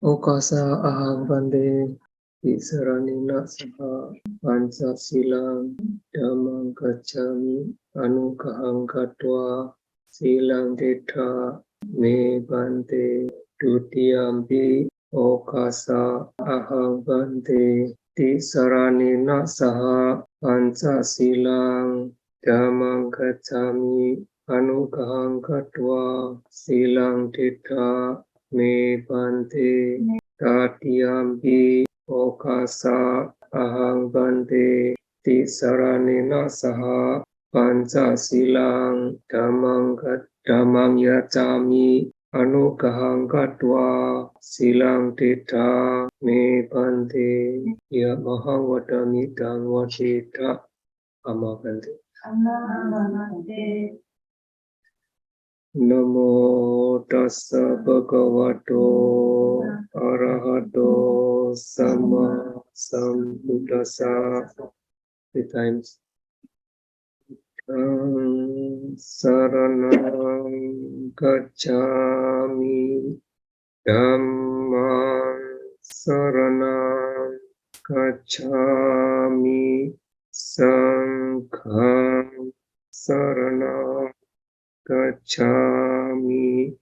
Okasa ahang bande Isaranina saha panca silang Dhammang gacchami Anukahang katva Silang teta me bante Dutiyampi Okasa ahang bante Tisaranina saha panca silang Dhammang gacchami Anukahang katva Silang teta me bante Tatiyampi Okasa ahang bante Tisaranena saha panca silang Dhammang yacami Anukahang katva Silang teta me bante Ya mahang wadami dang wadita amabante Namo tassa bhagavato arahato sama sambuddhassa. 3 times. Saranam gacchami Dhammam saranam gacchami Sangham saranam gacchami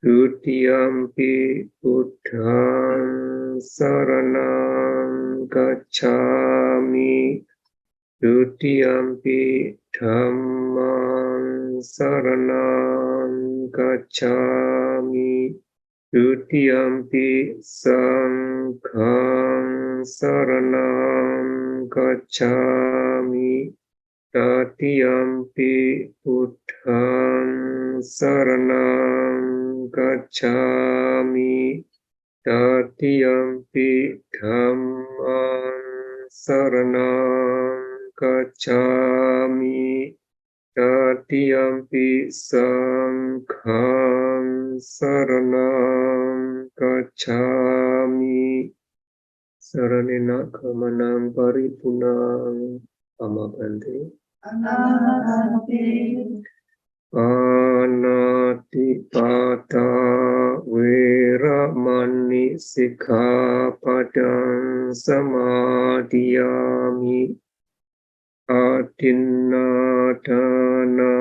Dutiyampi Buddhang saranam gacchami Dutiyampi Dhammang saranam gacchami Dutiyampi Sanghang saranam gacchami Tatiyampi Buddhang saranam gacchami Tatiyampi Dhammang saranam gacchami Tatiyampi Sanghang saranam gacchami Saranena gamanang paripunang amabante Anatipata Veramani Sikkhapadang Samadhiyami Adinadana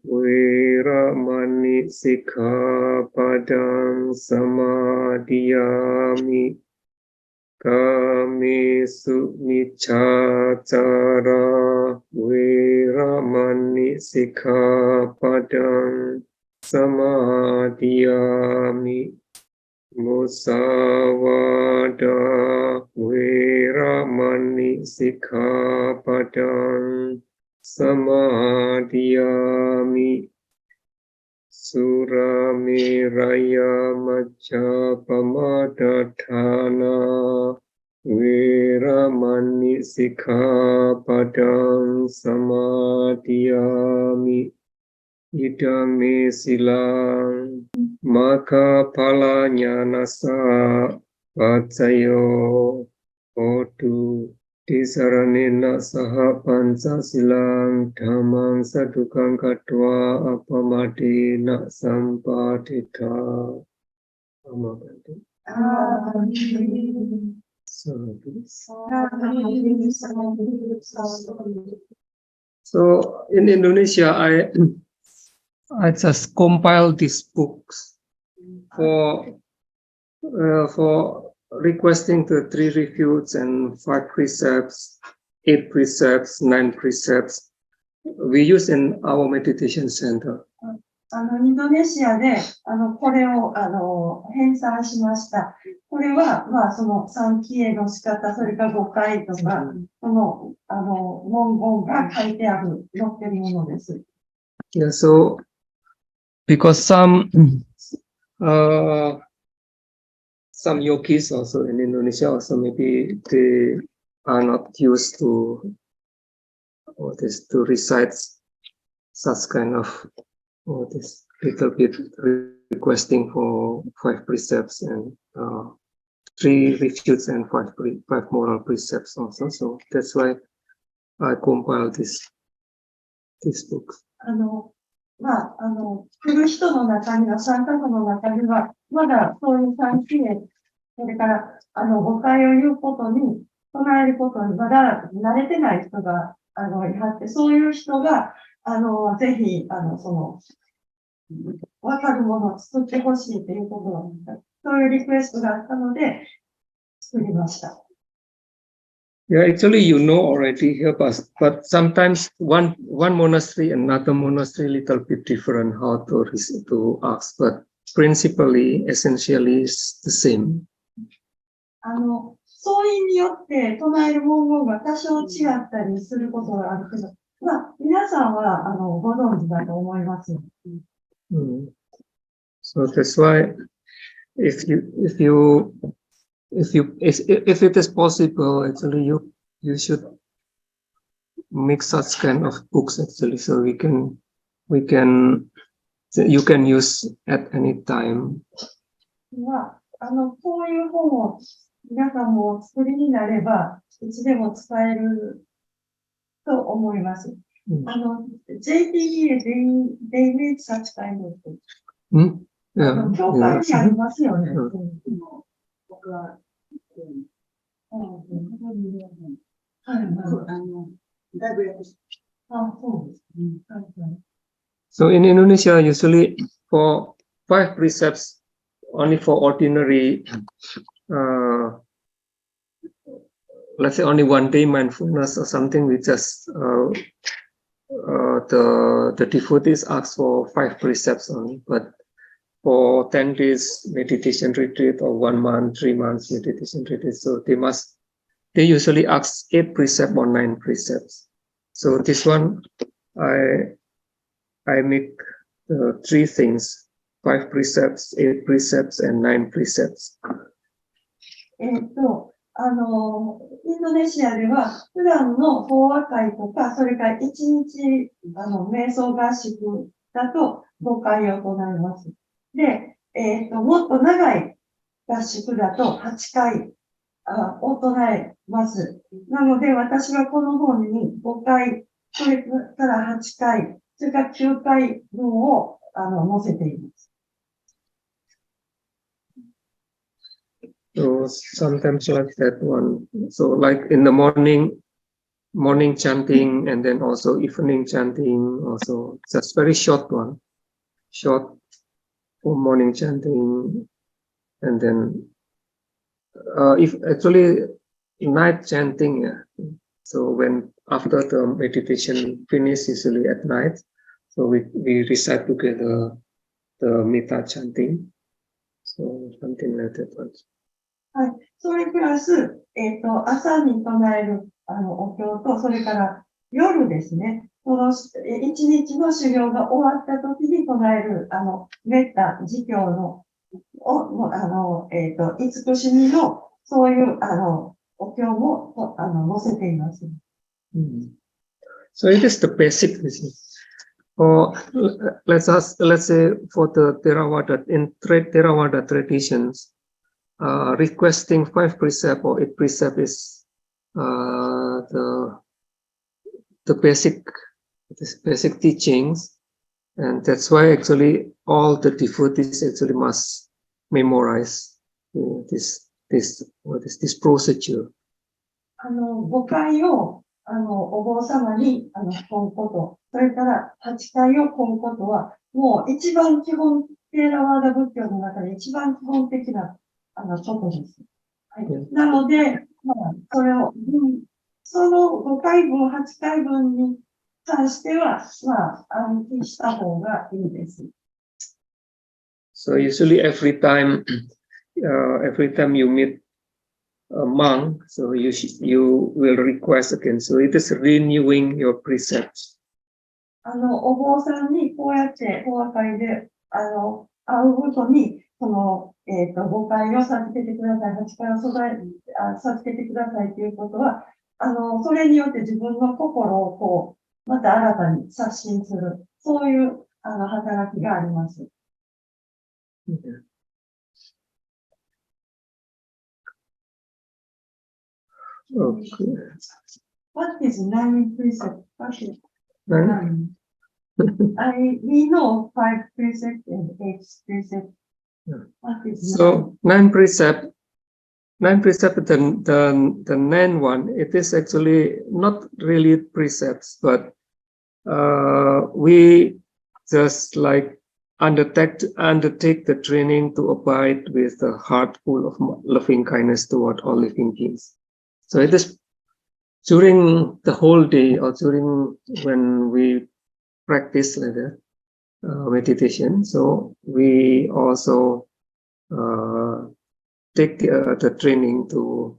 Veramani Sikkhapadang Samadhiyami Kamesu miccacara Veramani Sikkhapadang Samadhiyami Musawada Veramani Sikkhapadang Samadhiyami Suramiraya Majjapamadatthana Veramani Sikkhapadang Samadhiyami Idame silang Maka palanyanasa Pacayo Odu Tisaranena saha panca silang Dhammang sadukang katva apamadena sampadita amabante. So in Indonesia, I just compiled these books for requesting the 3 refutes and 5 precepts, 8 precepts, 9 precepts we use in our meditation center. インドネシアで、これを、編纂しました。これは、その3期への仕方、それから5回とか、文言が書いてある、載ってるものです。Yeah, so, because some yogis also in Indonesia also maybe they are not used to recite such kind of this little bit requesting for 5 precepts and 3 refutes and 5 moral precepts also. So that's why I compiled these books. 来る人の中には、参加者の中には、まだそういう3期へそれから、誤解を言うことに、唱えることにまだ慣れてない人が、いはって、そういう人が、ぜひ、わかるものを作ってほしいということが、そういうリクエストがあったので、作りました。Yeah, actually, you know already here, but sometimes one monastery, another monastery, little bit different how to ask, but principally, essentially, is the same. そういう意味によって唱える文言が多少違ったりすることがあるけど、まあ、皆さんは、ご存知だと思います。So that's why, if it is possible, actually, you should make such kind of books actually, so you can use at any time. まあ、こういう本を皆さんもお作りになれば、いつでも使えると思います。JTB で they made such kind of book. 教会にありますよね。僕は、だいぶやってそうですね。So in Indonesia, usually for 5 precepts, only for ordinary, let's say only one day mindfulness or something, we just the devotees ask for 5 precepts only, but for 10 days meditation retreat or 1 month, 3 months meditation retreat, so they usually ask 8 precepts or 9 precepts. So this one, I make 3 things: 5 precepts, 8 precepts, and 9 precepts. インドネシアでは、普段の法話会とか、それから1日、瞑想合宿だと5回を唱えます。で、もっと長い合宿だと8回を唱えます。なので、私はこの本に5回、それから8回、それから9回分を載せています。So sometimes like that one. So like in the morning chanting, and then also evening chanting, also just very short one, short for morning chanting, and then if actually night chanting, yeah. So when after the meditation finish, usually at night, so we recite together the metta chanting. So something like that one. はい。それプラス、朝に唱える、お経と、それから夜ですね。その、一日の修行が終わった時に唱える、メッタ、自教の、慈しみの、そういう、お経も、載せています。So it is the basic business. Or let's say for the Theravada traditions, requesting 5 precept or 8 precept is the basic teachings, and that's why actually all the devotees actually must memorize this procedure. 5回を、お坊様に、講うこと、それから8回を講うことは、もう一番基本、テーラワーダ仏教の中で一番基本的なことです。はい。なので、まあ、それを、その5回分、8回分に関しては、まあ、暗記した方がいいです。So usually every time you meet a monk, so you will request again. So it is renewing your precepts. お坊さんにこうやって法話会で、会うごとに、その、誤解を授けてください、8回を授けてくださいということは、それによって自分の心をこう、また新たに刷新する、そういう、働きがあります。Okay. What is 9 precept? We know 5 precept and 8 precept. So 9 precept nine precepts, the ninth one, it is actually not really precepts, but we just like undertake the training to abide with a heart full of loving kindness toward all living beings. So it is during the whole day or during when we practice like that, meditation. So we also take the training to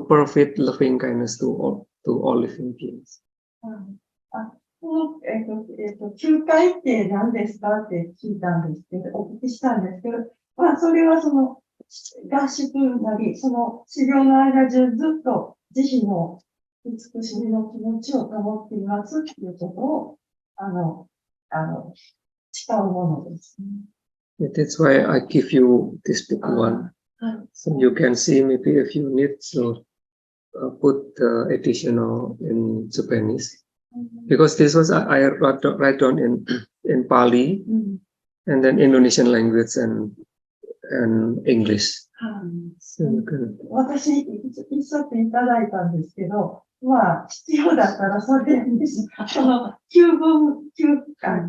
perfect loving kindness to all living beings. 9回って何ですかって聞いたんですけど、お聞きしたんですけど、まあ、それはその合宿なり、その修行の間中ずっと自身の慈しみの気持ちを保っていますっていうことを、誓うものですね。That's why I give you this big one. So you can see maybe if you need to put the additional in Japanese. Because this was I write down in Pali, and then Indonesian language and English. So you can... 私、一冊いただいたんですけど、まあ、必要だったらそれで、その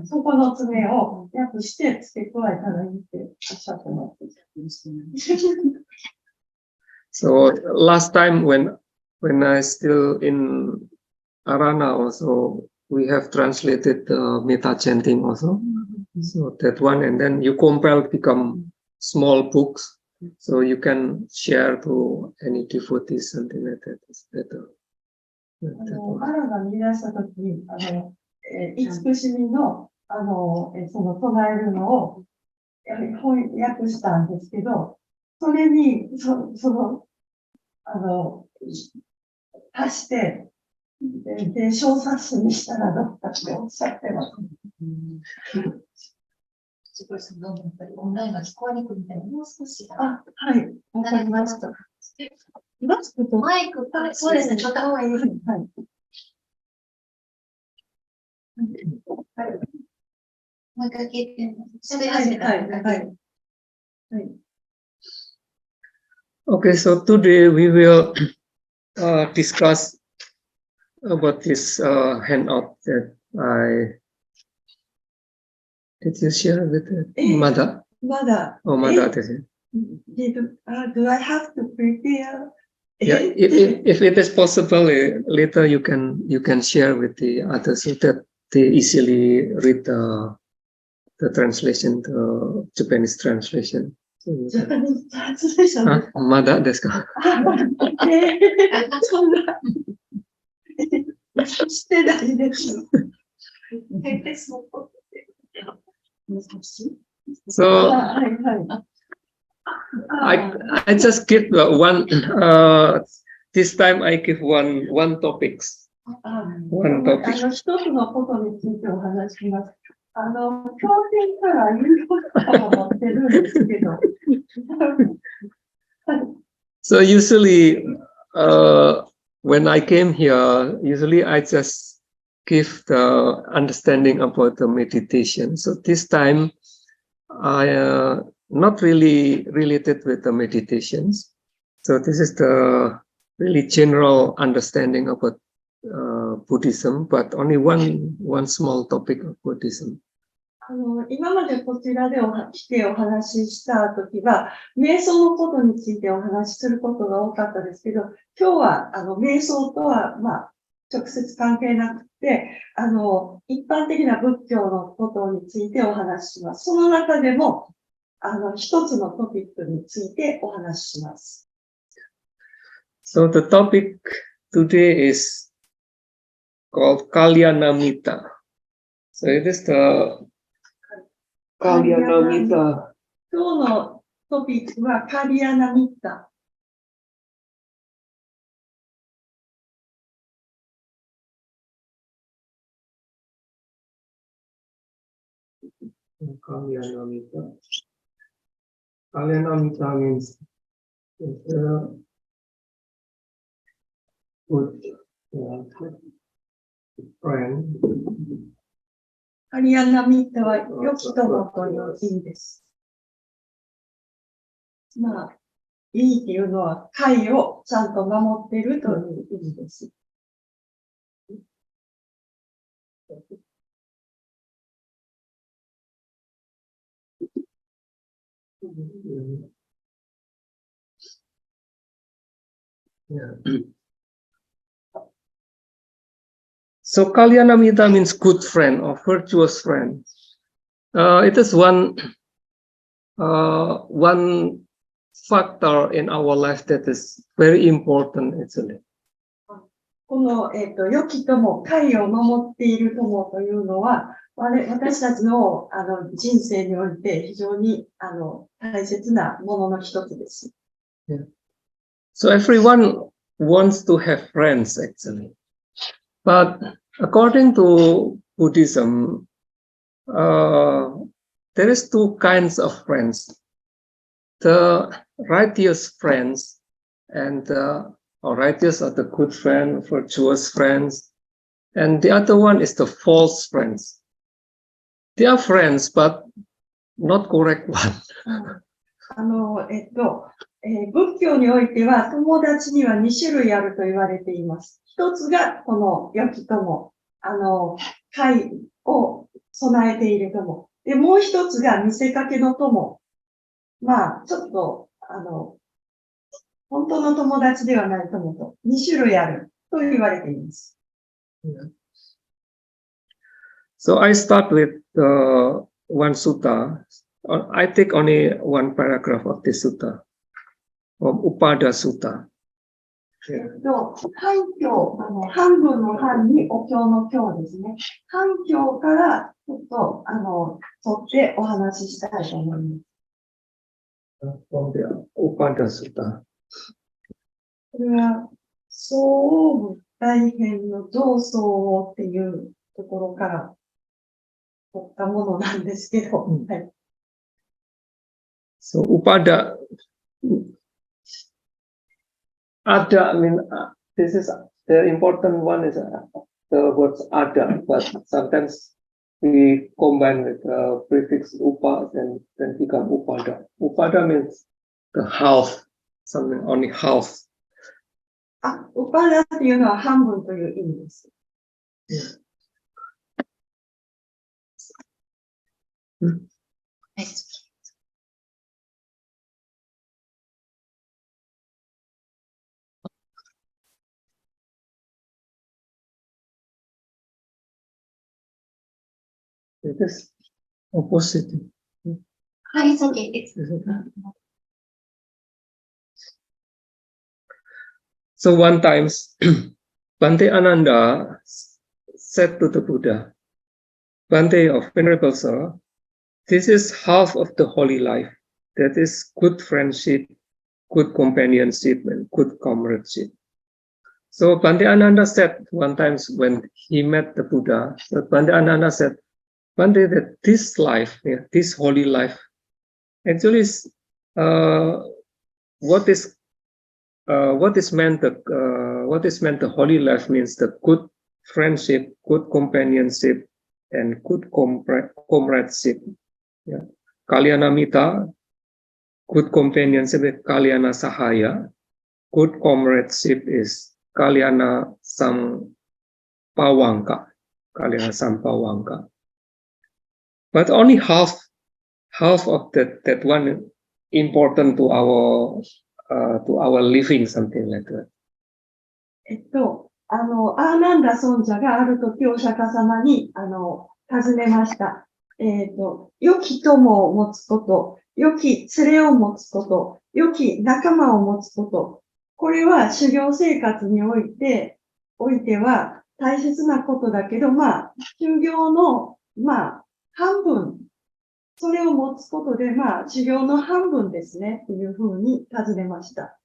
そこの爪を訳して付け加えたらいいっておっしゃってます。So last time when I still in Arana also, we have translated the metta chanting also. So that one, and then you compile become small books, so you can share to any devotees, something like that. Is better. アラが見出したときに、慈しみの、その唱えるのを、翻訳したんですけど、それに、足して、で、小冊子にしたらどうかっておっしゃってます。すごい、どんどんやっぱりオンラインが聞こえにくいみたいな、もう少し。はい、わかりました。マイク、そうですね、ちょっと方がいいですね。はい。もう一回聞いて、喋り始めたら。はい。Okay, so today we will discuss about this handout that did you share with Mother? Mother. Oh, Mother, this is. Do I have to prepare? Yeah, if it is possible, later you can share with the others so that they easily read the translation, the Japanese translation. Japanese translation? Mada desu ka? そんな、してないです。So I just give one. This time I give one topics. One topic. 一つのことについてお話します。経典から言うことを持ってるんですけど。So usually, when I came here, usually I just give the understanding about the meditation. So this time, I not really related with the meditations. So this is the really general understanding about Buddhism, but only one small topic of Buddhism. 今までこちらで来てお話ししたときは、瞑想のことについてお話しすることが多かったですけど、今日は瞑想とは、直接関係なくて、一般的な仏教のことについてお話しします。その中でも、一つのトピックについてお話しします。So the topic today is called Kalyanamitta. So it is the Kalyanamitta. 今日のトピックはカリアナミッタ。Kalyanamitta. Kalyanamitta means good friend. カリアナミッタは良き友という意味です。いいっていうのは、会をちゃんと守っているという意味です。Yeah. So Kalyanamita means good friend or virtuous friend. It is one factor in our life that is very important actually. この、良き友、会を守っている友というのは、私たちの、人生において非常に、大切なものの一つです。Yeah. So everyone wants to have friends actually. But according to Buddhism, there is two kinds of friends. The righteous friends and righteous are the good friend, virtuous friends. And the other one is the false friends. They are friends, but not correct one. 仏教においては友達には2種類あると言われています。一つがこの良き友、会を備えている友。で、もう一つが見せかけの友。まあ、ちょっと、本当の友達ではない友と2種類あると言われています。So I start with one sutta. I take only one paragraph of this sutta, from Upada Sutta. 半教、半分の半にお経の経ですね。半教からちょっと、取ってお話ししたいと思います。From the Upada Sutta. これは、総応部大編の上層っていうところから取ったものなんですけど、はい。So Upada, Ada, I mean, this is the important one is the words Ada, but sometimes we combine with prefix Upa and then become Upada. Upada means the half, something only half. ウパダっていうのは半分という意味です。It is opposite. はい、そうです。So one time, Bhante Ananda said to the Buddha, Bhante of Venerable Sir, this is half of the holy life. That is good friendship, good companionship, and good comradeship. So Bhante Ananda said one time when he met the Buddha, so Bhante Ananda said, Bhante, that this life, this holy life, actually is what is meant the holy life means the good friendship, good companionship, and good comradeship. Yeah. Kalyanamita, good companionship is Kalyana Sahaya. Good comradeship is Kalyana Sampawangka. Kalyana Sampawangka. But only half of that one important to our living, something like that. アーナンダ尊者がある時お釈迦様に、尋ねました。良き友を持つこと、良き連れを持つこと、良き仲間を持つこと、これは修行生活においては大切なことだけど、まあ、修行の、まあ、半分、それを持つことで、まあ、修行の半分ですね、というふうに尋ねました。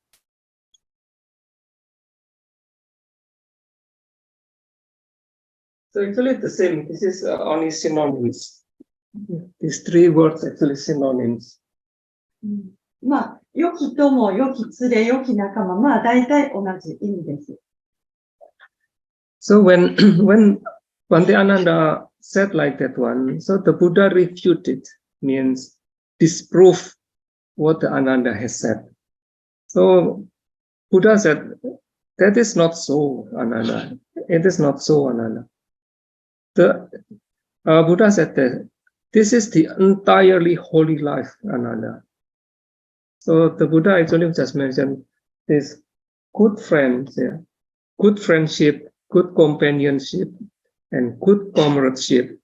So actually the same. This is only synonyms. These three words actually synonyms. まあ、良き友、良き連れ、良き仲間、まあ、大体同じ意味です。So when Bhante Ananda said like that one, so the Buddha refuted, means disprove what the Ananda has said. So Buddha said, that is not so, Ananda. It is not so, Ananda. The Buddha said that this is the entirely holy life, Ananda. So the Buddha actually just mentioned this good friends, good friendship, good companionship, and good comradeship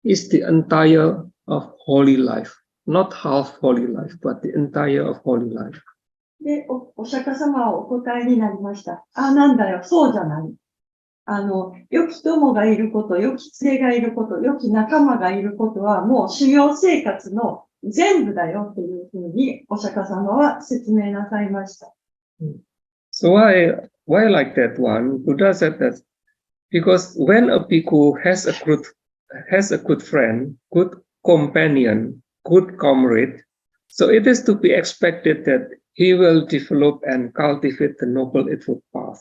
is the entire of holy life. Not half holy life, but the entire of holy life. で、お釈迦様はお答えになりました。なんだよ、そうじゃない。良き友がいること、良き連れがいること、良き仲間がいることは、もう修行生活の全部だよっていうふうに、お釈迦様は説明なさいました。So why like that one? Buddha said that because when a bhikkhu has a good friend, good companion, good comrade, so it is to be expected that he will develop and cultivate the noble eightfold path.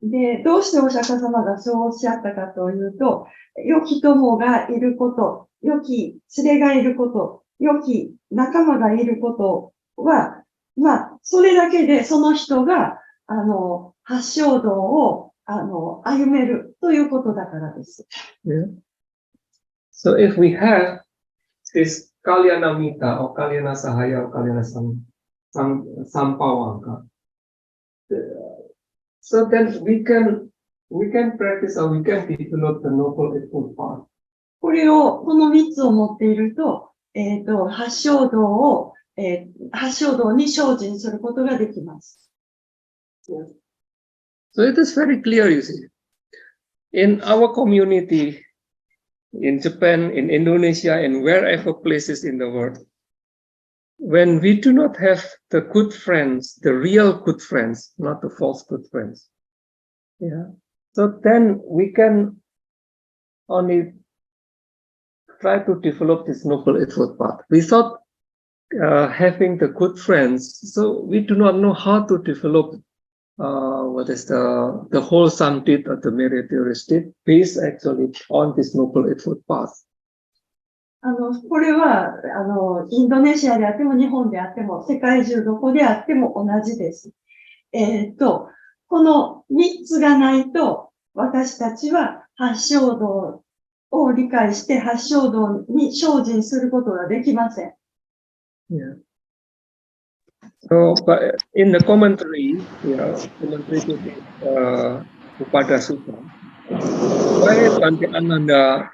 で、どうしてお釈迦様がそうおっしゃったかというと、良き友がいること、良き連れがいること、良き仲間がいることは、それだけでその人が、八正道を、歩めるということだからです。Yeah. So if we have this Kalyana Mita or Kalyana Sahaya or Kalyana Sampawaka, so then we can practice or we can develop the noble eightfold path. この三つを持っていると、八正道に精進することができます。Yeah. So it is very clear, you see. In our community, in Japan, in Indonesia, and wherever places in the world, when we do not have the good friends, the real good friends, not the false good friends, so then we can only try to develop this noble eightfold path without having the good friends. So we do not know how to develop what is the wholesome deed or the meritorious deed based actually on this noble eightfold path. これは、インドネシアであっても日本であっても世界中どこであっても同じです。この3つがないと私たちは八正道を理解して八正道に精進することができません。Yeah. So, but in the commentary, commentary to the Upada Sutta, why Bhante Ananda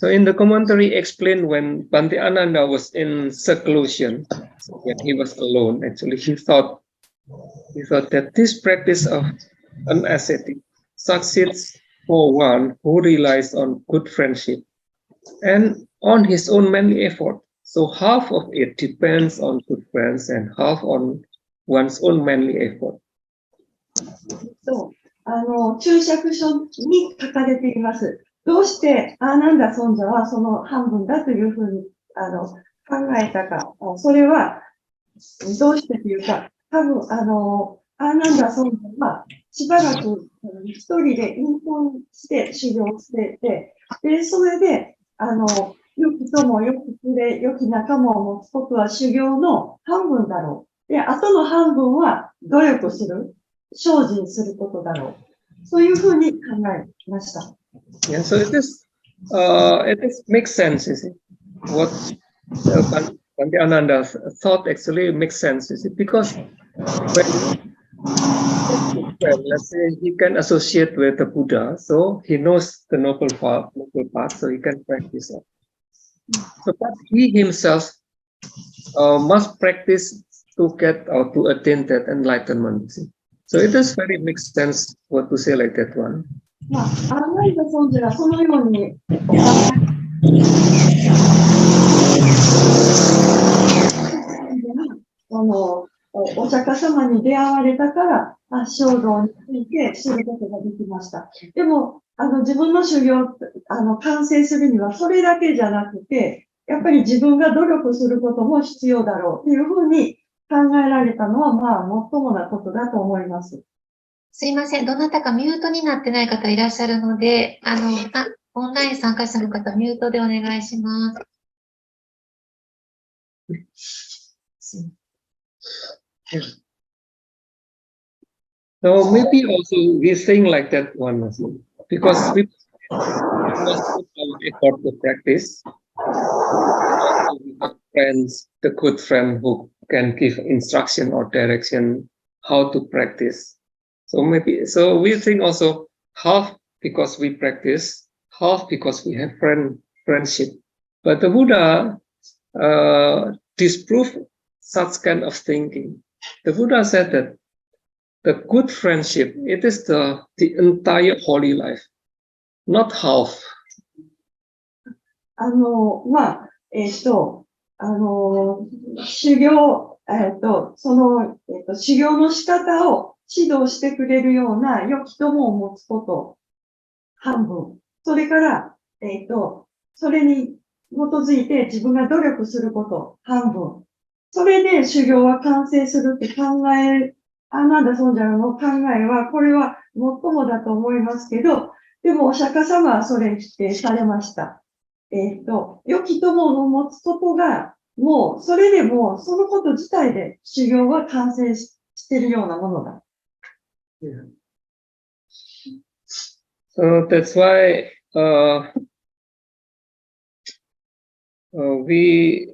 So in the commentary explained when Bhante Ananda was in seclusion, when he was alone, actually he thought that this practice of an ascetic succeeds for one who relies on good friendship and on his own manly effort. So half of it depends on good friends and half on one's own manly effort. So, 注釈書に書かれています。どうしてなんだ尊者はその半分だというふうに考えたか。それはどうしてというか、多分なんだ尊者はしばらく一人で隠遁して修行してて、で、それで良き友、良き連れ、良き仲間を持つことは修行の半分だろう。で、あとの半分は努力する。精進することだろう。そういうふうに考えました。Yeah, so it makes sense, you see. What Bhante Ananda thought actually makes sense, you see, because when let's say he can associate with the Buddha, so he knows the noble path, so he can practice it. So, but he himself must practice to get or to attain that enlightenment, you see. So it does very make sense what to say like that one. まあ、なんだ尊者がそのようにおお釈迦様に出会われたから、衝動について知ることができました。でも、自分の修行、完成するにはそれだけじゃなくて、やっぱり自分が努力することも必要だろうというふうに考えられたのは、最もなことだと思います。すいません。どなたかミュートになってない方いらっしゃるので、オンライン参加者の方、ミュートでお願いします。So maybe also we think like that one also, because we must put our effort to practice. We have friends, the good friend who can give instruction or direction how to practice. So maybe, so we think also half because we practice, half because we have friendship. But the Buddha disproved such kind of thinking. The Buddha said that the good friendship, it is the entire holy life, not half. 修行、修行の仕方を指導してくれるような良き友を持つこと、半分。それから、それに基づいて自分が努力すること、半分。それで修行は完成するって考え、なんだそうじゃの考えは、これは最もだと思いますけど、でもお釈迦様はそれ否定されました。良き友を持つことが、もう、それでも、そのこと自体で修行は完成しているようなものだ。Yeah. So that's why we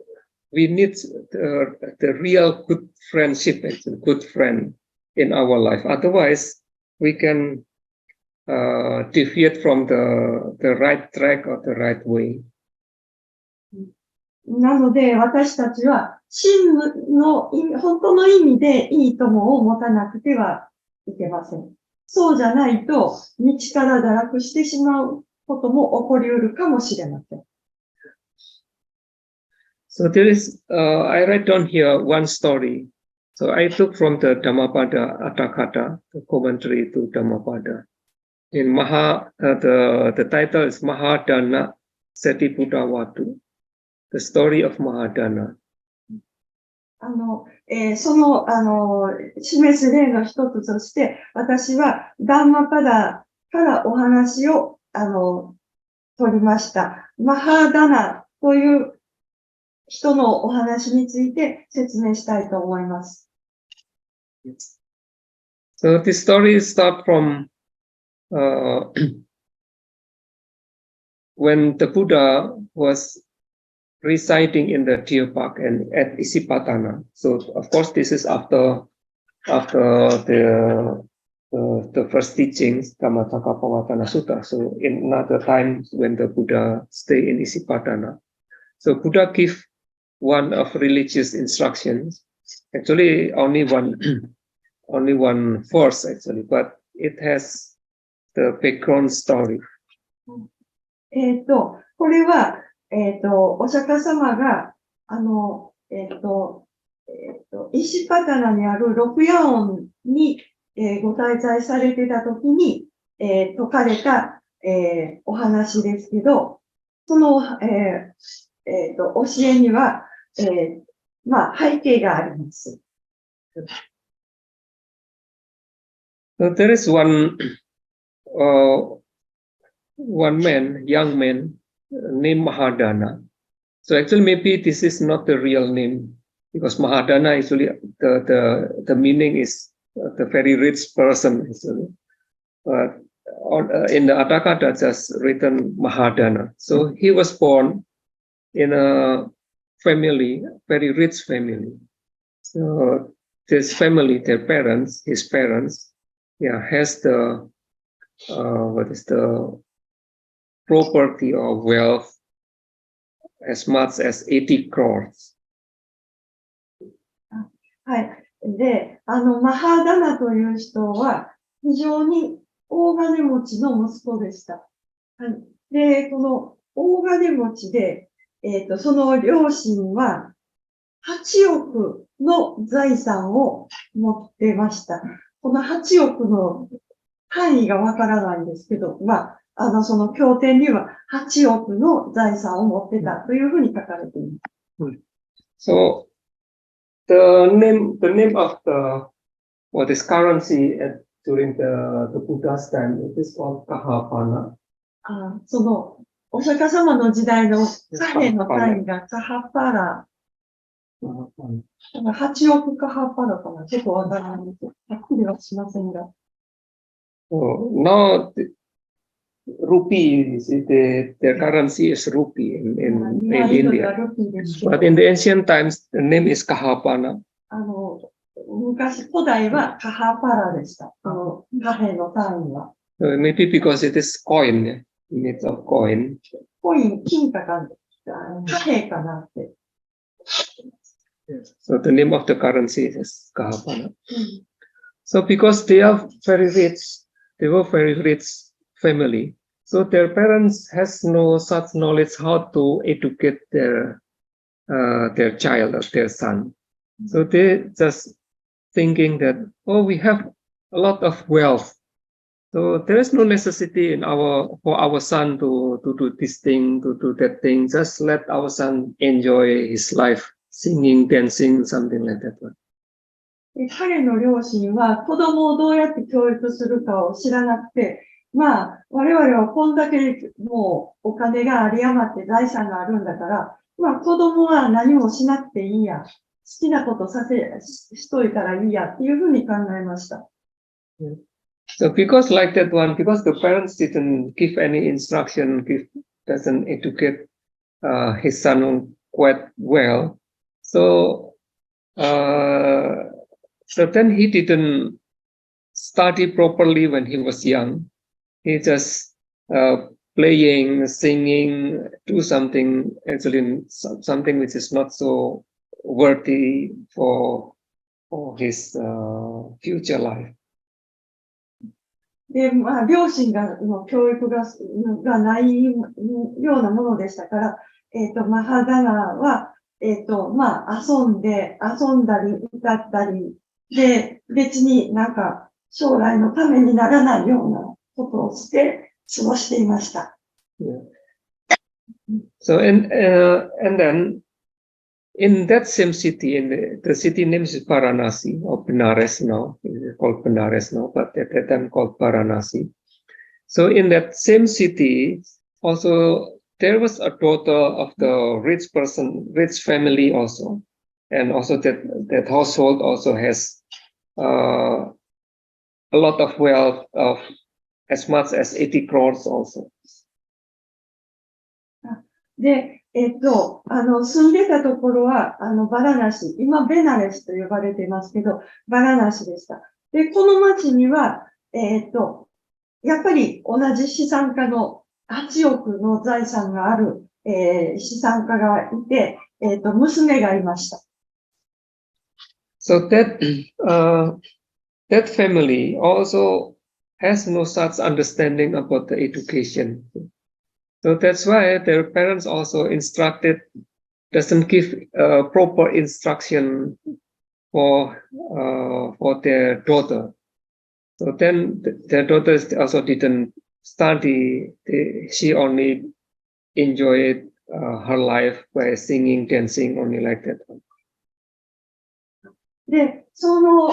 need the real good friendship, actually, good friend in our life. Otherwise, we can deviate from the right track or the right way. なので、私たちは、真の、本当の意味でいい友を持たなくてはいけません。そうじゃないと、道から堕落してしまうことも起こり得るかもしれません。So there is, I write down here one story. So I took from the Dhammapada Atthakatha, the commentary to Dhammapada. In the title is Mahadana Satiputta the story of Mahadana. 示す例の一つとして、私はダンマパダからお話を、取りました。マハダナという人のお話について説明したいと思います。So this story starts from when the Buddha was residing in the Deer Park and at Isipatana. So of course this is after the first teachings, Dhammacakkappavattana Sutta. So in another time when the Buddha stay in Isipatana. So Buddha give one of religious instructions. Actually only one verse actually, but it has the background story. これは、お釈迦様が、イシパタナにある六夜音に、ご滞在されていたときに、説かれた、お話ですけど、その、教えには、背景があります。So there is one young man named Mahadana. So actually maybe this is not the real name because Mahadana actually the meaning is the very rich person actually. But in the Atthakatha just written Mahadana. So he was born in a family, very rich family. So this family, his parents, has the property or wealth as much as 80 crores. はい。で、マハーダナという人は非常に大金持ちの息子でした。はい。で、この大金持ちで、その両親は8億の財産を持ってました。この8億の単位がわからないんですけど、まあ、その経典には8億の財産を持ってたというふうに書かれています。So, the name of this currency during the Buddha's time, it is called kahapana. その、お釈迦様の時代の貨幣の単位がカハパラ。8億カハパラかな。ちょっとわからないです。はっきりはしませんが。So, now, rupee, their currency is rupee in India. But in the ancient times, the name is kahapana. 昔、古代はカハパラでした。貨幣の単位は。Maybe because it is coin, yeah? Units of coin. コイン、金貨か、貨幣かなって。So the name of the currency is kahapana. So because they are very rich, they were very rich family. So their parents has no such knowledge how to educate their child or their son. So they just thinking that, oh, we have a lot of wealth. So there is no necessity for our son to do this thing, to do that thing. Just let our son enjoy his life, singing, dancing, something like that. 彼の両親は子供をどうやって教育するかを知らなくて、まあ、我々はこんだけもうお金があり余って財産があるんだから、まあ子供は何もしなくていいや。好きなことしといたらいいやっていうふうに考えました。So because like that one, because the parents didn't give any instruction, doesn't educate his son quite well. So then he didn't study properly when he was young. He just playing, singing, do something, actually something which is not so worthy for his future life. で、まあ、両親の教育がないようなものでしたから、マハダナは、まあ、遊んだり、歌ったり、で、別になんか、将来のためにならないようなことをして過ごしていました。Yeah. So, and then, in that same city, the city name is Varanasi, or Benares now. It's called Benares now, but at that time called Varanasi. So in that same city, also, there was a daughter of the rich family also. And also that household also has a lot of wealth of as much as 80 crores also. で、住んでたところは、バラナシ、今ベナレスと呼ばれていますけど、バラナシでした。で、この町には、やっぱり同じ資産家の8億の財産がある、資産家がいて、娘がいました。So that family also has no such understanding about the education. So that's why their parents also doesn't give proper instruction for their daughter. So then their daughter also didn't study. She only enjoyed her life by singing, dancing, only like that. で、その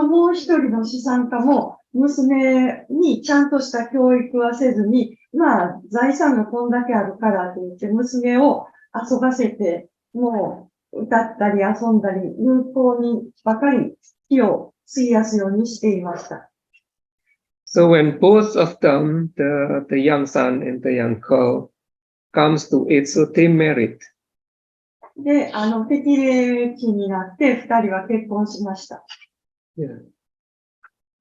もう一人の資産家も、娘にちゃんとした教育はせずに、まあ、財産がこんだけあるからと言って、娘を遊ばせて、もう、歌ったり遊んだり、有効にばかり気を費やすようにしていました。So when both of them, the young son and the young girl, comes to age, so they married. で、適齢期になって、二人は結婚しました。Yeah.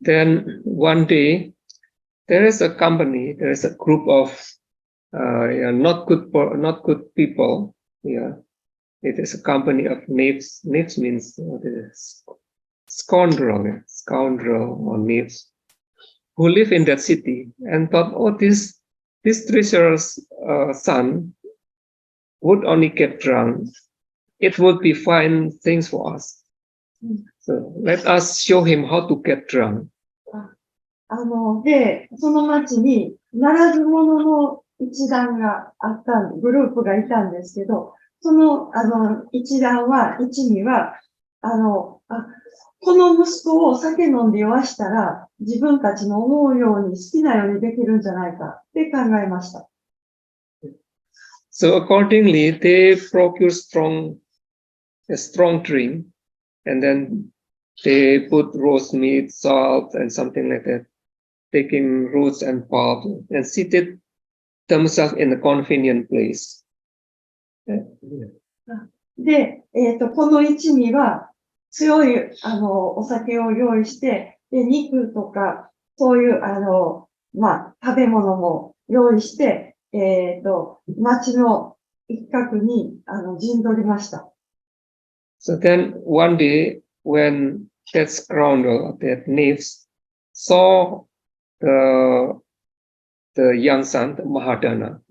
Then one day, there is a company, there is a group of not good people. Yeah, it is a company of knaves. Knaves means scoundrel or knaves, who live in that city and thought, oh, this treasurer's son would only get drunk it would be fine things for us. So let us show him how to get drunk. で、その町に、ならず者の一団があったグループがいたんですけど、その、一味は、この息子を酒飲んで酔わしたら、自分たちの思うように好きなようにできるんじゃないかって考えました。So accordingly, they procure a strong drink, and then they put roast meat, salt, and something like that, taking roots and pulp, and seated themselves in a convenient place. で、この一味は強い、お酒を用意して、で、肉とか、そういう、食べ物も用意して、町の一角に、陣取りました。So then one day, when that scoundrel, that Nifs, saw the young son, the Mahadana,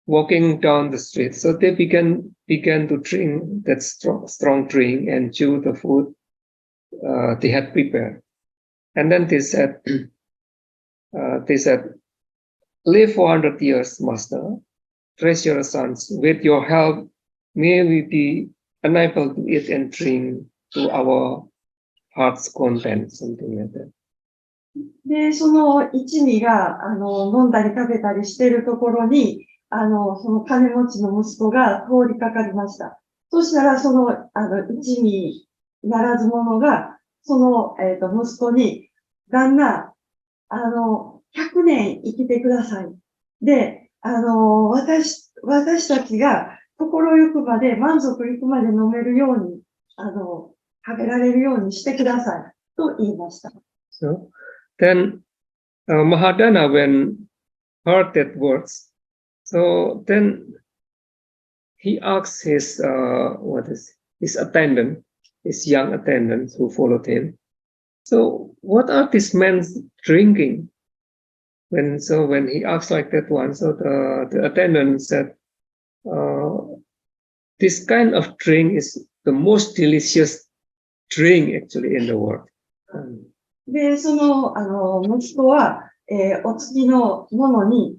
walking down the street, so they began to drink that strong drink and chew the food they had prepared. And then they said, live 400 years, master, raise your sons. With your help, may we be unable to eat and drink to our heart's content, something like that. で、その一味が、飲んだり食べたりしているところに、その金持ちの息子が通りかかりました。そしたら、その、一味ならず者が、その、息子に、旦那、100年生きてください。で、私たちが心ゆくまで、満足いくまで飲めるように、食べられるようにしてください。と言いました。So, then Mahadana, when heard that words, so then he asked his attendant, his young attendants who followed him. So what are these men drinking? When he asked like that one, so the attendant said, this kind of drink is the most delicious drink actually in the world. で、その、息子は、お付きの者に、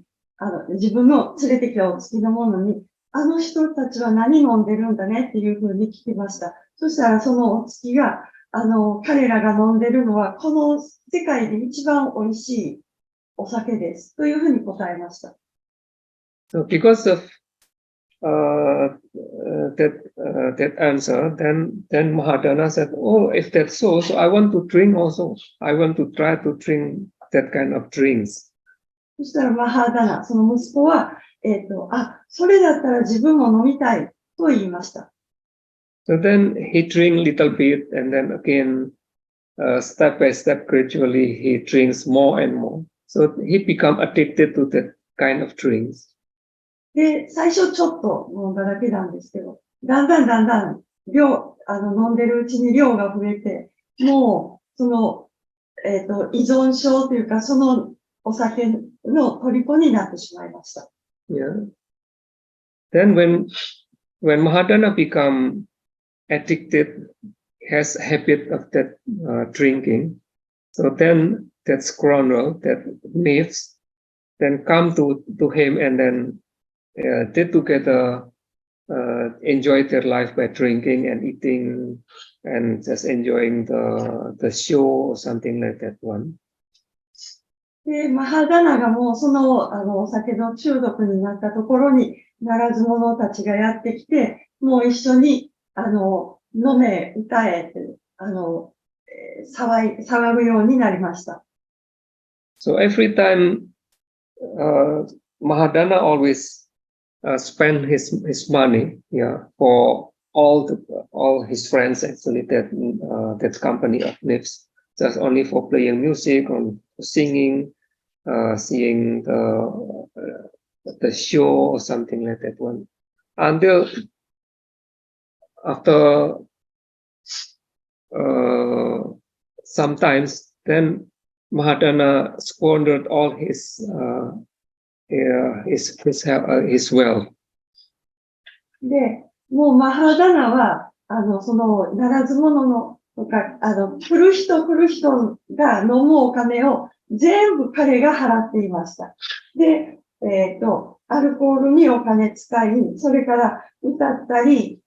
自分の連れてきたお付きの者に、あの人たちは何飲んでるんだねっていうふうに聞きました。そしたらそのお付きが、彼らが飲んでるのは、この世界で一番美味しいお酒です。というふうに答えました。So because of that answer, then Mahadana said, "Oh, if that's so, so I want to drink also. I want to try to drink that kind of drinks." そしたらマハーダナ、その息子は、それだったら自分も飲みたいと言いました。So then he drank little bit, and then again, step by step, gradually he drinks more and more. So he become addicted to that kind of drinks. で、最初ちょっと飲んだだけなんですけど、だんだん飲んでるうちに量が増えて、もう、その、依存症というか、そのお酒の虜になってしまいました。Yeah. Then when Mahadana become addicted, has a habit of that drinking, so then that scoundrel, that Nifs, then come to him and then they together enjoy their life by drinking and eating and just enjoying the show or something like that one. で、マハダナがもうその、お酒の中毒になったところに、ならず者たちがやってきて、もう一緒に、飲め、歌えって、騒ぐようになりました。So every time, Mahadana always spend his money, yeah, for all his friends actually that company of Nifs, just only for playing music or singing, seeing the show or something like that one, until after sometimes then Mahadana squandered all his wealth. で、もうマハラダナは、その、ならず者の、とか、来る人が飲むお金を全部彼が払っていました。で、アルコールにお金使い、それから歌ったり、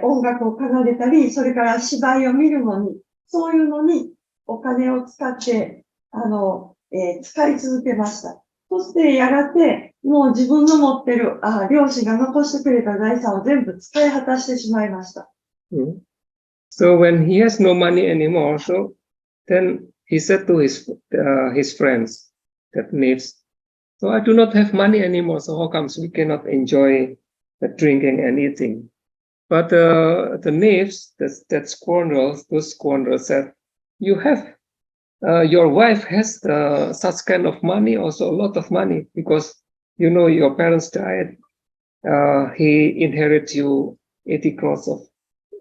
音楽を奏でたり、それから芝居を見るのに、そういうのにお金を使って、使い続けました。そしてやがて、もう自分の持ってる、両親が残してくれた財産を全部使い果たしてしまいました。So when he has no money anymore, so then he said to his friends that neighbors, so I do not have money anymore, so how comes we cannot enjoy the drinking and eating? But the neighbors, that scoundrels, those scoundrels said, you have, your wife has such kind of money, also a lot of money, because you know your parents died. He inherits you 80 crores of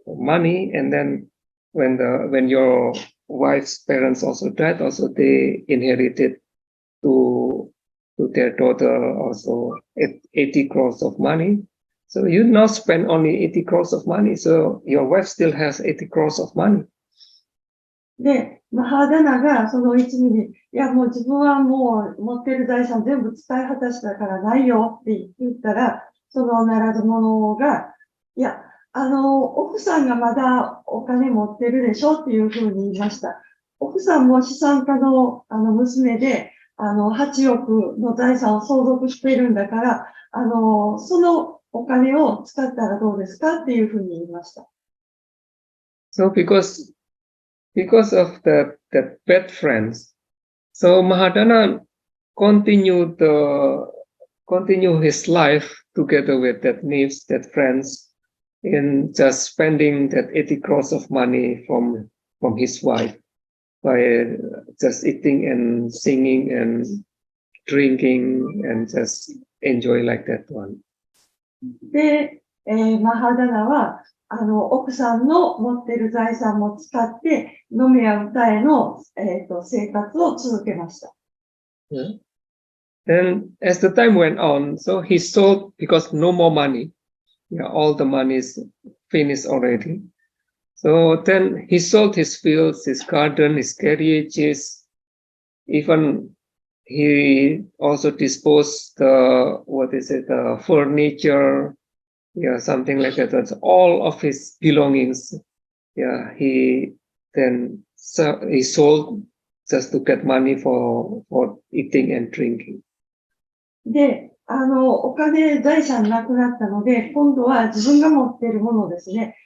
money, and then when your wife's parents also died, also they inherited to their daughter also 80 crores of money. So you now spend only 80 crores of money, so your wife still has 80 crores of money. で、マハーダナがその一味に、いやもう自分はもう持ってる財産全部使い果たしたからないよって言ったら、そのならず者が、いや、奥さんがまだお金持ってるでしょっていうふうに言いました。奥さんも資産家の娘で、8億の財産を相続しているんだから、そのお金を使ったらどうですかっていうふうに言いました。So because of that bad friends, so Mahadana continue his life together with that neighbors, that friends, in just spending that 80 crores of money from his wife by just eating and singing and drinking and just enjoy like that one. で、マハダナは、奥さんの持っている財産も使って、飲めや歌への、生活を続けました。Yeah. Then as the time went on, so he sold, because no more money. Yeah, all the money is finished already. So then he sold his fields, his garden, his carriages. Even he also disposed the furniture, yeah, something like that. That's all of his belongings. Yeah, he sold just to get money for eating and drinking. で、お金、財産なくなったので、今度は自分が持っているものですね。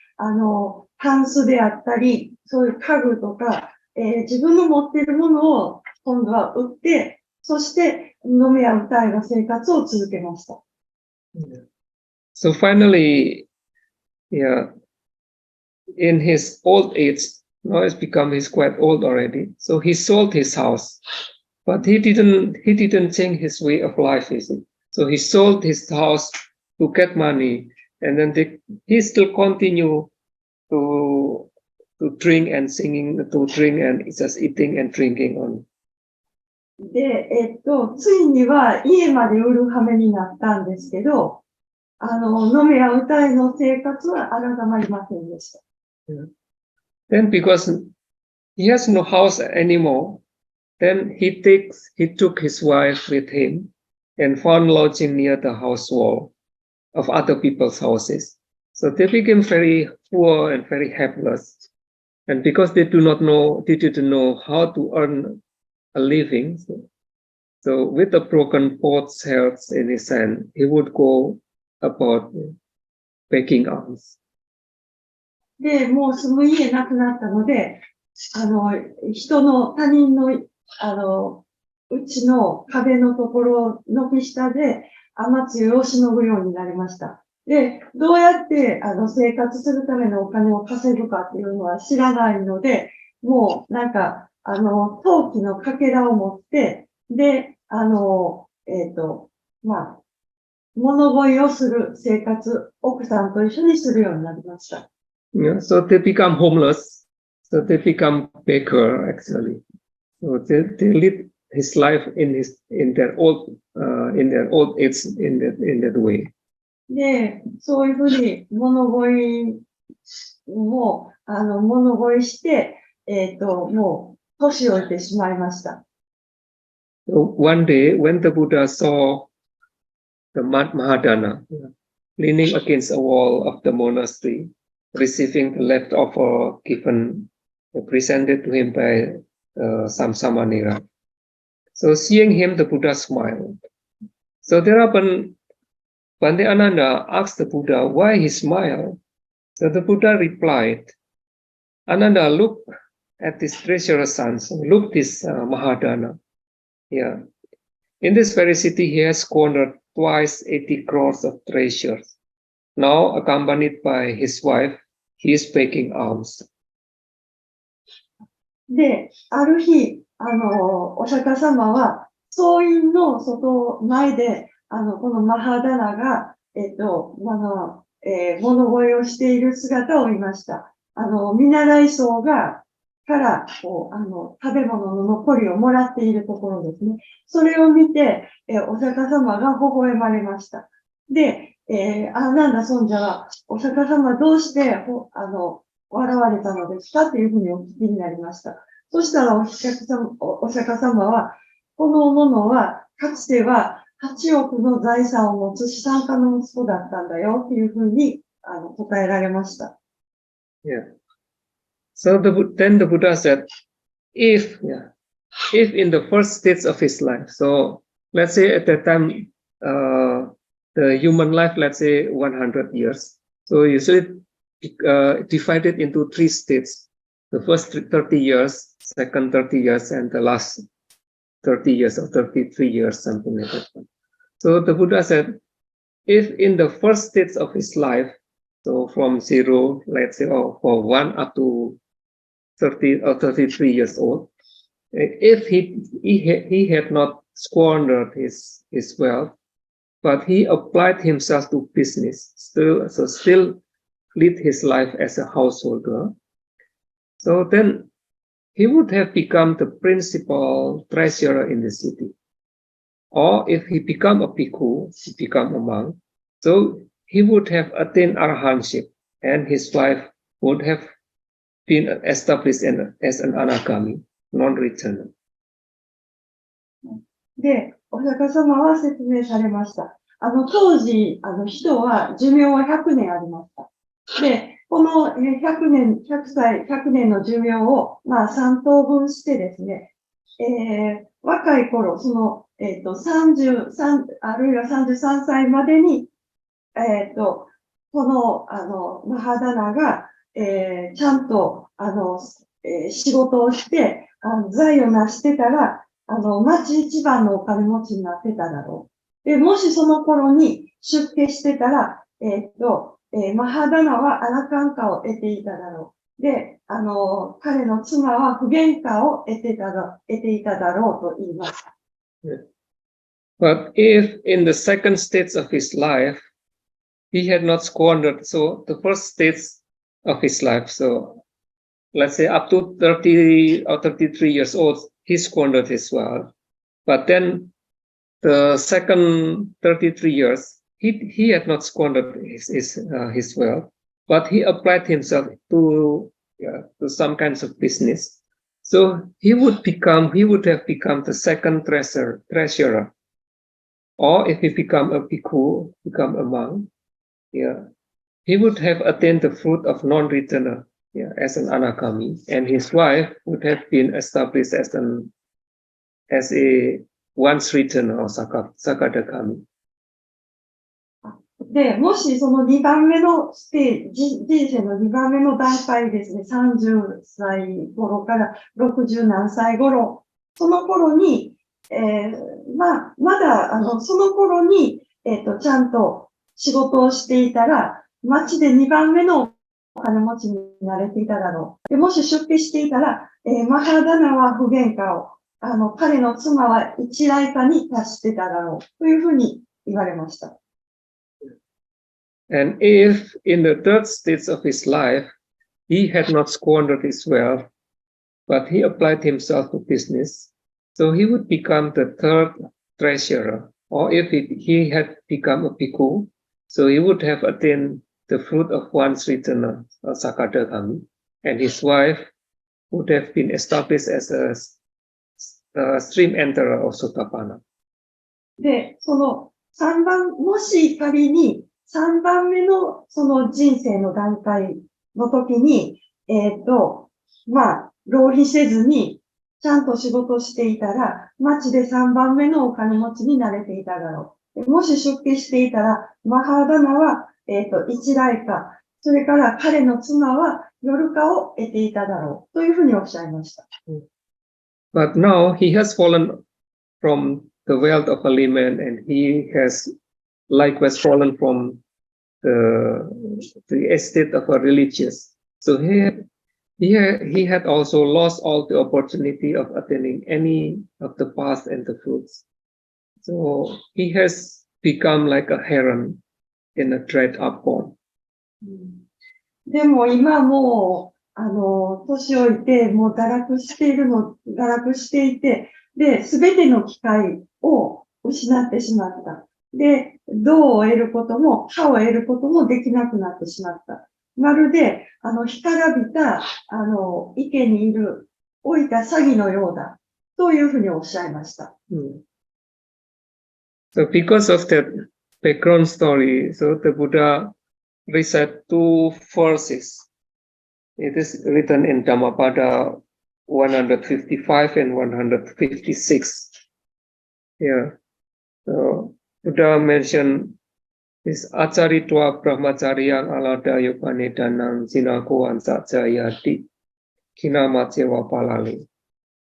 タンスであったり、そういう家具とか、自分の持っているものを今度は売って、そして飲みや歌いの生活を続けました。So finally, yeah, in his old age, now he's quite old already. So he sold his house, but he didn't change his way of life, you see. So he sold his house to get money, and then he still continue to drink and singing, to drink and just eating and drinking on. で、ついには家まで売る羽目になったんですけど、飲めや歌いの生活は改まりませんでした。Yeah. Then because he has no house anymore, then he took his wife with him and found lodging near the house wall of other people's houses. So they became very poor and very helpless. And because they didn't know how to earn a living, so with the broken pot's heads in his hand, he would go about begging alms. で、もう住む家なくなったので、他人の、うちの壁のところ、軒下で雨露をしのぐようになりました。で、どうやって、生活するためのお金を稼ぐかっていうのは知らないので、もう、なんか、陶器のかけらを持って、で、物乞いをする生活、奥さんと一緒にするようになりました。Yeah, so they become homeless. So they become beggar actually. So they live his life in their old age in that way. で、そういうふうに物乞いも、物乞いして、もう、年老いてしまいました。So one day, when the Buddha saw the Mahadana leaning against a wall of the monastery, receiving the leftover given, presented to him by some samanera. So seeing him, the Buddha smiled. So thereupon, Bhante Ananda asked the Buddha why he smiled. So the Buddha replied, Ananda, look at this treacherous sons, look this Mahadana. Yeah. In this very city, he has squandered twice 80 crores of treasures. Now, accompanied by his wife, he is begging alms. で、ある日、お釈迦様は、僧院の前で、このマハダナが、物乞いをしている姿を見ました。見習い僧から、こう、食べ物の残りをもらっているところですね。それを見て、お釈迦様が微笑まれました。で、アーナンダ尊者は、お釈迦様どうして、笑われたのですかというふうにお聞きになりました。そしたらお釈迦様は、この者は、かつては8億の財産を持つ資産家の息子だったんだよというふうに答えられました。Yeah. So then the Buddha said, if in the first stage of his life, so let's say at that time, the human life, let's say 100 years. So you should divide it into 3 stages. The first 30 years, second 30 years, and the last 30 years or 33 years, something like that. So the Buddha said, if in the first stage of his life, so from 0, let's say, or for 1 up to 30 or 33 years old, if he had not squandered his wealth, but he applied himself to business, still lead his life as a householder, so then he would have become the principal treasurer in the city. Or if he become a bhikkhu, he become a monk, so he would have attained arahantship, and his wife would have been established as an anagami, non-returner. で、お釈迦様は説明されました。当時、人は寿命は100年ありました。で、この100年の寿命を、3等分してですね、若い頃、33、あるいは33歳までに、この、マハダナが、ちゃんと、仕事をして、財を成してたら、町一番のお金持ちになってただろう。で、もしその頃に出家してたら、マハダナはアナカンカを得ていただろう。で、彼の妻は不喧嘩を得ていただろうと言います。But if in the second stage of his life, he had not squandered, so the first stage of his life, so let's say up to 30 or 33 years old, he squandered his wealth. But then the second 33 years, he had not squandered his wealth, but he applied himself to some kinds of business. So he would have become the second treasurer. Or if he become a bhikkhu, become a monk, he would have attained the fruit of non-returner, as an anagami, and his wife would have been established as a once returner or sakadagami. で、もしその2番目の人生の2番目の段階ですね、30歳頃から60何歳頃、その頃に、まだ、その頃に、ちゃんと仕事をしていたら、町で2番目のお金持ちになれていただろう。で、もし出家していたら、マハダナは不喧嘩を、彼の妻は一来家に達してただろう。というふうに言われました。And if in the third stage of his life, he had not squandered his wealth, but he applied himself to business, so he would become the third treasurer. Or if he had become a bhikkhu, So he would have attained the fruit of one's return, Sakadagami, and his wife would have been established as a stream enterer of Sotapanna. で、その3番、もし仮に3番目のその人生の段階の時に、浪費せずにちゃんと仕事していたら、町で3番目のお金持ちになれていただろう。もし出家していたら、マハーダナは、一来家、それから彼の妻は夜家を得ていただろう。というふうにおっしゃいました。But now he has fallen from the wealth of a layman, and he has likewise fallen from the estate of a religious. So he had also lost all the opportunity of attaining any of the paths and the fruits. So he has become like a heron in a dried up pond. でも今もう、年老いて、もう堕落していて、で、すべての機会を失ってしまった。で、銅を得ることも、歯を得ることもできなくなってしまった。まるで、干からびた、池に置いた詐欺のようだ。というふうにおっしゃいました。So because of that background story, so the Buddha recite 2 verses. It is written in Dhammapada 155 and 156. Yeah. So Buddha mentioned this acaritwa brahmacaryang alada yoganedanang sinakoan sajayati kinamacewa palali.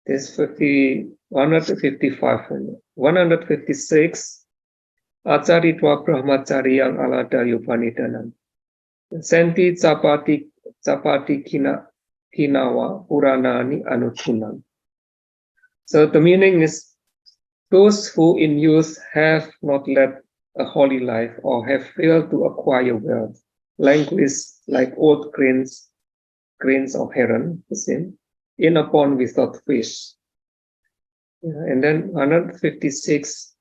This 155 and 156. Acaritwa brahmacaryang alada yoganedanang. Senti Chapati Kinawa Puranani Anutunam. So the meaning is those who in youth have not led a holy life or have failed to acquire wealth, languish like old grains of heron, the same, in a pond without fish. And then 156,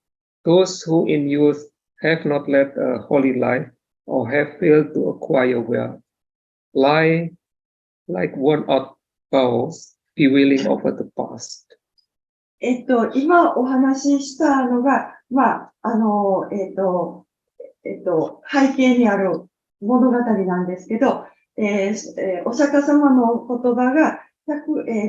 those who in youth have not led a holy life or have failed to acquire wealth, lie like worn-out bowls, bewailing over the past. 今お話ししたのが、背景にある物語なんですけど、お釈迦様の言葉が、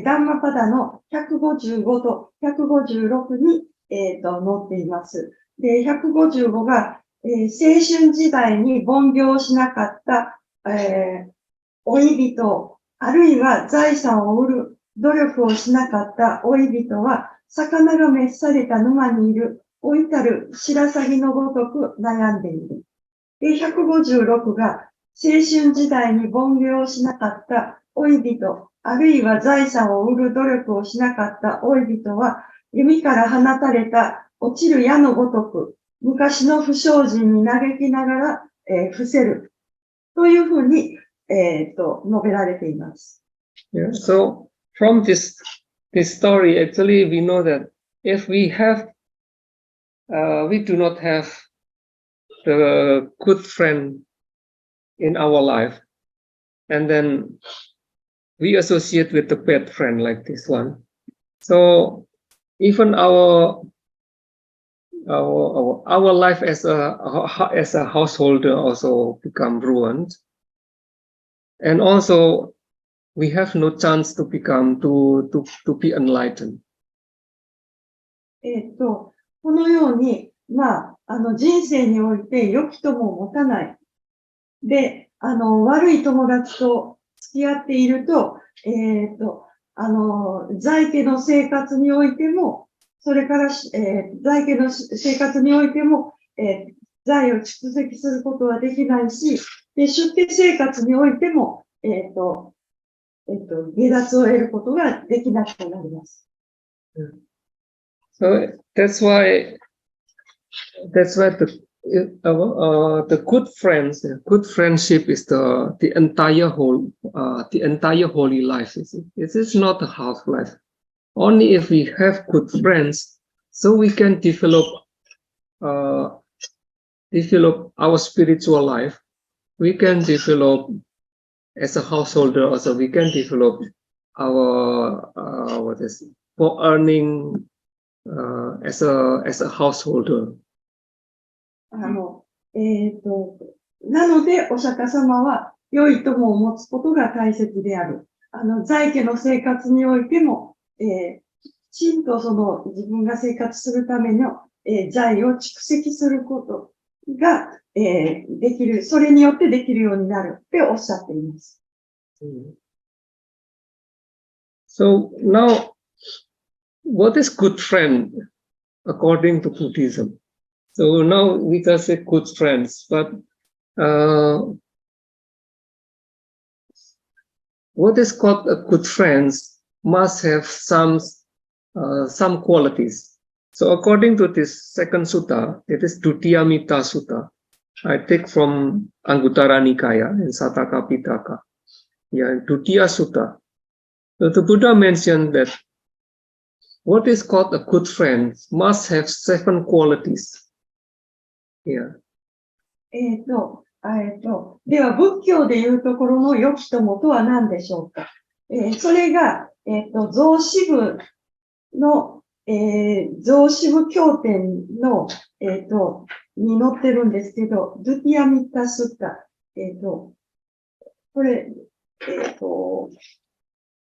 ダンマパダの155と156に、載っています。で、155が、青春時代に凡行しなかった、老い人、あるいは財産を売る努力をしなかった老い人は、魚が召された沼にいる老いたる白鷺のごとく悩んでいる。で、156が、青春時代に凡行をしなかった老い人、あるいは財産を売る努力をしなかった老い人は、弓から放たれた落ちる矢のごとく、昔の不祥事に嘆きながら、伏せる。というふうに、述べられています。Yeah, so from this story, actually, we know that if we do not have the good friend in our life, and then we associate with the bad friend like this one. So even our life as a householder also become ruined. And also, we have no chance to be enlightened. このように、人生において良き友を持たない。で、悪い友達と付き合っていると、在家の生活においても、それから、在家の生活においても、財を蓄積することはできないし、で、出家生活においても、下脱を得ることができなくなります。So that's why the good friendship is the entire holy life. It is not a half life. Only if we have good friends, so we can develop develop our spiritual life, we can develop as a householder also, we can develop our, for earning as a householder. なので、お釈迦様は、良い友を持つことが大切である。在家の生活においても、きちんとその自分が生活するための、財を蓄積することが、できる、それによってできるようになるっておっしゃっています。So now, what is good friend according to Buddhism? So now we can say good friends, but what is called a good friends must have some qualities. So according to this second sutta, it is Dutiyamita Sutta. I take from Anguttara Nikaya and Sataka Pitaka. Yeah, Dutiya Sutta. So the Buddha mentioned that what is called a good friend must have 7 qualities. Yeah. では、仏教でいうところの良き友とは何でしょうか。それが、増支部の、増支部経典の、に載ってるんですけど、ドゥティアミッタスッタ、これ、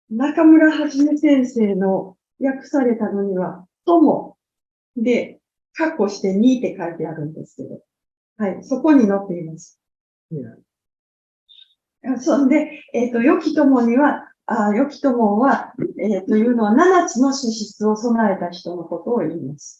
中村はじめ先生の訳されたのには、友で、括弧して2って書いてあるんですけど、はい、そこに載っています。そんで、良き友には、良き友は、というのは7つの資質を備えた人のことを言います。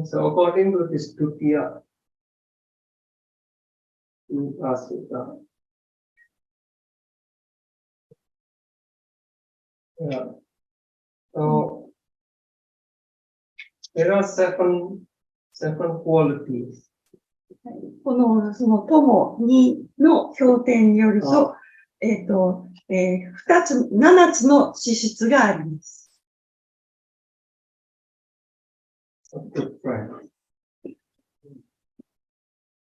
So according to this Dutiya Sutta, yeah. So there are seven qualities. この、その友2の経典によると、7つの資質があります。Good friend.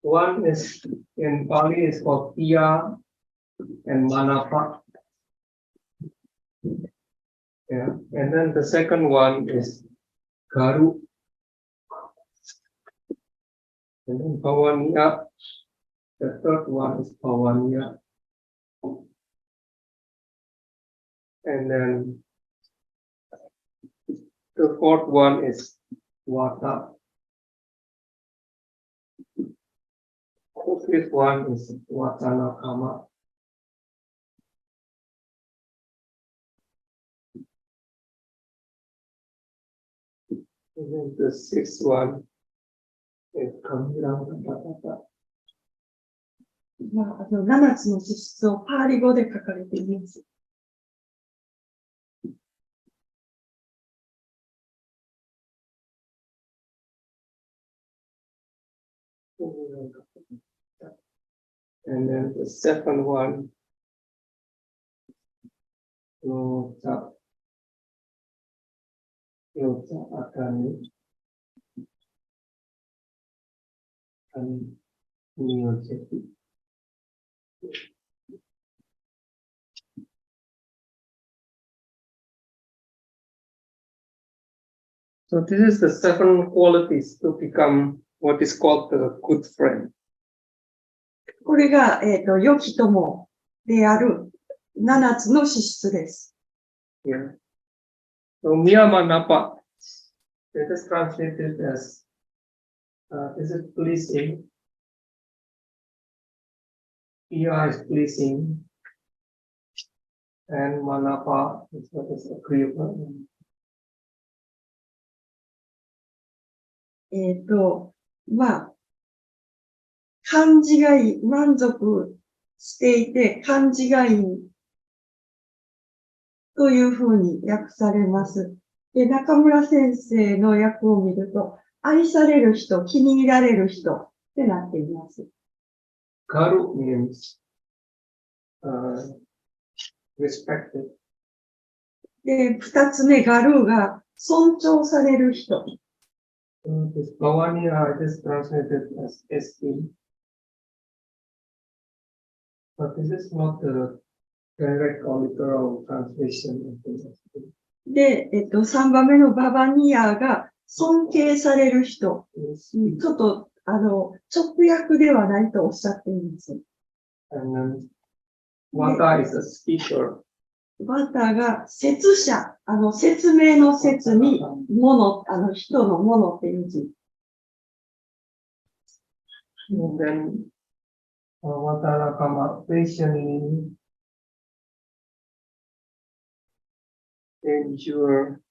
One is in Pali is called Piya and Manapa. Yeah, and then the second one is Garu. And then Pawaniya. The third one is Pawaniya. And then the fourth one is Vata. The fifth one is Vatana Kama. And then the sixth one is Kamiram Katata. 7つの資質をパーリ語で書かれています。And then the second one, Yota Akani and Niyojeti. So this is the 7 qualities to become what is called the good friend. これが、良き友である7つの資質です。Yeah. So Miyamanapa, it is translated as, is it pleasing? Piya is pleasing, and Manapa is what is agreeable. まあ、感じがいい、満足していて、感じがいいというふうに訳されます。で、中村先生の訳を見ると、愛される人、気に入られる人ってなっています。Garu means respected. で、二つ目、ガルーが尊重される人。This Bhavaniya is translated as esteem. But this is not the direct or literal translation of the esteem. で、三番目のババニアが尊敬される人。ちょっと、直訳ではないとおっしゃっています。And then Vata is a speaker. バタが説者、説明の説に、もの、人のものっていう字。And then Vatara kama patiently endure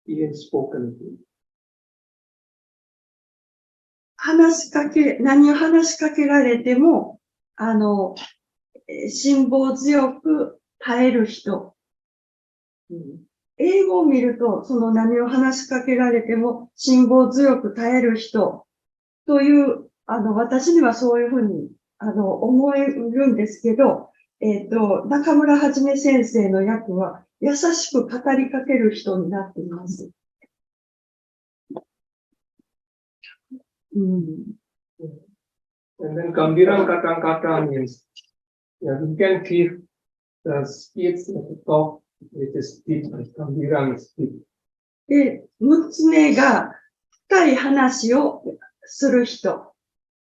even spoken to. 何を話しかけられても、辛抱強く耐える人。英語を見ると、その何を話しかけられても辛抱強く耐える人という、私にはそういうふうに、思えるんですけど、中村はじめ先生の訳は、優しく語りかける人になっています。And then Gambirang Katang means we can keep the speech at the top with the speech, Gambirang speech. で、六つ目が深い話をする人。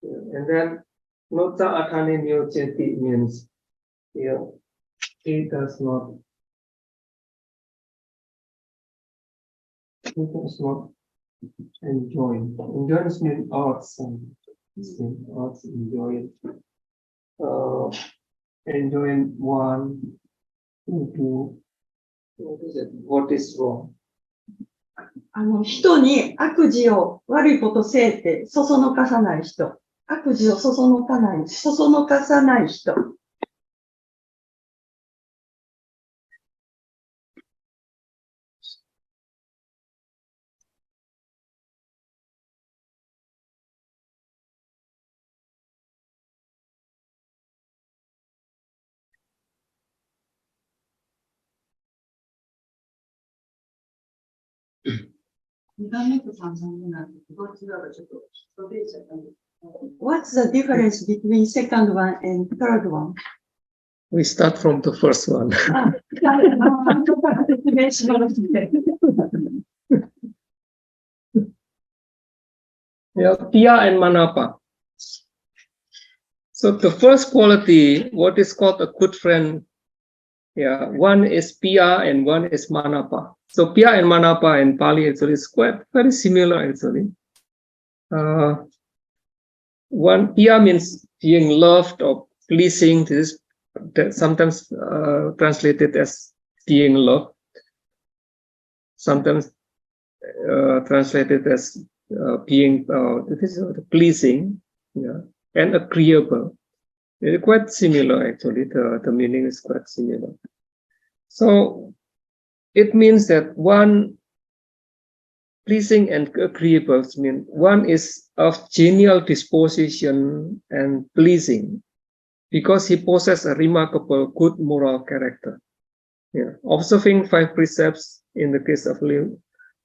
And then Nota Atane Nyocheti means he does not enjoy. Enjoy means arts and arts enjoy. Enjoying one, two, what is wrong? 人に悪事を悪いことせえってそそのかさない人。悪事をそそのかさない人。What's the difference between second one and third one? We start from the first one. Pia and Manapa. So the first quality, what is called a good friend, one is Pia and one is Manapa. So Pia and Manapa in Pali actually is quite very similar actually. One Pia means being loved or pleasing. This is sometimes translated as being loved. Sometimes translated as being this is pleasing, and agreeable. It's quite similar actually. The meaning is quite similar. So it means that one pleasing and agreeable means one is of genial disposition and pleasing because he possesses a remarkable good moral character. Observing 5 precepts in the case of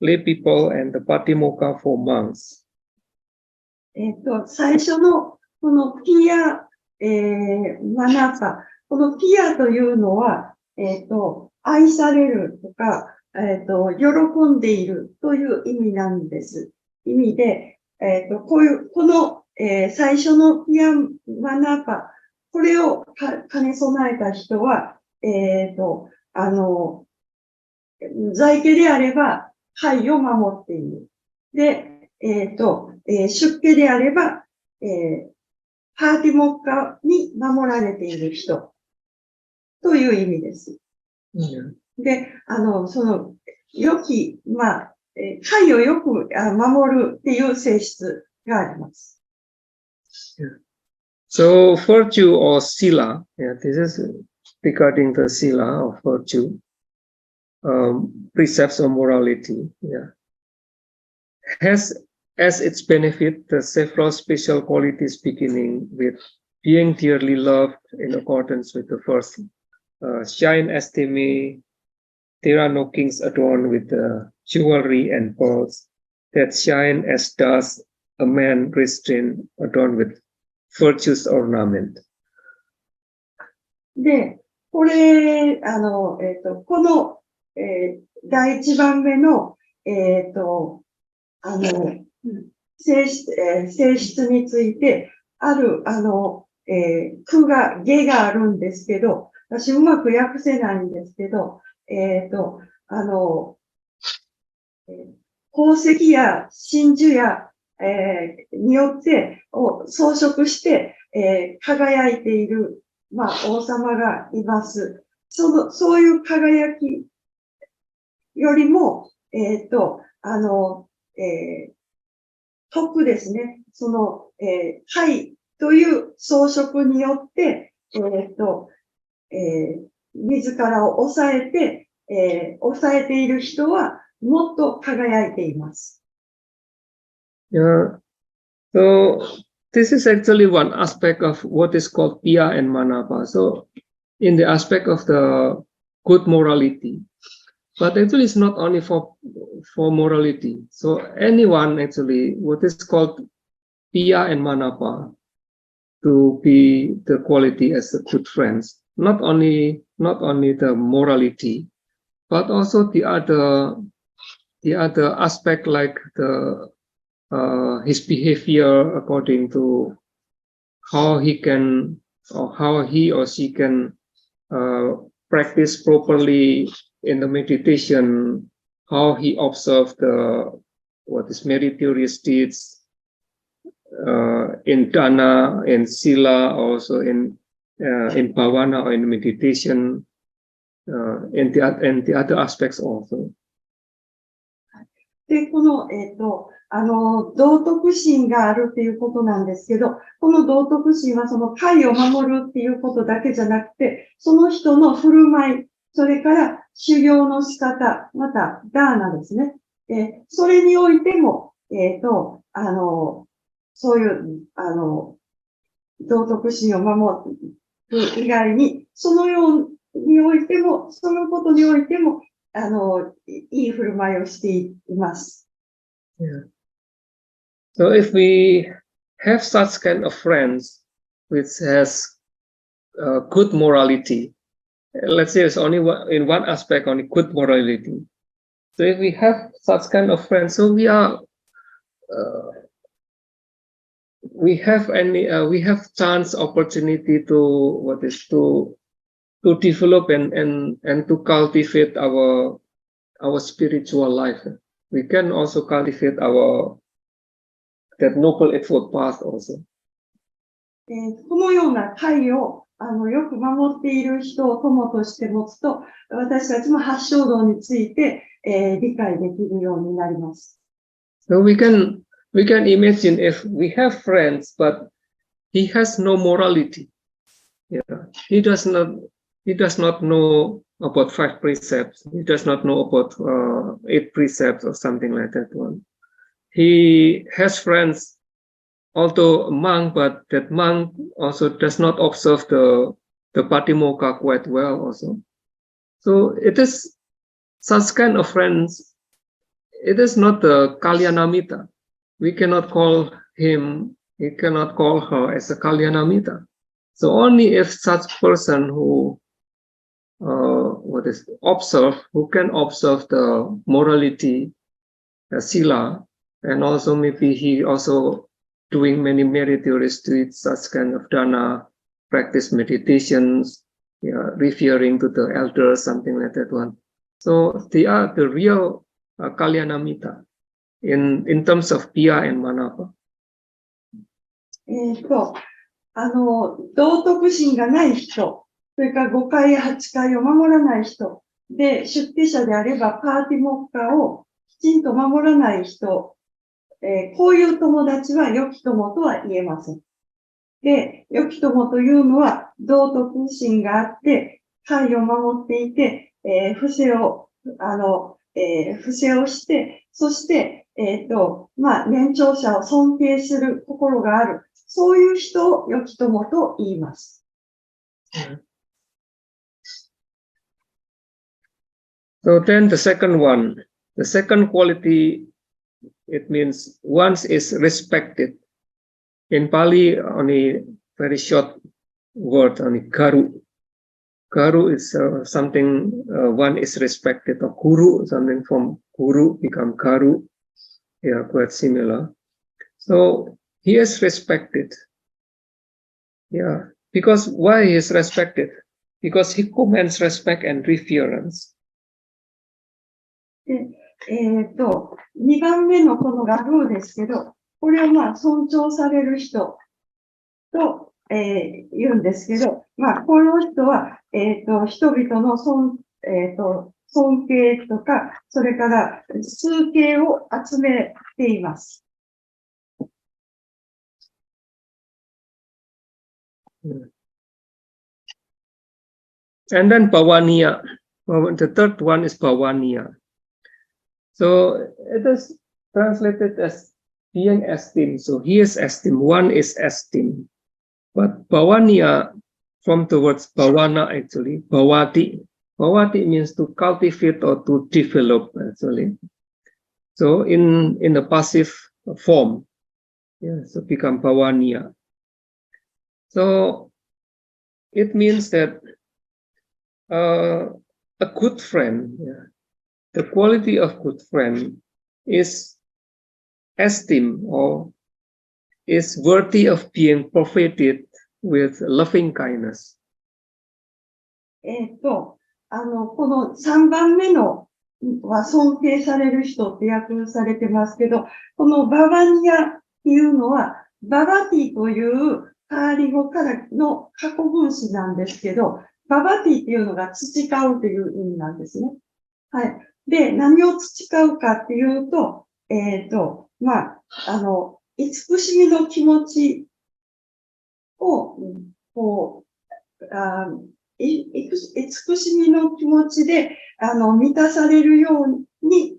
lay people and the Patimokkha for monks. 最初のこのピア、マナパ。このピアというのは、愛されるとか、喜んでいるという意味なんです。意味で、この、最初のピアマナパ、これを兼ね備えた人は、在家であれば、戒を守っている。で、出家であれば、パーティモッカに守られている人という意味です。で、その、良き、戒をよく守るっていう性質があります。So, virtue or sila, this is regarding the sila of virtue. precepts of morality, yeah, has as its benefit the several special qualities beginning with being dearly loved in accordance with the first, shine estime, there are no kings adorned with jewelry and pearls that shine as does a man restrained adorned with virtue's ornament. で、これ、この、第一番目の、性質について、ある、下があるんですけど、私うまく訳せないんですけど、宝石や真珠や、によって装飾して、輝いている、まあ、王様がいます。そういう輝きよりも、徳ですね。貝という装飾によって、自らを抑えている人はもっと輝いています。Yeah. So this is actually one aspect of what is called piya and manapa. So in the aspect of the good morality, but actually it's not only for morality. So anyone actually, what is called piya and manapa, to be the quality as a good friends, not only the morality, but also the other aspect like his behavior according to how he can or how he or she can practice properly in the meditation, how he observed what is meritorious deeds in dana, in sila, also in bhavana or in meditation, and the other aspects also. で、この、道徳心があるっていうことなんですけど、この道徳心はその戒を守るっていうことだけじゃなくて、その人の振る舞い、それから修行の仕方、またダーナですね。それにおいても、そういう、道徳心を守る以外に、そのことにおいても、いい振る舞いをしています。Yeah. So if we have such kind of friends which has good morality, let's say it's only in one aspect, only good morality. So if we have such kind of friends, so we have chance, opportunity to develop and to cultivate our spiritual life. We can also cultivate that noble effort path also. このような戒をよく守っている人を友として持つと、私たちも八正道について、理解できるようになります。So we can imagine if we have friends, but he has no morality. Yeah, he does not know about 5 precepts. He does not know about 8 precepts or something like that one. He has friends, although a monk, but that monk also does not observe the patimokkha quite well also. So it is such kind of friends. It is not the kalyanamita. We cannot call him, we cannot call her as a kalyanamita. So only if such person who who can observe the morality, sila, and also maybe he also doing many meritorious deeds, such kind of dana, practice meditations, referring to the elders, something like that one. So they are the real kalyanamita in terms of piya and manapa. 道徳心がない人、それから5回や8回を守らない人、で、出家者であればパーティモッカをきちんと守らない人、こういう友達は良き友とは言えません。で、良き友というのは道徳心があって、戒を守っていて、不正を不正をして、そして、年長者を尊敬する心がある。そういう人を良き友と言います。So then the second one, the second quality, it means one is respected. In Pali, only very short word, only garu. Garu is something one is respected, or guru, something from guru become garu. Yeah, quite similar. So he is respected. Yeah, because why he is respected? Because he commands respect and reverence. 2番目のこのガルーですけど、これは尊重される人と、言うんですけど、この人は、人々の尊敬とか、それから崇敬を集めています。And then Bhavaniya. The third one is Bhavaniya. So it is translated as being esteemed. So he is esteemed. One is esteemed. But Bhavaniya, from the words Bhavana actually, Bhavati. Bhavati means to cultivate or to develop actually. So in the passive form, yeah, so become Bhavaniya. So it means that a good friend, yeah, the quality of good friend is esteemed or is worthy of being pervaded with loving kindness. この3番目のは尊敬される人って訳されてますけど、このババニアっていうのは、ババティというカーリ語からの過去分詞なんですけど、ババティっていうのが培うという意味なんですね。はい。で、何を培うかっていうと、慈しみの気持ちを、慈しみの気持ちで、満たされるように、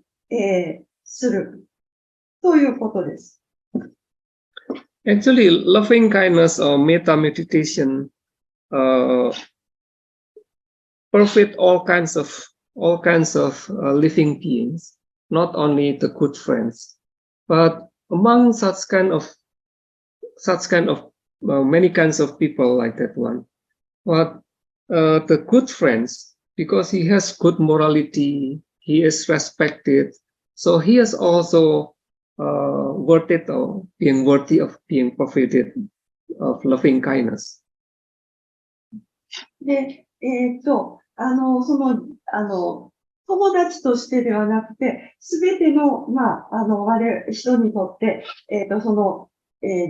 する。ということです。Actually, loving kindness or metta meditation, pervade all kinds of living beings, not only the good friends, but among such kind of many kinds of people like that one. But the good friends, because he has good morality, he is respected, so he is also worthy of being pervaded of loving kindness. で、友達としてではなくて、すべての、人にとって、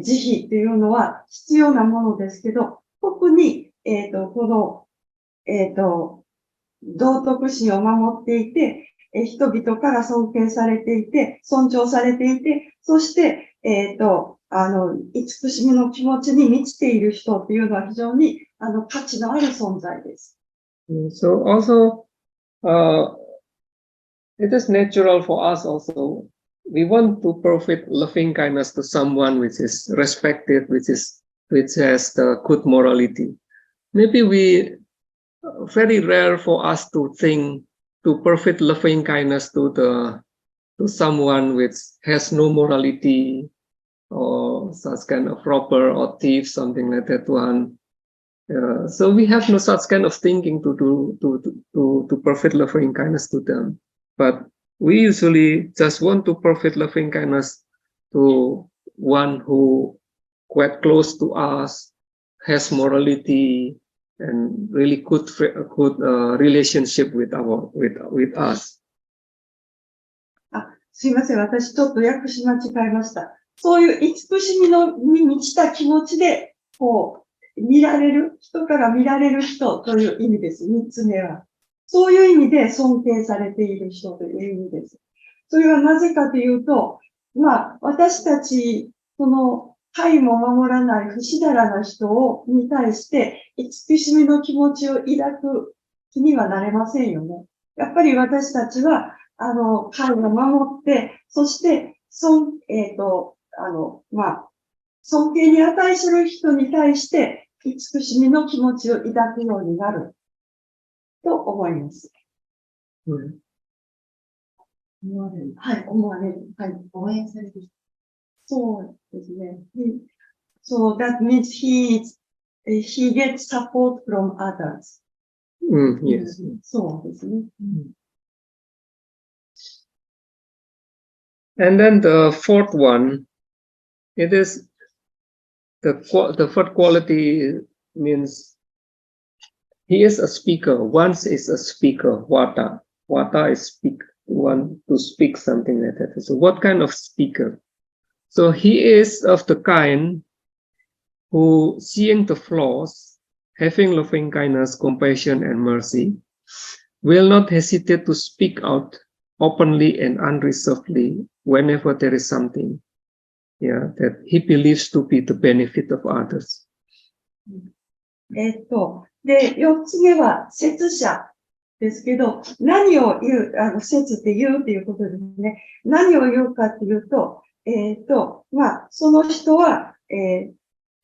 慈悲というのは必要なものですけど、特に、道徳心を守っていて、人々から尊敬されていて、尊重されていて、そして、慈しみの気持ちに満ちている人っていうのは非常に、価値のある存在です。So also, it is natural for us also. We want to profit loving kindness to someone which is respected, which has the good morality. Maybe very rare for us to think to profit loving kindness to someone which has no morality or such kind of robber or thief, something like that one. So we have no such kind of thinking to profit loving kindness to them. But we usually just want to profit loving kindness to one who quite close to us, has morality, and really good relationship with us. すいません。私ちょっと訳し間違えました。そういう慈しみに満ちた気持ちで、人から見られる人という意味です。三つ目は。そういう意味で尊敬されている人という意味です。それはなぜかというと、私たち、戒も守らない不死だらな人に対して、慈しみの気持ちを抱く気にはなれませんよね。やっぱり私たちは、彼を守って、そして、尊敬に値する人に対して、慈しみの気持ちを抱くようになる、と思います。思われる。はい、思われる。はい。応援される。そうですね。So that means he gets support from others. Yes. そうですね。And then the fourth one, it is the fourth quality means he is a speaker. Once is a speaker. Vata is one to speak something like that. So what kind of speaker? So he is of the kind who, seeing the flaws, having loving kindness, compassion, and mercy, will not hesitate to speak out openly and unreservedly whenever there is something, that he believes to be the benefit of others. で、4つ目は、説者ですけど、何を言う、説って言うっていうことですね。何を言うかっていうと、その人は、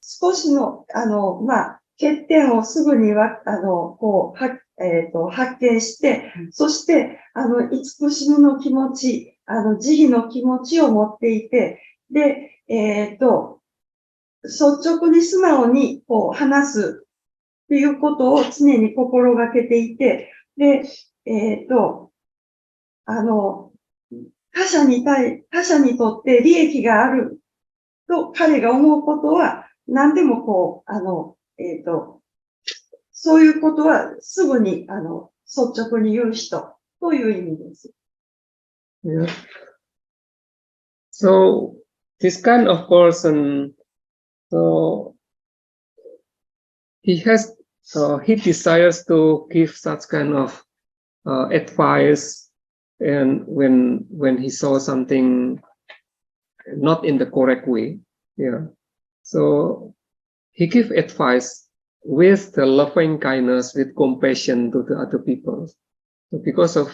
少しの、欠点をすぐには、発見して、そして、慈しみの気持ち、慈悲の気持ちを持っていて、で、率直に素直に、話すっていうことを常に心がけていて、で、他者にとって利益があると彼が思うことは、何でもそういうことはすぐに、率直に言う人という意味です。Yeah. So, this kind of person, so he desires to give such kind of advice, and when he saw something not in the correct way, so he gives advice with the loving kindness, with compassion to the other people. So because of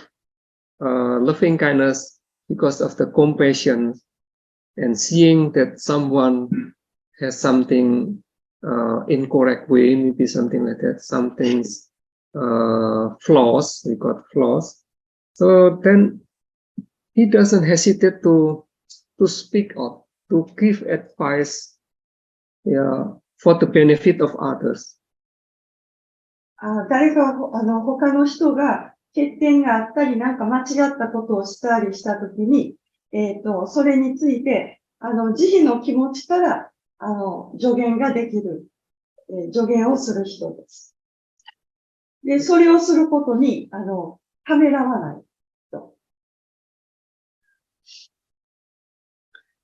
loving kindness, because of the compassion, and seeing that someone has something incorrect way, maybe something like that, something's flaws, we got flaws. So then he doesn't hesitate to speak up, to give advice, for the benefit of others. 誰か、他の人が欠点があったり、なんか間違ったことをしたりしたときに、それについて、慈悲の気持ちから、助言ができる、助言をする人です。で、それをすることに、ためらわない人。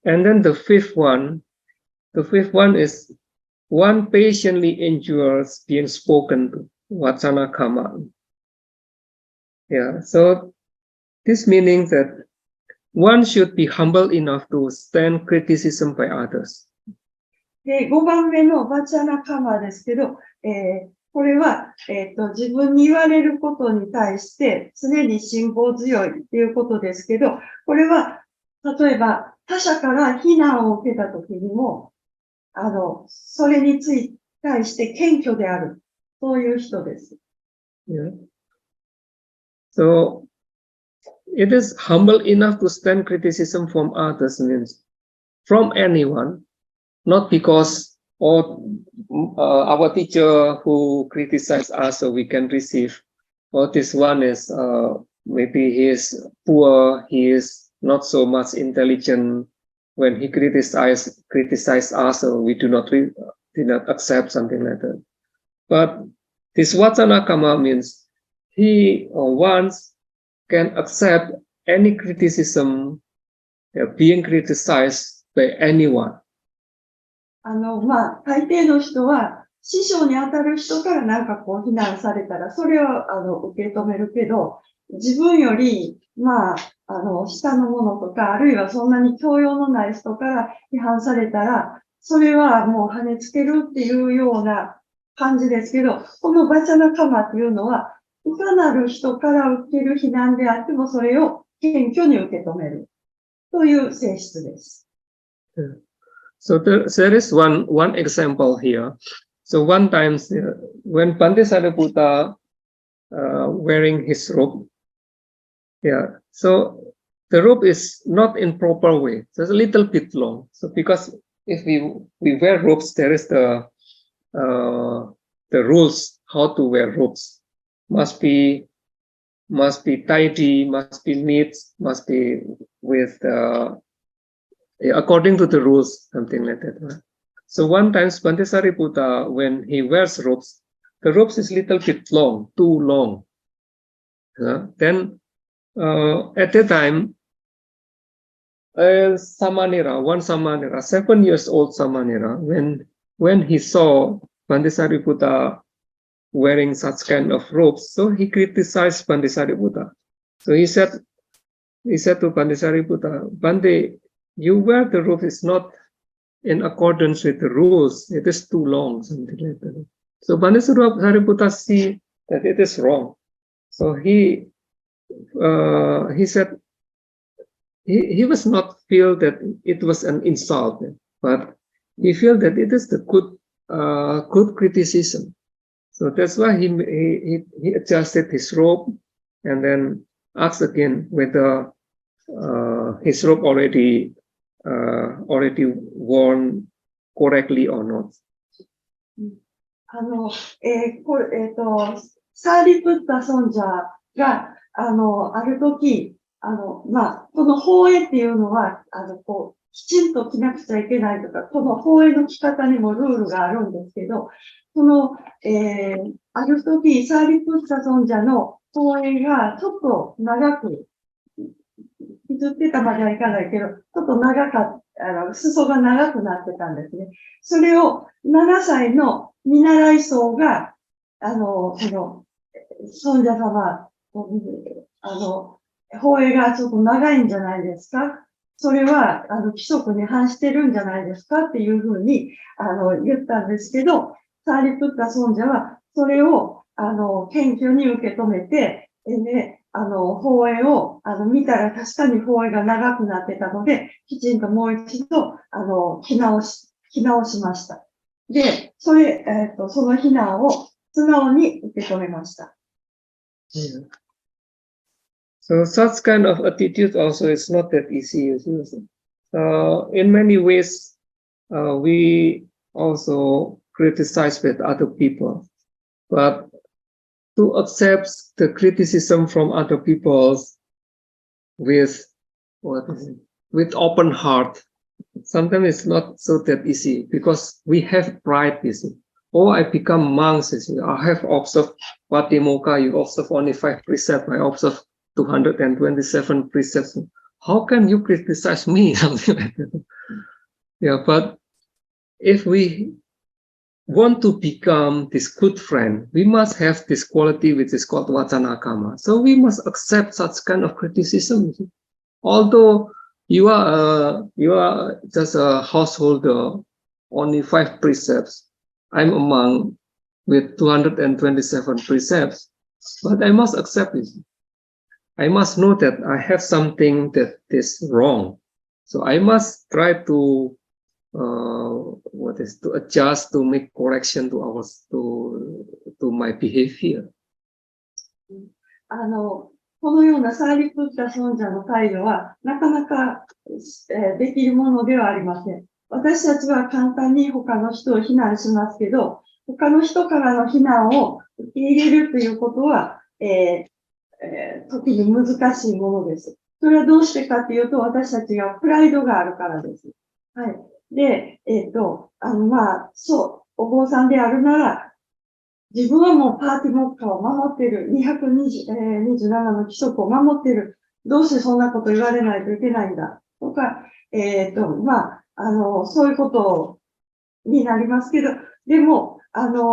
And then the fifth one is one patiently endures being spoken to, Vachana Kama. So this meaning that one should be humble enough to stand criticism by others. で、5番目のバチャナカマですけど、これは、自分に言われることに対して常に辛抱強いっていうことですけど、これは、例えば他者から非難を受けたときにも、それに対して謙虚である。そういう人です。So, it is humble enough to stand criticism from others, means from anyone, not because our teacher who criticized us, so we can receive, or this one is maybe he is poor, he is not so much intelligent. When he criticized us, so we do not accept something like that. But this Vachana Kama means he once can accept any criticism being criticized by anyone. 大抵の人は、師匠に当たる人からなんか非難されたら、それを受け止めるけど、自分より、下のものとか、あるいはそんなに教養のない人から批判されたら、それはもう跳ねつけるっていうような感じですけど、このバチャナカマっていうのは、いかなる人から受ける非難であっても、それを謙虚に受け止めるという性質です。So there is one example here. So one time when Bhante Sariputta wearing his robe, yeah, so the robe is not in proper way. So it's a little bit long. So because if we wear robes, there is the rules how to wear robes. Must be tidy, must be neat, must be with according to the rules, something like that. Right? So one time Bhante Sariputta, when he wears robes, the robes is little bit long, too long. Then at that time, Samanera, one Samanera, 7 years old Samanera, when he saw Bhante Sariputta wearing such kind of robes, so he criticized Bhante Sariputta. So he said to Bhante Sariputta, Bhante, you wear the robe is not in accordance with the rules. It is too long, something like that. So Bhante Sariputta see that it is wrong. So he said he was not feel that it was an insult, but he feel that it is the good criticism. So that's why he adjusted his robe and then asked again whether his robe already worn correctly or not. サーリプッタ尊者が、ある時、この法会っていうのは、きちんと着なくちゃいけないとか、この法会の着方にもルールがあるんですけど、ある時、サーリプッタ尊者の法会がちょっと長く、削ってたまではいかないけど、ちょっと長かった、裾が長くなってたんですね。それを7歳の見習い僧が、尊者様、法会がちょっと長いんじゃないですか？それは、規則に反してるんじゃないですかっていうふうに、言ったんですけど、サーリプッタ尊者は、それを、謙虚に受け止めて、法会を、見たら確かに法会が長くなってたので、きちんともう一度、着直しました。で、その非難を素直に受け止めました。Yeah. So such kind of attitude also is not that easy. In many ways, we also criticize with other people, but to accept the criticism from other people with open heart, sometimes it's not so that easy because we have pride. You see, oh, I become monks. I have observed Patimokkha. You observe only 5 precepts. I observe 227 precepts. How can you criticize me? Something like that. Yeah, but if we want to become this good friend, we must have this quality which is called Vacanakama. So we must accept such kind of criticism. Although you are just a householder, only 5 precepts. I'm a monk with 227 precepts, but I must accept it. I must know that I have something that is wrong. So I must try to adjust, to make correction to my behavior. このようなサーリプッタ尊者の態度はなかなか、できるものではありません。私たちは簡単に他の人を非難しますけど、他の人からの非難を受け入れるということは、時に難しいものです。それはどうしてかというと、私たちがプライドがあるからです。はい。で、そう、お坊さんであるなら、自分はもうパーティモッカを守っている、227の規則を守っている。どうしてそんなこと言われないといけないんだ。とか、そういうことになりますけど、でも、在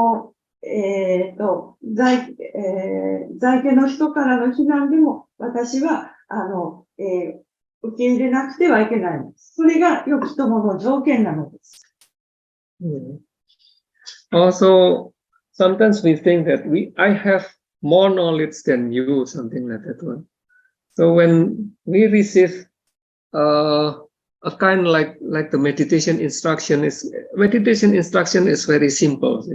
家の人からの非難でも、私は、受け入れなくてはいけないんです。それが良き友の条件なのです。Also, sometimes we think that I have more knowledge than you, something like that one. So when we receive a kind like the meditation instruction is very simple,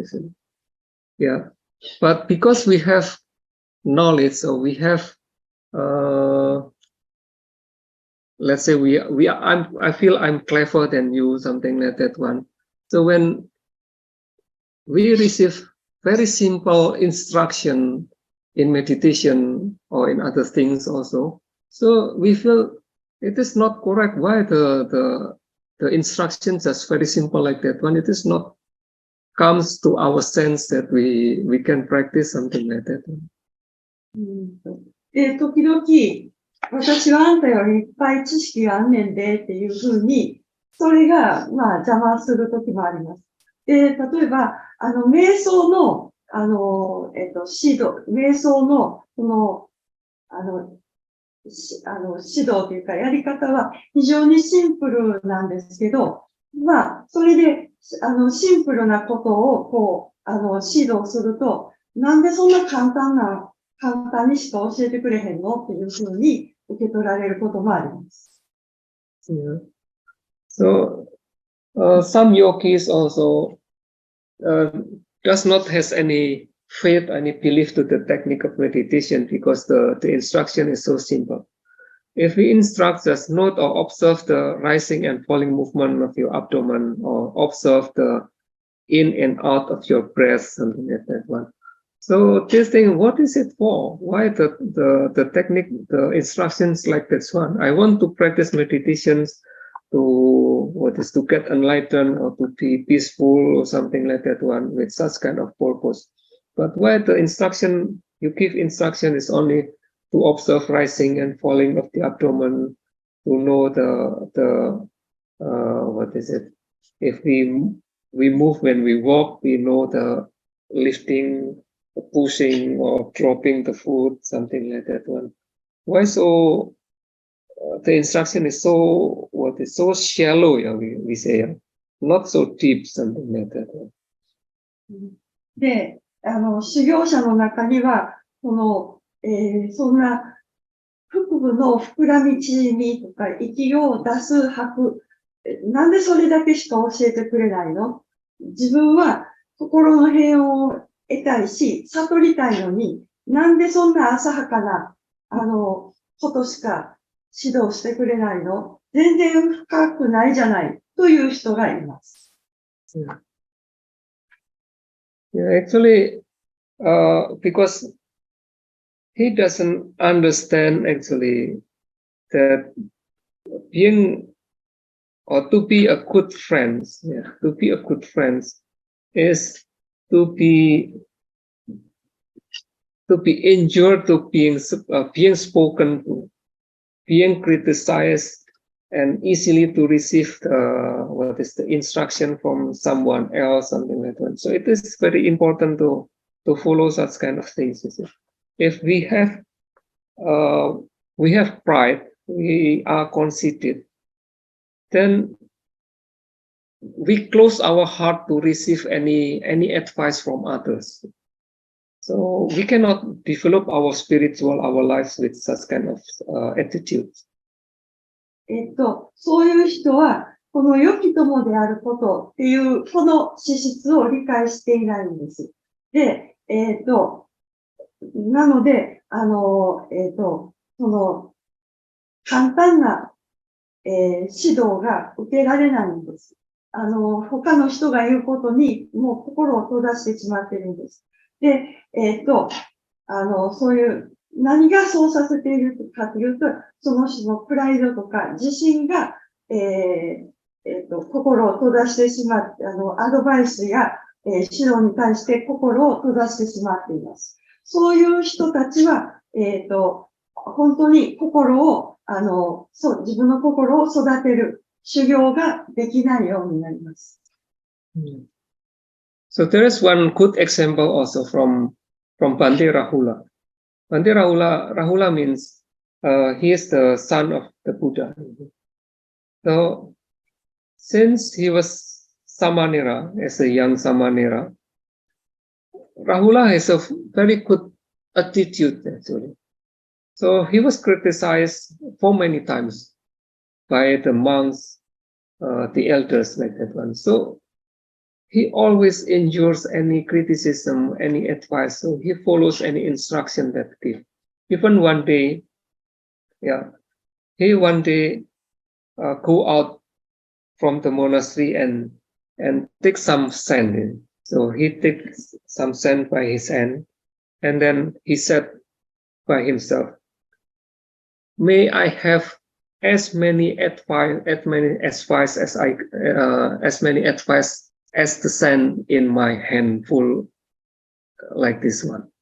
yeah. But because we have knowledge, or we have let's say I feel I'm clever than you, something like that one. So when we receive very simple instruction in meditation or in other things also, so we feel it is not correct. Why the instructions just very simple like that one? It is not comes to our sense that we can practice something like that one. 時々、私はあんたよりいっぱい知識があんねんでっていうふうに、それが、邪魔する時もあります。例えば、瞑想の、指導、瞑想の、指導というか、やり方は非常にシンプルなんですけど、それで、シンプルなことを、指導すると、なんでそんな簡単にしか教えてくれへんのっていうふうに受け取られることもあります。Yeah. So, some yogis also does not has any faith, any belief to the technique of meditation because the instruction is so simple. If we instruct, just note or observe the rising and falling movement of your abdomen, or observe the in and out of your breath, something like that one. So this thing, what is it for? Why the technique, the instructions like this one? I want to practice meditations to get enlightened or to be peaceful or something like that one with such kind of purpose. But why the instruction, you give instruction is only to observe rising and falling of the abdomen, to know the what is it? If we move when we walk, we know the lifting, pushing or dropping the food, something like that one. Why so? The instruction is so shallow, yeah, we say, not so deep, something like that one. で、修行者の中には、そんな腹部の膨らみ縮みとか、息を出す吐く、なんでそれだけしか教えてくれないの？自分は心の平穏を得たいし、悟りたいのに、なんでそんな浅はかな、ことしか指導してくれないの？全然深くないじゃないという人がいます。Yeah, actually, because he doesn't understand actually that being or to be a good friend, yeah, to be a good friend is to be injured, to being spoken to, being criticized, and easily to receive the instruction from someone else, something like that. So it is very important to follow such kind of things. If we have pride, we are conceited, then we close our heart to receive any advice from others. So we cannot develop our lives with such kind of attitudes. そういう人は、この良き友であることっていう、この資質を理解していないんです。で、なので、簡単な、指導が受けられないんです。他の人が言うことにもう心を閉ざしてしまっているんです。で、そういう、何がそうさせているかというと、その人のプライドとか自信が、心を閉ざしてしまって、アドバイスや、指導に対して心を閉ざしてしまっています。そういう人たちは、本当に心を、自分の心を育てる修行ができないようになります。So there is one good example also from Bhante Rahula. Bhante Rahula means he is the son of the Buddha. So since he was Samanera, as a young Samanera, Rahula has a very good attitude actually. So he was criticized for many times by the monks, the elders like that one. So he always endures any criticism, any advice. So he follows any instruction that give. Even one day, he one day go out from the monastery and take some sand in. So he takes some sand by his hand, and then he said by himself, "May I have as many advice as the sand in my handful, like this one.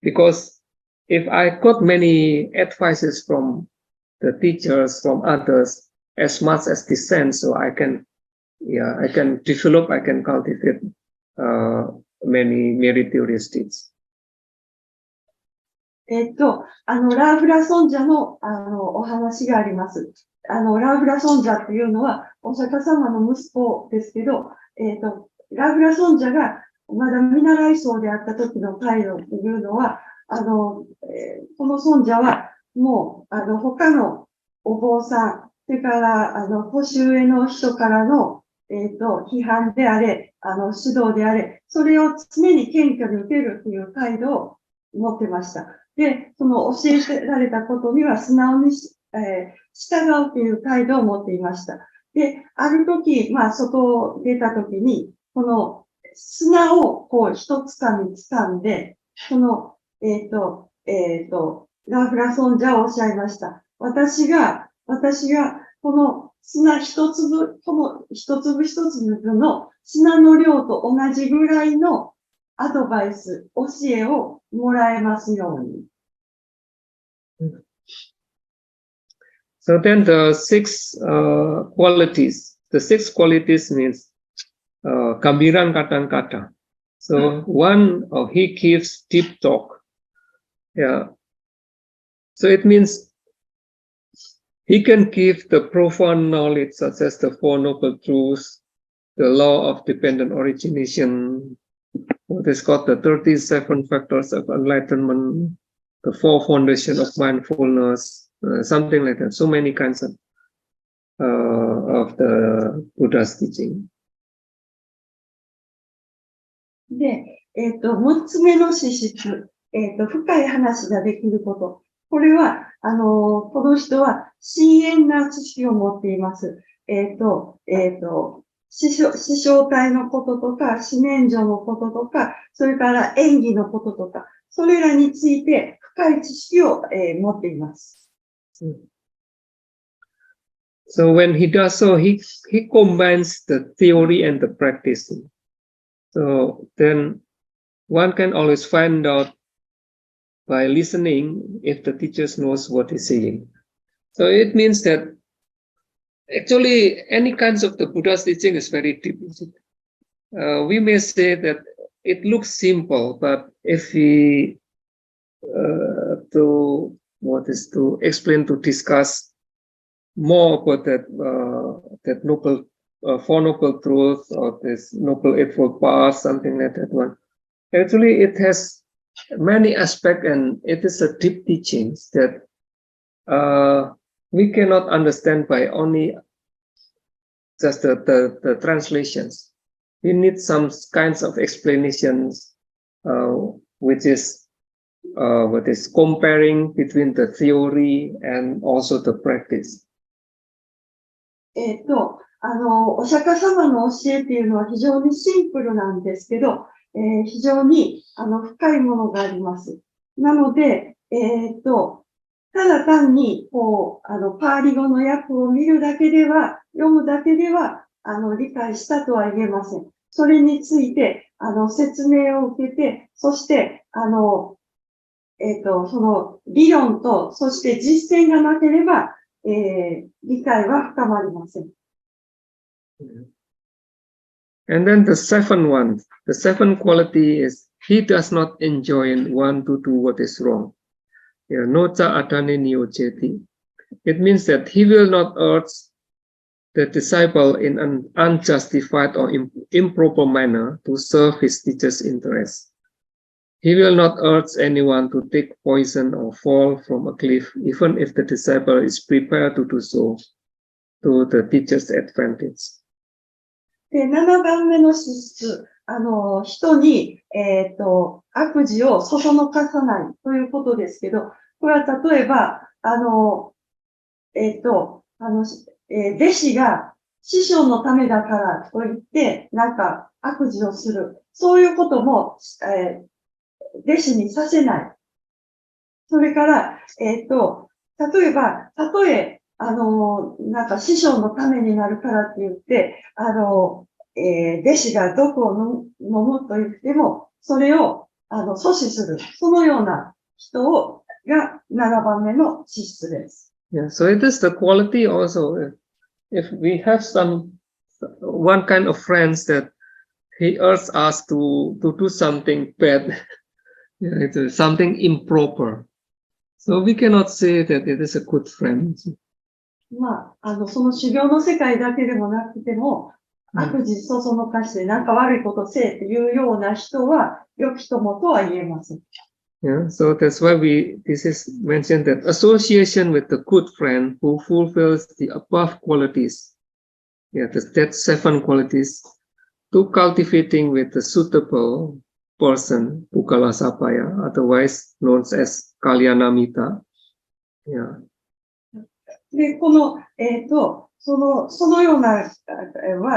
Because if I got many advices from the teachers, from others, as much as the sand, so I can develop, I can cultivate many meritorious deeds." ラーフラ尊者の、お話があります。ラーフラ尊者っていうのは、お釈迦様の息子ですけど、ラーフラ尊者がまだ見習い僧であった時の態度というのは、この尊者は、もう、他のお坊さん、それから、年上の人からの、批判であれ、指導であれ、それを常に謙虚に受けるという態度を持ってました。で、その教えられたことには素直に、従うという態度を持っていました。で、ある時、外出た時に、この砂をこう一つかみ掴んで、その、ラーフラ尊者をおっしゃいました。私が、この砂一粒、この一粒一粒の砂の量と同じぐらいのアドバイス、教えをもらえますように。So then the six qualities. The six qualities means Kambiran Kata-kata. So one, he gives deep talk. Yeah. So it means he can give the profound knowledge such as the Four Noble Truths, the law of dependent origination, what is called the 37 factors of enlightenment, the four foundations of mindfulness, something like that. So many kinds of the Buddha's teaching. で、6つ目の資質、深い話ができること。これは、この人は深遠な知識を持っています。師匠体のこととか、四念処のこととか、それから演技のこととか、それらについて深い知識を、持っています。So when he does so, he combines the theory and the practice. So then one can always find out by listening if the teacher knows what he's saying. So it means that actually any kinds of the Buddha's teaching is very deep. We may say that it looks simple, but if we to explain, to discuss more about that noble Four Noble Truths or this Noble Eightfold Path, something like that one. Actually, it has many aspects, and it is a deep teachings that we cannot understand by only just the translations. We need some kinds of explanations, which is comparing between the theory and also the practice. お釈迦様の教えっていうのは非常にシンプルなんですけど、非常に深いものがあります。なので、ただ単にこうパーリ語の訳を見るだけでは、読むだけでは理解したとは言えません。それについて説明を受けて、そしてその理論とそして実践がなければ、理解は深まりません。And then the seventh quality is he does not enjoin one to do what is wrong. Nocha atane niyojeti. It means that he will not urge the disciple in an unjustified or improper manner to serve his teacher's interests. He will not urge anyone to take poison or fall from a cliff, even if the disciple is prepared to do so, to the teacher's advantage. で、7番目の資質。人に、悪事をそそのかさないということですけど、これは例えば、弟子が師匠のためだからと言って、なんか悪事をする。そういうことも、弟子にさせない。それから、例えば、たとえ、なんか師匠のためになるからって言って、弟子が毒を飲むと言っても、それを、阻止する。そのような人が7番目の資質です。Yeah, so it is the quality also. If we have one kind of friends that he urges us to do something bad, yeah, it is something improper. So we cannot say that it is a good friend. まあ、その修行の世界だけでもなくても、悪事そそのかしてなんか悪いことせえっていうような人は良き友とは言えません。Yeah, so that's why this is mentioned that association with a good friend who fulfills the above qualities. Yeah, that 7 qualities to cultivating with a suitable person, Pukala Sapaya, otherwise known as Kalyanamita. Yeah. で、この、そのような、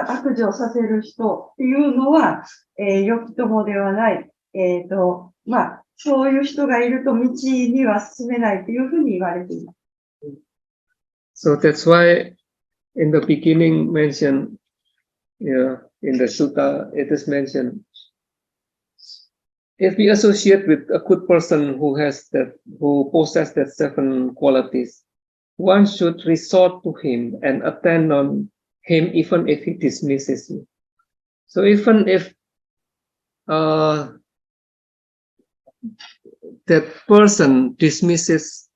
悪事をさせる人っていうのは、良き友ではない。まあ、そういう人がいると道には進めないというふうに言われています。So that's why in the beginning mentioned, yeah, in the sutta, it is mentioned, if we associate with a good person who possesses that 7 qualities, one should resort to him and attend on him even if he dismisses you. So even if that person dismisses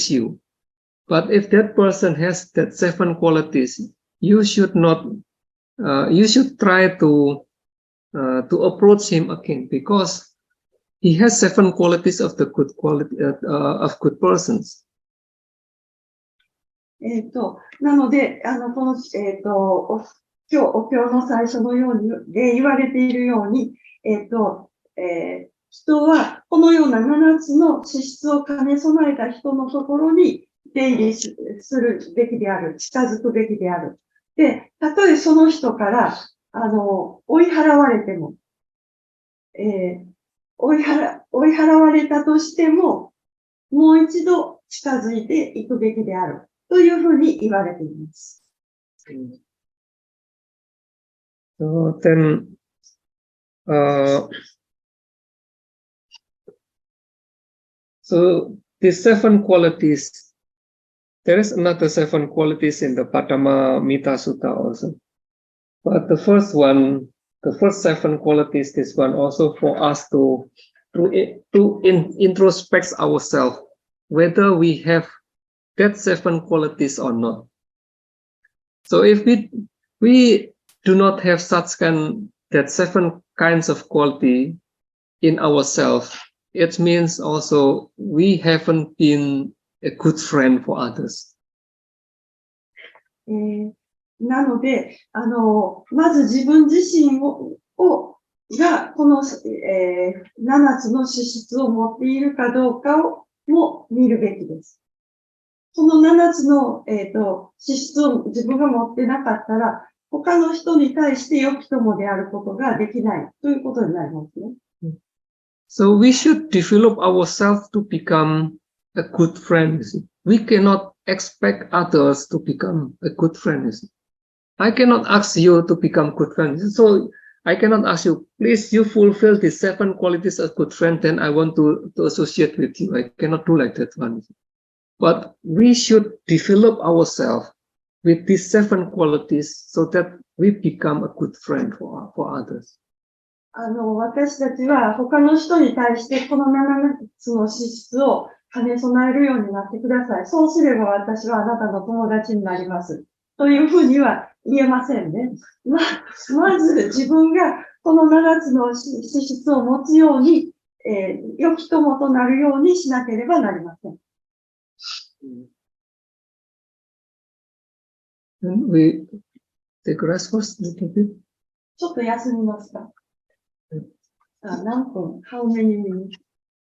you, but if that person has that 7 qualities, you should try to approach him again, because he has 7 qualities of the good quality of good persons. なので、この、お経の最初のように、言われているように、人はこのような7つの資質を兼ね備えた人のところに出入りするべきである、近づくべきである。で、たとえその人から、追い払われても、追い払われたとしても、もう一度近づいていくべきである。というふうに言われています。So then, so these 7 qualities, there is another 7 qualities in the Patama Mita Sutta also. But the first 7 qualities, this one also for us to introspect ourselves, whether we have that 7 qualities or not. So if we do not have that 7 kinds of quality in ourselves, it means also we haven't been a good friend for others. なので、まず自分自身がこの、7つの資質を持っているかどうかも見るべきです。その7つの、資質を自分が持ってなかったら、他の人に対して良き友であることができないということになりますね。So we should develop ourselves to become a good friend. We cannot expect others to become a good friend. I cannot ask you to become good friends. So I cannot ask you, please you fulfill the 7 qualities of good friend, then I want to associate with you. I cannot do like that one. But we should develop ourselves with these 7 qualities so that we become a good friend for others. 私たちは他の人に対してこの7つの資質を兼ね備えるようになってください。そうすれば私はあなたの友達になります。というふうには言えませんね。まず自分がこの7つの資質を持つように、良き友となるようにしなければなりません。And we take rest first, little bit. ちょっと休みますか？何分 ?How many minutes?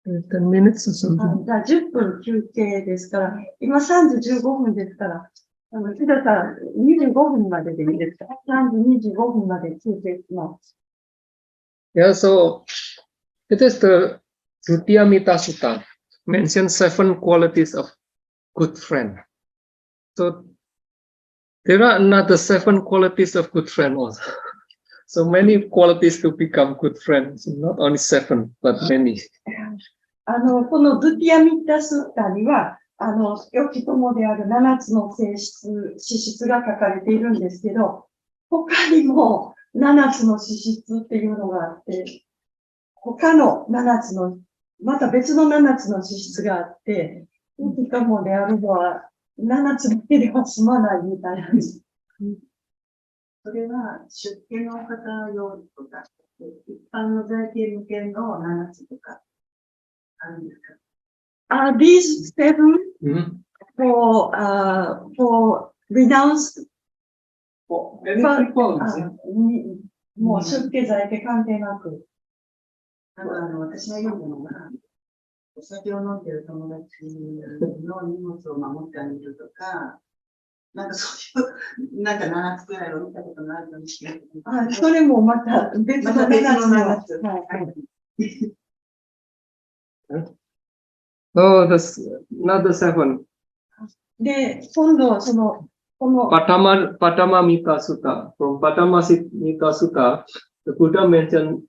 10 minutes or something. じゃあ10分休憩ですから、今3時15分ですから、木田さん25分まででいいですか？ 3時25分まで休憩します。Yeah, so it is the Dutiyamita Sutta mentions 7 qualities of good friend. So there are another 7 qualities of good friend also. So many qualities to become good friends, not only 7, but many. このドゥティアミッタスッタには、良き友である7つの資質が書かれているんですけど、他にも7つの資質っていうのがあって、他の7つの、また別の7つの資質があって、良き友であるのは7つだけでは済まないみたいなんです。それは出家の方用とか、一般の在家向けの7つとかあるんですか？These 7 for renounced, もう出家在家関係なく。私が読んだのが、お酒を飲んでる友達の荷物を守ってあげるとか、なんかそういう、なんか7つくらいを見たことがあるかもしれない。それもまた別の7つ。Oh, that's another 7. で、今度、この、Patama Mita Sutta. From Patama Mita Sutta, the Buddha mentioned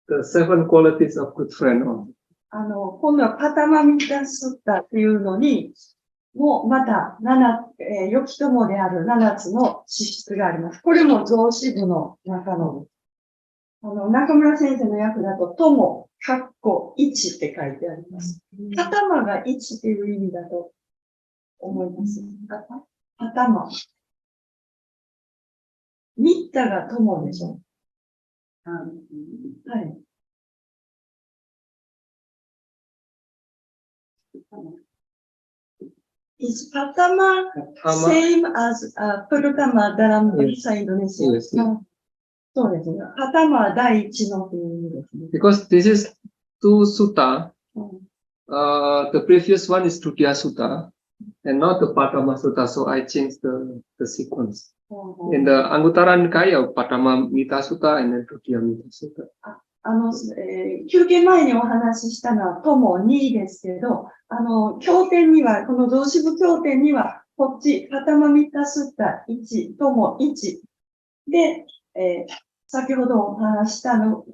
the 7 qualities of good friend. 今度はパタマミタスッタっていうのに、もうまた良き友である7つの資質があります。これも造詞部の中の、中村先生の訳だと、友、1って書いてあります。パタマが1っていう意味だと思います。パタマ。ミッタが友でしょ。はい。Is Patama same as Pertama dalam bahasa Indonesia? Yes. そうですね。パタマは第一のという意味ですね。Because this is 2 sutta, the previous one is Dutya Sutta, and not the Patama Sutta, so I changed the sequence. In the Anguttara Nikaya, Patama Mita Sutta, and then Dutya Mita Sutta. 休憩前にお話ししたのは友2ですけど、経典には、この造詞部経典には、こっち、パタマミタスッタ1、友1で、先ほどお話したの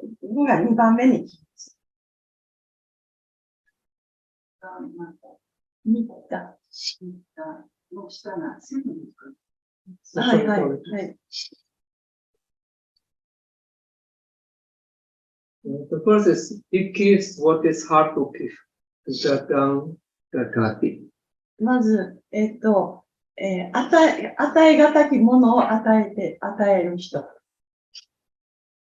が2番目に来ます。ミタの下がセブンですか？はいはいはい。The first is, it gives what is hard to give. Dadang dadati. まず、与えがたきものを与える人。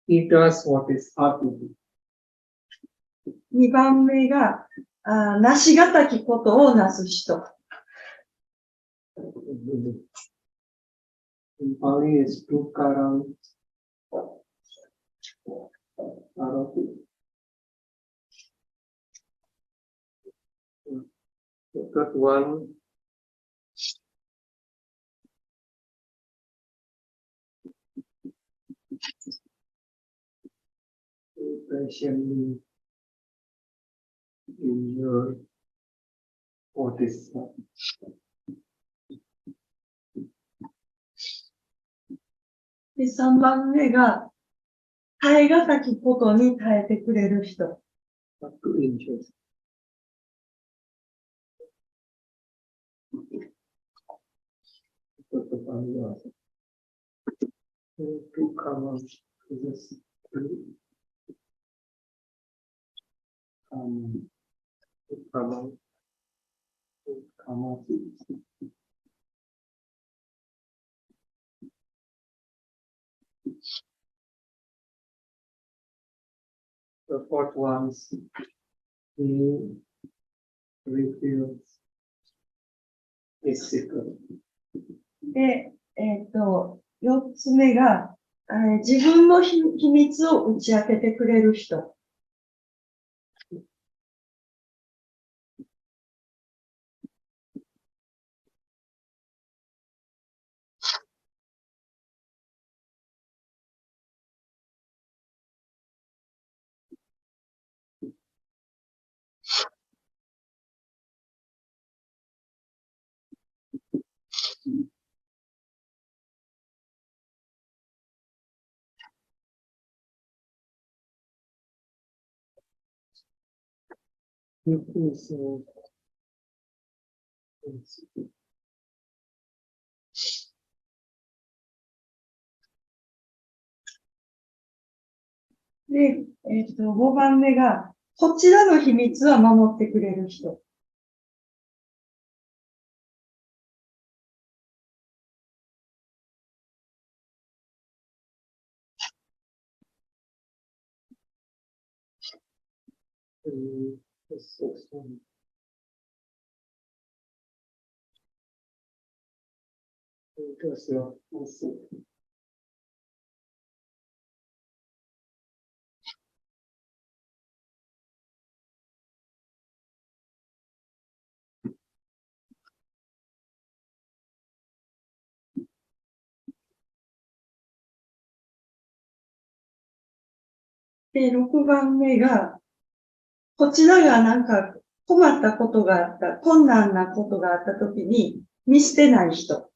He does what is hard to do. 2番目が、なしがたきことをなす人。In Pali is tukarang. The third one, passion in your what is that? で、3番目が、耐えがたきことに耐えてくれる人。Not to injure. To come out to this to come out the fourth one is he reveals his secret. で、4つ目が、自分の秘密を打ち明けてくれる人。で、5番目が、こちらの秘密は守ってくれる人。で、6番目が、こちらがなんか困ったことがあった、困難なことがあったときに見捨てない人。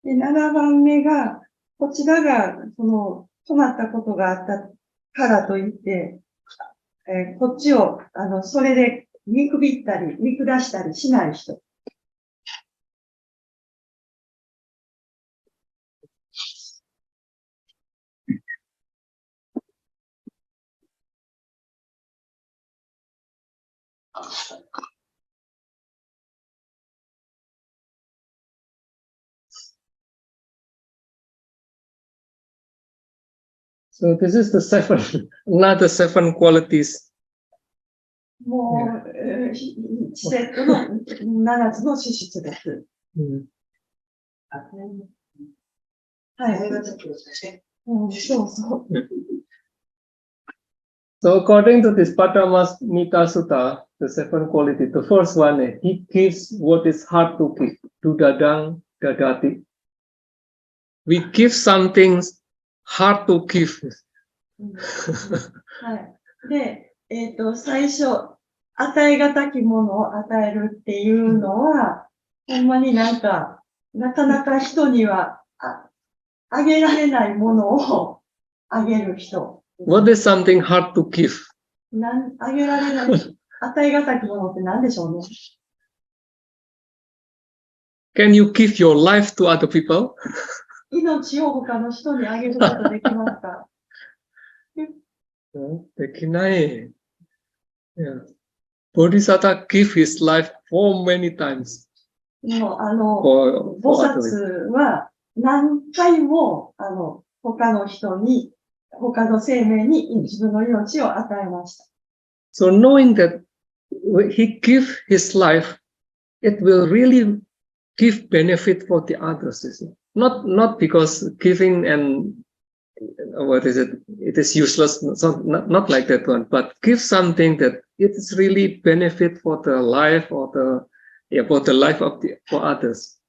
で、7番目が、こちらが、困ったことがあったからといって、こっちを、それで見くびったり、見下したりしない人。So this is the another 7 qualities. もう、セットの7つの資質です。はい。そうそう。So according to this Paramita Sutta, the 7 qualities, the first one is he gives what is hard to give. Dudadang dadati. We give something hard to give. はい。で、最初、与えがたきものを与えるっていうのは、ほんまになんか、なかなか人にはあげられないものをあげる人。What is something hard to give? あげられない、与えがたきものって何でしょうね。Can you give your life to other people? 命を他の人にあげることできますか？できない。Yeah. Bodhisattva give his life for many times. もう、菩薩は何回も、他の人に、他の生命に自分の命を与えました。So knowing that he give his life, it will really give benefit for the others. Not because giving and what is it? It is useless. Not like that one, but give something that it is really benefit for the life or for the life of for others.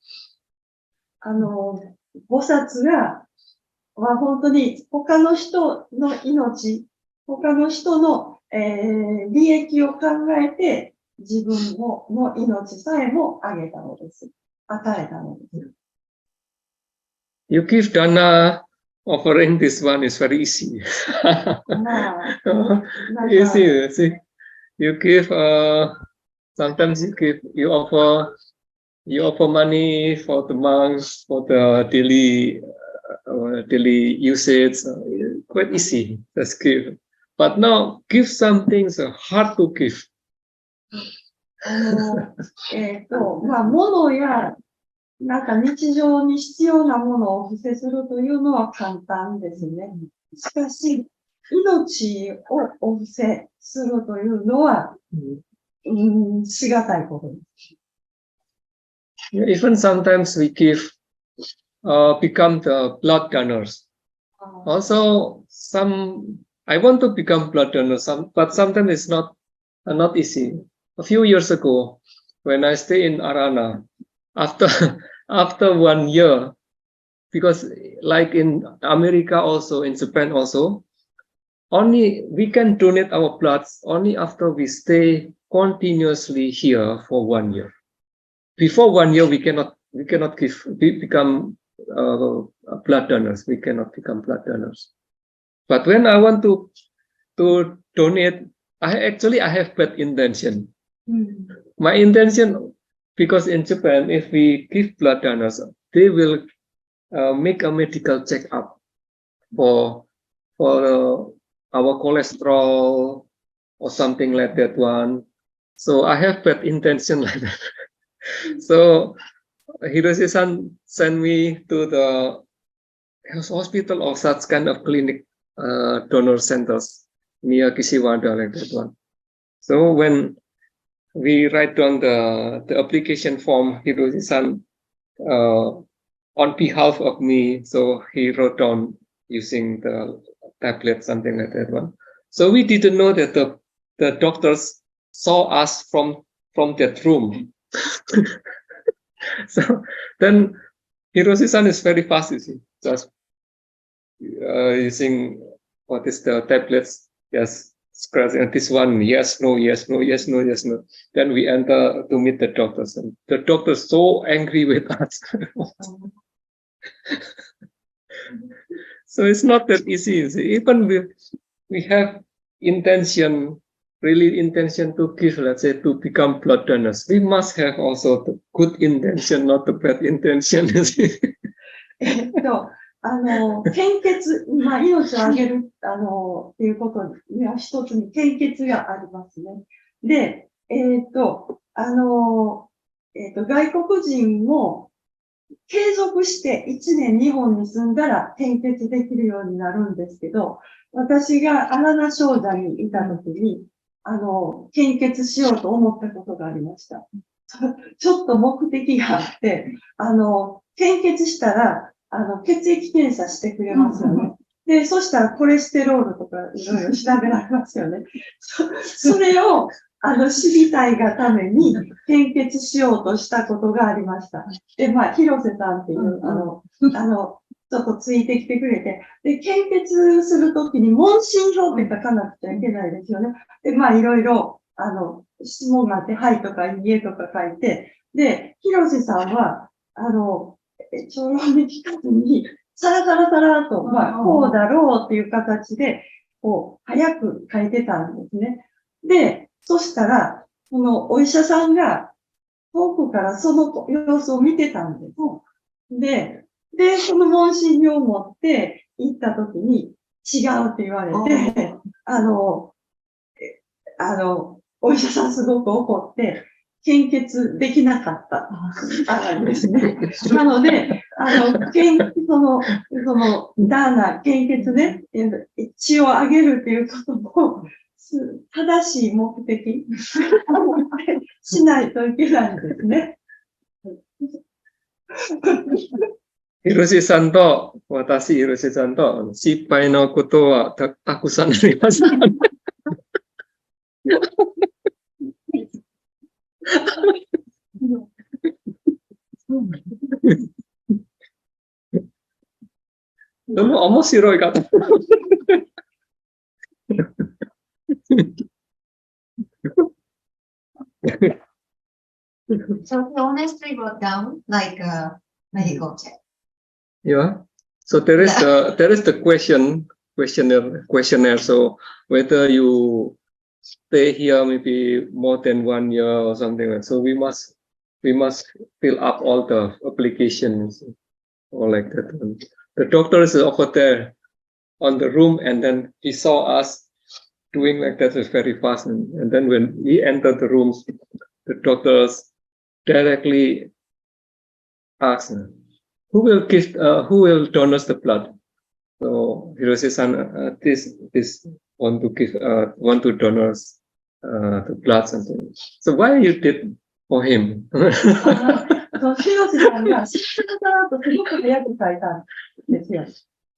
菩薩は本当に他の人の命、他の人の、利益を考えて自分の命さえもあげたのです。与えたのです。You give dana offering, this one is very easy. まあ、なんか Easy, see. You give, sometimes you offer money for the monks, for the daily usage. Quite easy, just give. But now, give something so hard to give. まあ、物や、なんか日常に必要なものをお布施するというのは簡単ですね。しかし、命をお布施するというのは、しがたいことです。Even sometimes we give, become the blood donors. Also, I want to become blood donor, but sometimes it's not easy. A few years ago, when I stay in Arana, after 1 year, because like in America also, in Japan also, only we can donate our blood only after we stay continuously here for 1 year. Before 1 year, we cannot become blood donors. We cannot become blood donors. But when I want to donate, I have bad intention. My intention, because in Japan, if we give blood donors, they will make a medical checkup for our cholesterol or something like that one. So I have bad intention like that. So Hiroshi-san sent me to the hospital or such kind of clinic, donor centers near Kishiwada, like that one. So when we write down the application form, Hiroshi-san, on behalf of me, so he wrote down using the tablet, something like that one. So we didn't know that the doctors saw us from that room. So then Hiroshi-san is very fast, you see, just using what is the tablets, yes, scratching this one, yes, no, yes, no, yes, no, yes, no. Then we enter to meet the doctors, and the doctors so angry with us. So it's not that easy, you see. Even we have really intention to give, let's say, to become blood donors. We must have also the good intention, not the bad intention. 献血、まあ、命をあげる、っていうことには一つに献血がありますね。で、外国人も継続して1年日本に住んだら献血できるようになるんですけど、私がアラナ少女にいたときに、献血しようと思ったことがありました。ちょっと目的があって、献血したら、血液検査してくれますよね。で、そしたらコレステロールとかいろいろ調べられますよね。それを、知りたいがために献血しようとしたことがありました。で、まあ、広瀬さんっていう、ちょっとついてきてくれて、で、献血するときに問診票って書かなくちゃいけないですよね。で、まあ、いろいろ、質問があって、はいとかいいえとか書いて、で、広瀬さんは、長老に聞かずに、サラサラサラと、まあ、こうだろうっていう形で、こう、早く書いてたんですね。で、そしたら、このお医者さんが、遠くからその様子を見てたんです。で、その問診票を持って行った時に、違うって言われて、お医者さんすごく怒って、献血できなかったんですね。なので、献血ね、血をあげるっていうことも、正しい目的しないといけないんですね。ヒロシさんと、私、ヒロシさんと、失敗のことはたくさんありましたね。でも面白いかと。So he honestly wrote down like a medical check. Yeah. So there is the questionnaire. So whether you stay here maybe more than 1 year or something like, so we must fill up all the applications or like that. The doctor is over there on the room, and then he saw us doing like that very fast, and then when we entered the rooms, the doctors directly asked, who will donate us the blood? So Hiroshi-san, this want to donate the blood something. So why you did for him? 広瀬さんが知ってたとすごく早く書いたんですよ。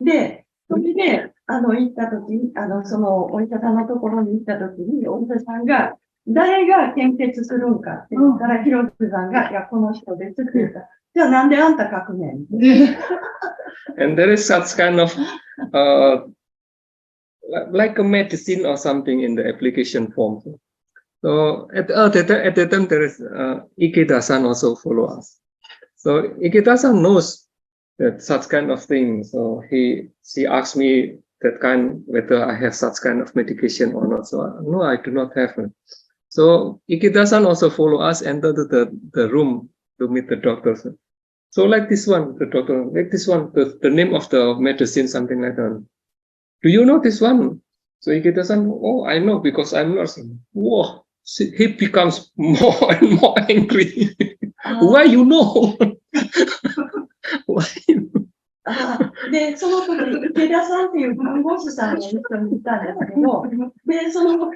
で、それで、行った時に、そのお医者さんのところに行った時に、お医者さんが、誰が献血するんかって言ったら、広瀬さんが、いや、この人ですって言った。じゃあなんであんた書くねん。And there is such kind of like a medicine or something in the application form. So at the time there is Ikeda-san also follow us. So Ikeda-san knows that such kind of thing. So she asked me that kind whether I have such kind of medication or not. So no, I do not have it. So Ikeda-san also follow us enter the room to meet the doctors. So like this one, the doctor, like this one, the name of the medicine, something like that. Do you know this one? So Ikeda-san, oh, I know because I'm nurse. Whoa, he becomes more and more angry. Why you know? Why you know? で、その時、池田さんっていう看護師さんが一緒にいたんですけど、で、その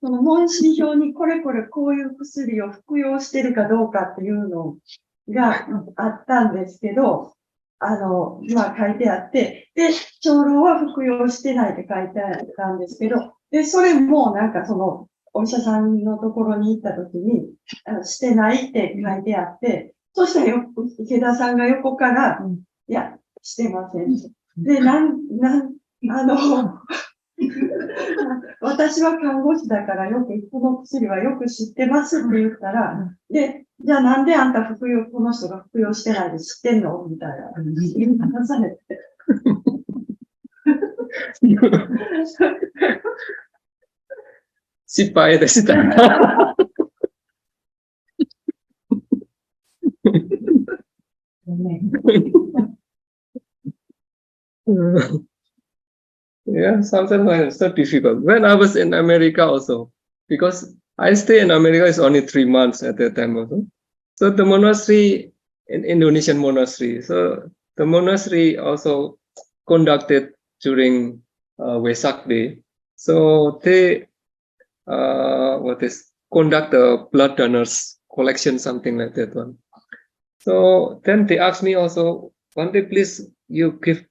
問診票にこれこういう薬を服用してるかどうかっていうのがあったんですけど、書いてあって、で、長老は服用してないって書いてあったんですけど、で、それもなんかお医者さんのところに行った時に、してないって書いてあって、そしたら池田さんが横から、いや、してません。で、私は看護師だからこの薬はよく知ってますって言ったら、で、じゃあなんであんたこの人が服用してないで知ってんのみたいな。話されて。失敗でした。Yeah, sometimes it's so difficult. When I was in America also, because I stay in America is only 3 months at that time also. So the monastery, in Indonesian monastery, so the monastery also conducted during Wesak Day. So they conduct a blood donors collection, something like that one. So then they asked me also, one day please you give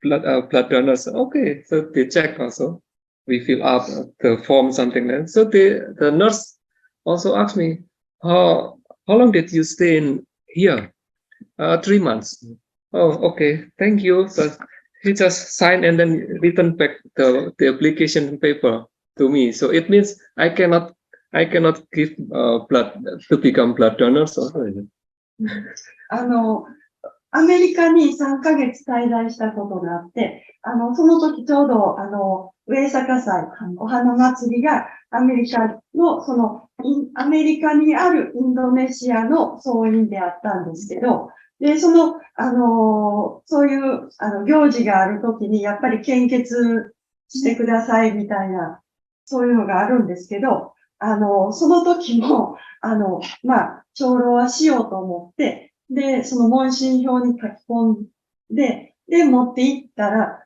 blood donors. Okay, so they check also. We fill up the form, something like that. So the nurse also asked me, how long did you stay in here? 3 months. Oh, okay, thank you. So he just signed and then return back the application paper to me. So it means I cannot give blood to become blood donors. Also. アメリカに3ヶ月滞在したことがあって、その時ちょうど、上坂祭、お花祭りがアメリカアメリカにあるインドネシアの総院であったんですけど、で、そういう、行事がある時に、やっぱり献血してくださいみたいな、そういうのがあるんですけど、その時も、長老はしようと思って、で、その問診票に書き込んで、持って行ったら、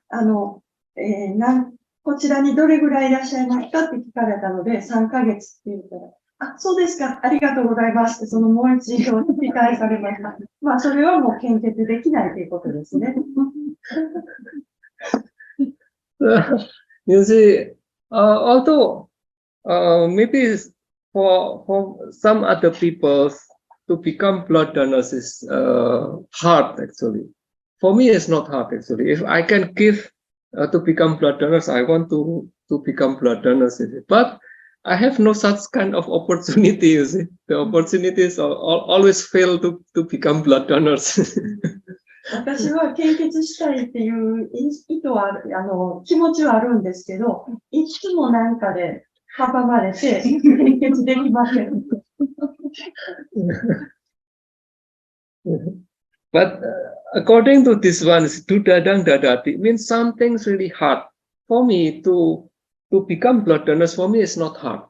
こちらにどれぐらいいらっしゃいますかって聞かれたので、3ヶ月って言ったら、あ、そうですか、ありがとうございますって、その問診票に理解されました。それはもう献血できないということですね。You see, although maybe for some other people to become blood donors is hard actually. For me, it's not hard actually. If I can give to become blood donors, I want to become blood donors. But I have no such kind of opportunity, you see. The opportunities always fail to become blood donors. 私は献血したいっていう意図は気持ちはあるんですけど、いつもなんかで阻まれて献血できません。But according to this one, Dudadang Dadati means something's really hard. For me to become blood donors, for me it's not hard.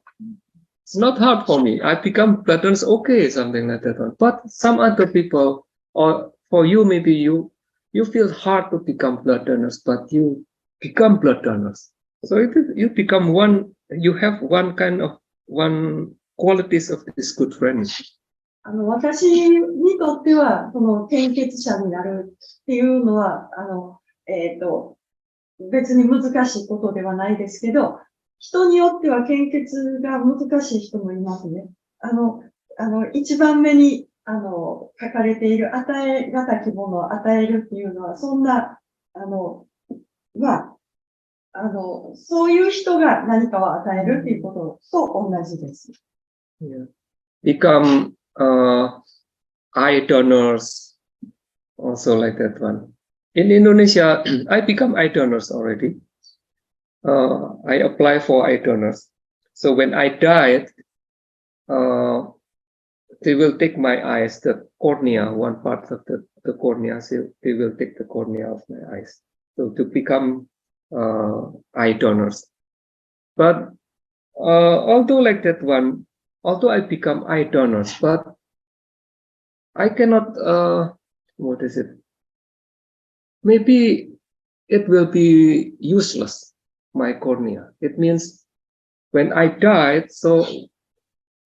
It's not hard for me. I become blood donors, okay, something like that one. But some other people, or for you, maybe you feel hard to become blood donors, but you become blood donors. So you become you have one qualities of this good friend. 私にとっては、その献血者になるっていうのは、別に難しいことではないですけど、人によっては献血が難しい人もいますね。一番目に、書かれている与えがたきものを与えるっていうのは、そんな、そういう人が何かを与えるっていうことと同じです。Yeah. Become eye donors, also like that one. In Indonesia, I become eye donors already. I apply for eye donors. So when I died, they will take my eyes, the cornea, one part of the cornea. So they will take the cornea of my eyes. So to become eye donors. But although like that one, although I become eye donors, but I cannot, what is it? Maybe it will be useless, my cornea. It means when I died, so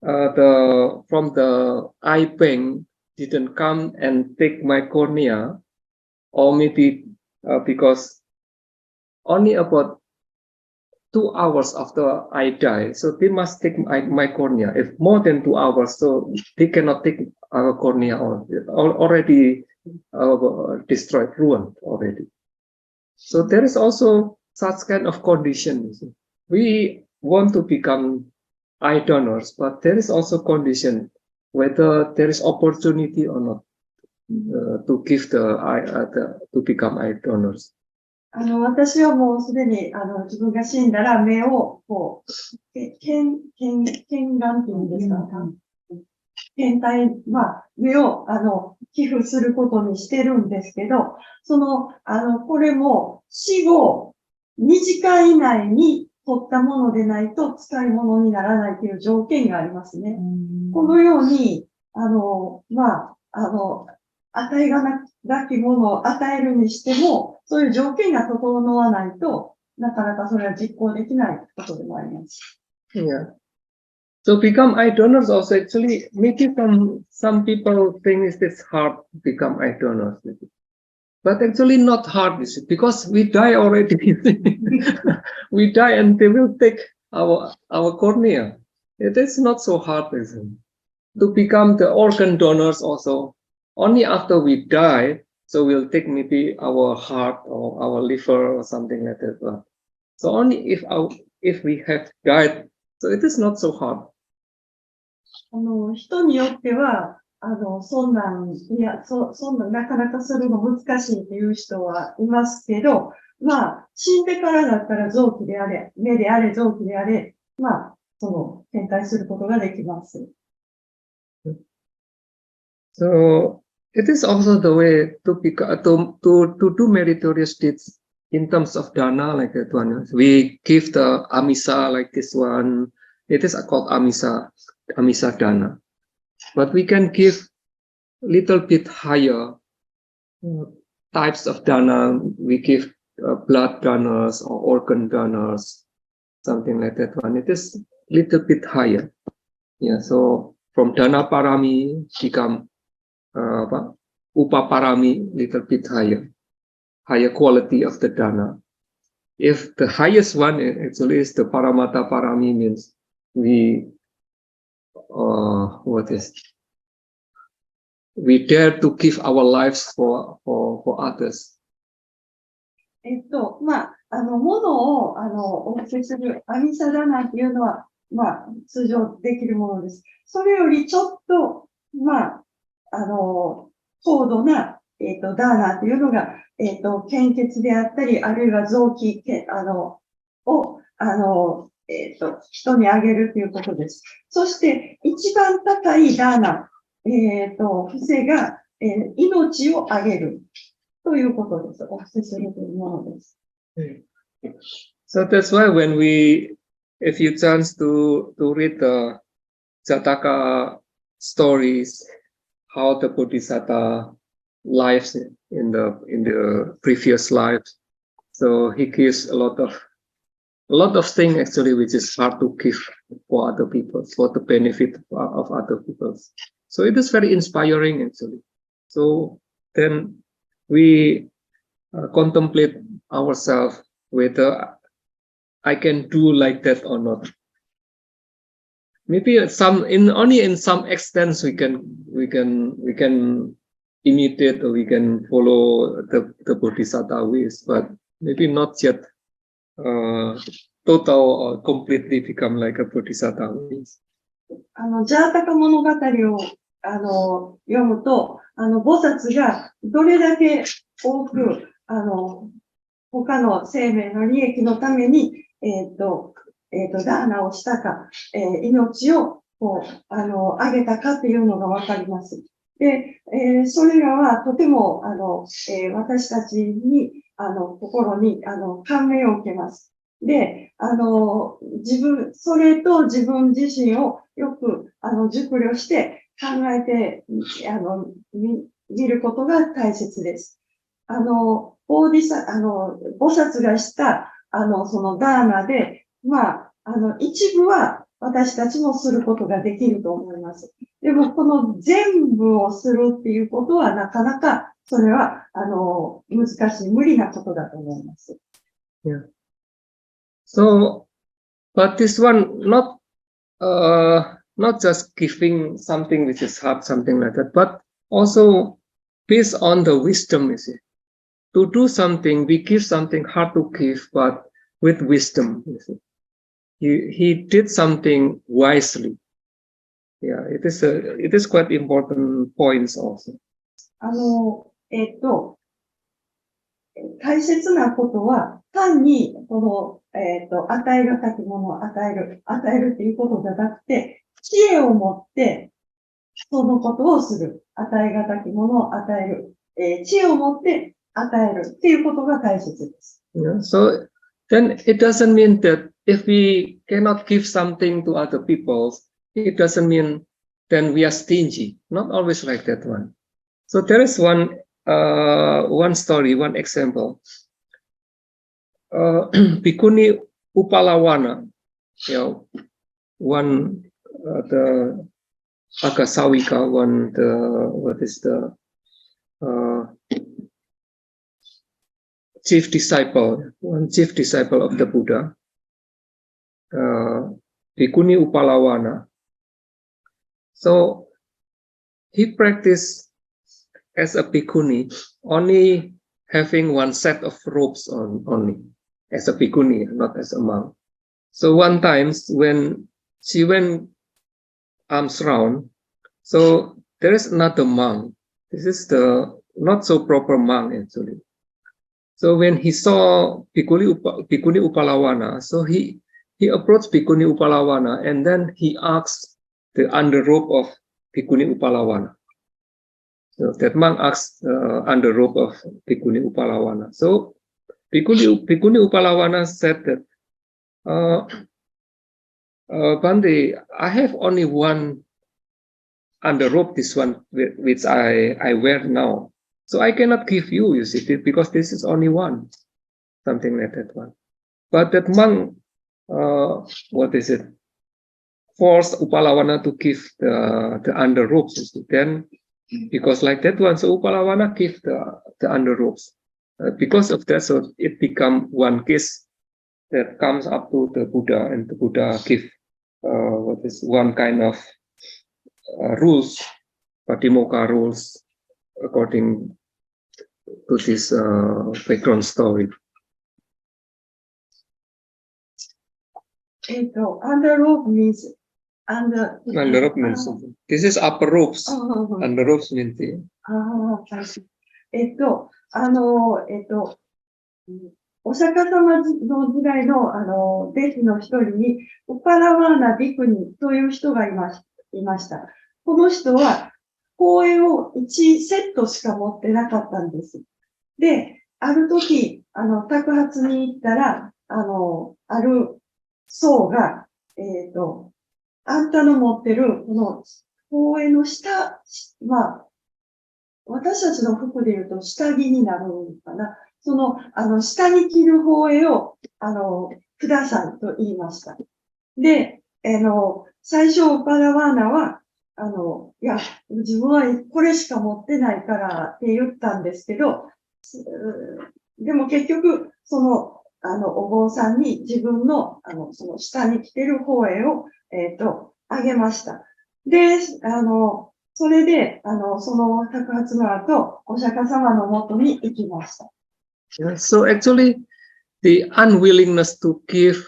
from the eye bank didn't come and take my cornea, or maybe because only about 2 hours after I die, so they must take my cornea. If more than 2 hours, so they cannot take our cornea already destroyed, ruined already. So there is also such kind of condition. We want to become eye donors, but there is also condition whether there is opportunity or not to give to become eye donors. 私はもうすでに、自分が死んだら目を、こう、検眼っていうんですか、検体、目を、寄付することにしてるんですけど、これも死後2時間以内に取ったものでないと使い物にならないという条件がありますね。このように、与えがなきものを与えるにしても、そういう条件が整わないと、なかなかそれは実行できないことでもあります。Yeah. So become eye donors also actually, maybe some people think it's hard to become eye donors. But actually not hard, because we die already. We die and they will take our cornea. It is not so hard, isn't it? To become the organ donors also. Only after we die, so we'll take maybe our heart or our liver or something like that. So only if we have died, so it is not so hard. 人によっては、そんなん、なかなかするの難しいっていう人はいますけど、死んでからだったら臓器であれ、目であれ、臓器であれ、展開することができます。So it is also the way to do meritorious deeds in terms of dana like that one. We give the amisa like this one. It is called amisa dana. But we can give little bit higher types of dana. We give blood donors or organ donors, something like that one. It is little bit higher. Yeah. So from dana parami become upaparami, little bit higher quality of the dana. If the highest one actually is the paramata parami, means we dare to give our lives for others. 物を、お受けするアミサダナっていうのは、通常できるものです。それよりちょっと、高度な、ダーナというのが、献血であったり、あるいは臓器、を、人にあげるということです。そして、一番高いダーナ、伏せが、命をあげるということです。お布施するというものです。So that's why when if you chance to read the Jataka stories, how the Bodhisattva lives in the previous life, so he gives a lot of things actually which is hard to give for other people, for the benefit of other people. So it is very inspiring actually. So then we contemplate ourselves whether I can do like that or not. Maybe only in some extent we can imitate or we can follow the Bodhisattva ways, but maybe not yet total or completely become like a Bodhisattva ways. ジャータカ物語を、読むと、菩薩がどれだけ多く、他の生命の利益のために、ダーナをしたか、命を、あげたかっていうのがわかります。で、それらはとても、私たちに、心に、感銘を受けます。で、それと自分自身をよく、熟慮して考えて、見ることが大切です。菩薩がした、そのダーナで、一部は私たちもすることができると思います。でも、この全部をするっていうことは、なかなか、それは、難しい、無理なことだと思います。Yeah. So, but this one, not just giving something which is hard, something like that, but also based on the wisdom, you see. To do something, we give something hard to give, but with wisdom, you see. He did something wisely. Yeah, it is quite important points also. 大切なことは、単に、与えがたきものを与えるっていうことじゃなくて、知恵を持って、そのことをする。与えがたきものを与える。知恵を持って与えるっていうことが大切です。Yeah, so then it doesn't mean that if we cannot give something to other people, it doesn't mean then we are stingy. Not always like that one. So there is one story, one example. Bhikkhuni Upalawana, one the Akasawika, chief disciple of the Buddha, Bhikkhuni Upalawana. So he practiced as a bhikkhuni, only having one set of robes on only, as a bhikkhuni, not as a monk. So one time when she went arms round, so there is another monk. This is the not so proper monk actually. So when he saw Bhikkhuni Upalawana, so he approached Bhikkhuni Upalawana and then he asked the underrobe of Bhikkhuni Upalawana. So that monk asked under robe of Bhikkhuni Upalawana. So Bhikkhuni Upalawana said that, Bhante, I have only one under robe, this one which I wear now. So I cannot give you, you see, because this is only one, something like that one. But that monk, forced Upalawana to give the under robes, you see. Then, because like that one, so Upalawana give the under robes. Because of that, so it become one case that comes up to the Buddha, and the Buddha give one kind of rules, Patimokkha rules, according to this background story. under rope means under rope means this is upper ropes. Under ropes means the お釈迦様の時代の、弟子の一人に、ウパラワーナ・ビクニという人がいました。この人は、法会を1セットしか持ってなかったんです。で、ある時、托鉢に行ったら、ある僧が、あんたの持ってる、この、法会の下、私たちの服で言うと下着になるのかな。その、下に着る法会を、くださいと言いました。で、最初、ウパラワーナは、いや、自分はこれしか持ってないからって言ったんですけど、でも結局、その、お坊さんに自分の、その下に着てる法会を、あげました。で、それで、その托鉢の後、お釈迦様の元に行きました。Yeah, so actually, the unwillingness to give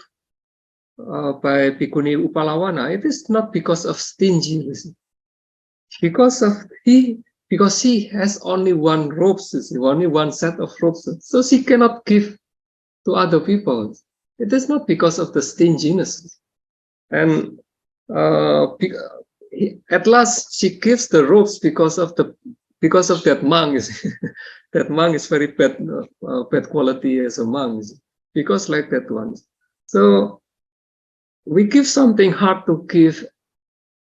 by Bhikkhuni Upalawana, it is not because of stinginess, because she has only one robe, only one set of robes, so she cannot give to other people. It is not because of the stinginess, and at last she gives the robes because of that monk. That monk is very bad quality as a monk, because like that one. So we give something hard to give,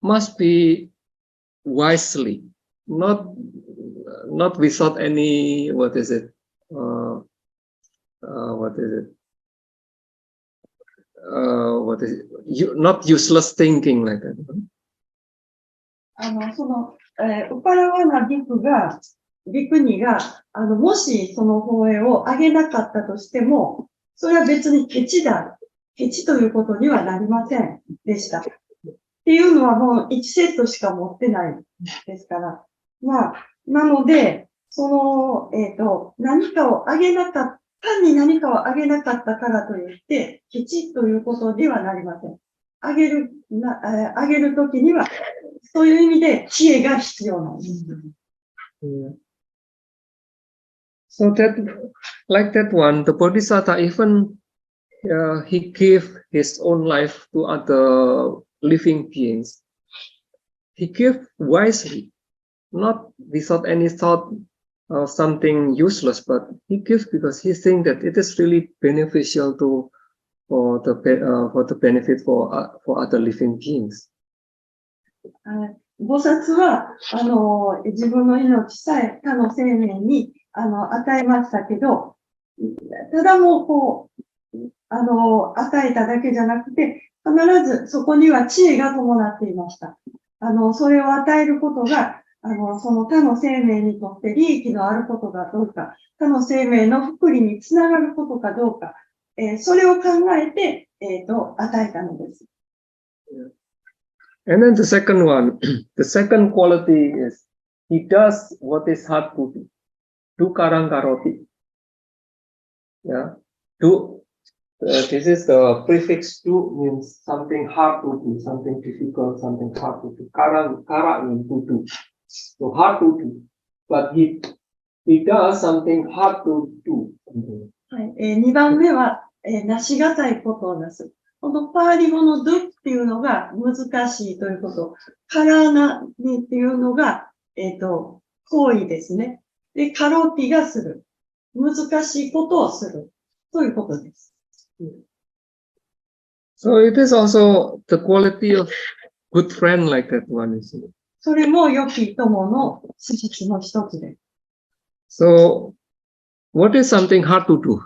must be wisely, not without any not useless thinking like that. その、ウパラワナビクニが、もしその法会をあげなかったとしても、それは別にケチということにはなりませんでした。っていうのはもう1セットしか持ってないですから。なので、その、何かをあげなかった、単に何かをあげなかったからといって、ケチということにはなりません。あげるときには、そういう意味で知恵が必要なんです。So that, like that one, the Bodhisattva even he gave his own life to other living beings. He gave wisely, not without any thought of something useless, but he gives because he thinks that it is really beneficial for the benefit for other living beings. 菩薩は、自分の命さえ他の生命に、与えましたけど、ただもうこう、与えただけじゃなくて、必ずそこには知恵が伴っていました。それを与えることが、その他の生命にとって利益のあることかどうか、他の生命の福利につながることかどうか、それを考えて、与えたのです。And then the second one, the second quality is he does what is hard to do. Do karang karoti. Yeah. Do. This is the prefix do means something hard to do, something difficult, something hard to do. Kara means to do. So hard to do. But he does something hard to do. はい。2番目は、なしがたいことをなす。このパーリ語の do っていうのが難しいということ。カラナにっていうのが、行為ですね。で、カロティがする。難しいことをする。ということです。So it is also the quality of good friend like that one, isn't it? それも良き友の資質の一つです。So, what is something hard to do?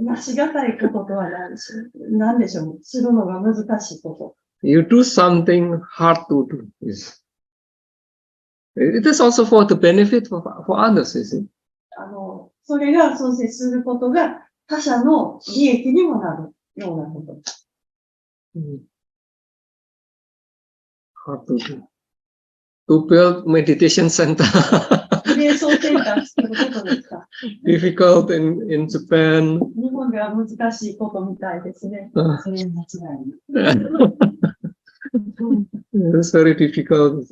なしがたいこととは何でしょう。するのが難しいこと。You do something hard to do. Yes. It is also for the benefit for others, is it? それがそう接することが他者の利益にもなるようなこと。Hard to do. To build meditation center. メ瞑想センター作ることですか？ difficult in Japan. 日本では難しいことみたいですね。それ間違いない。It's very difficult.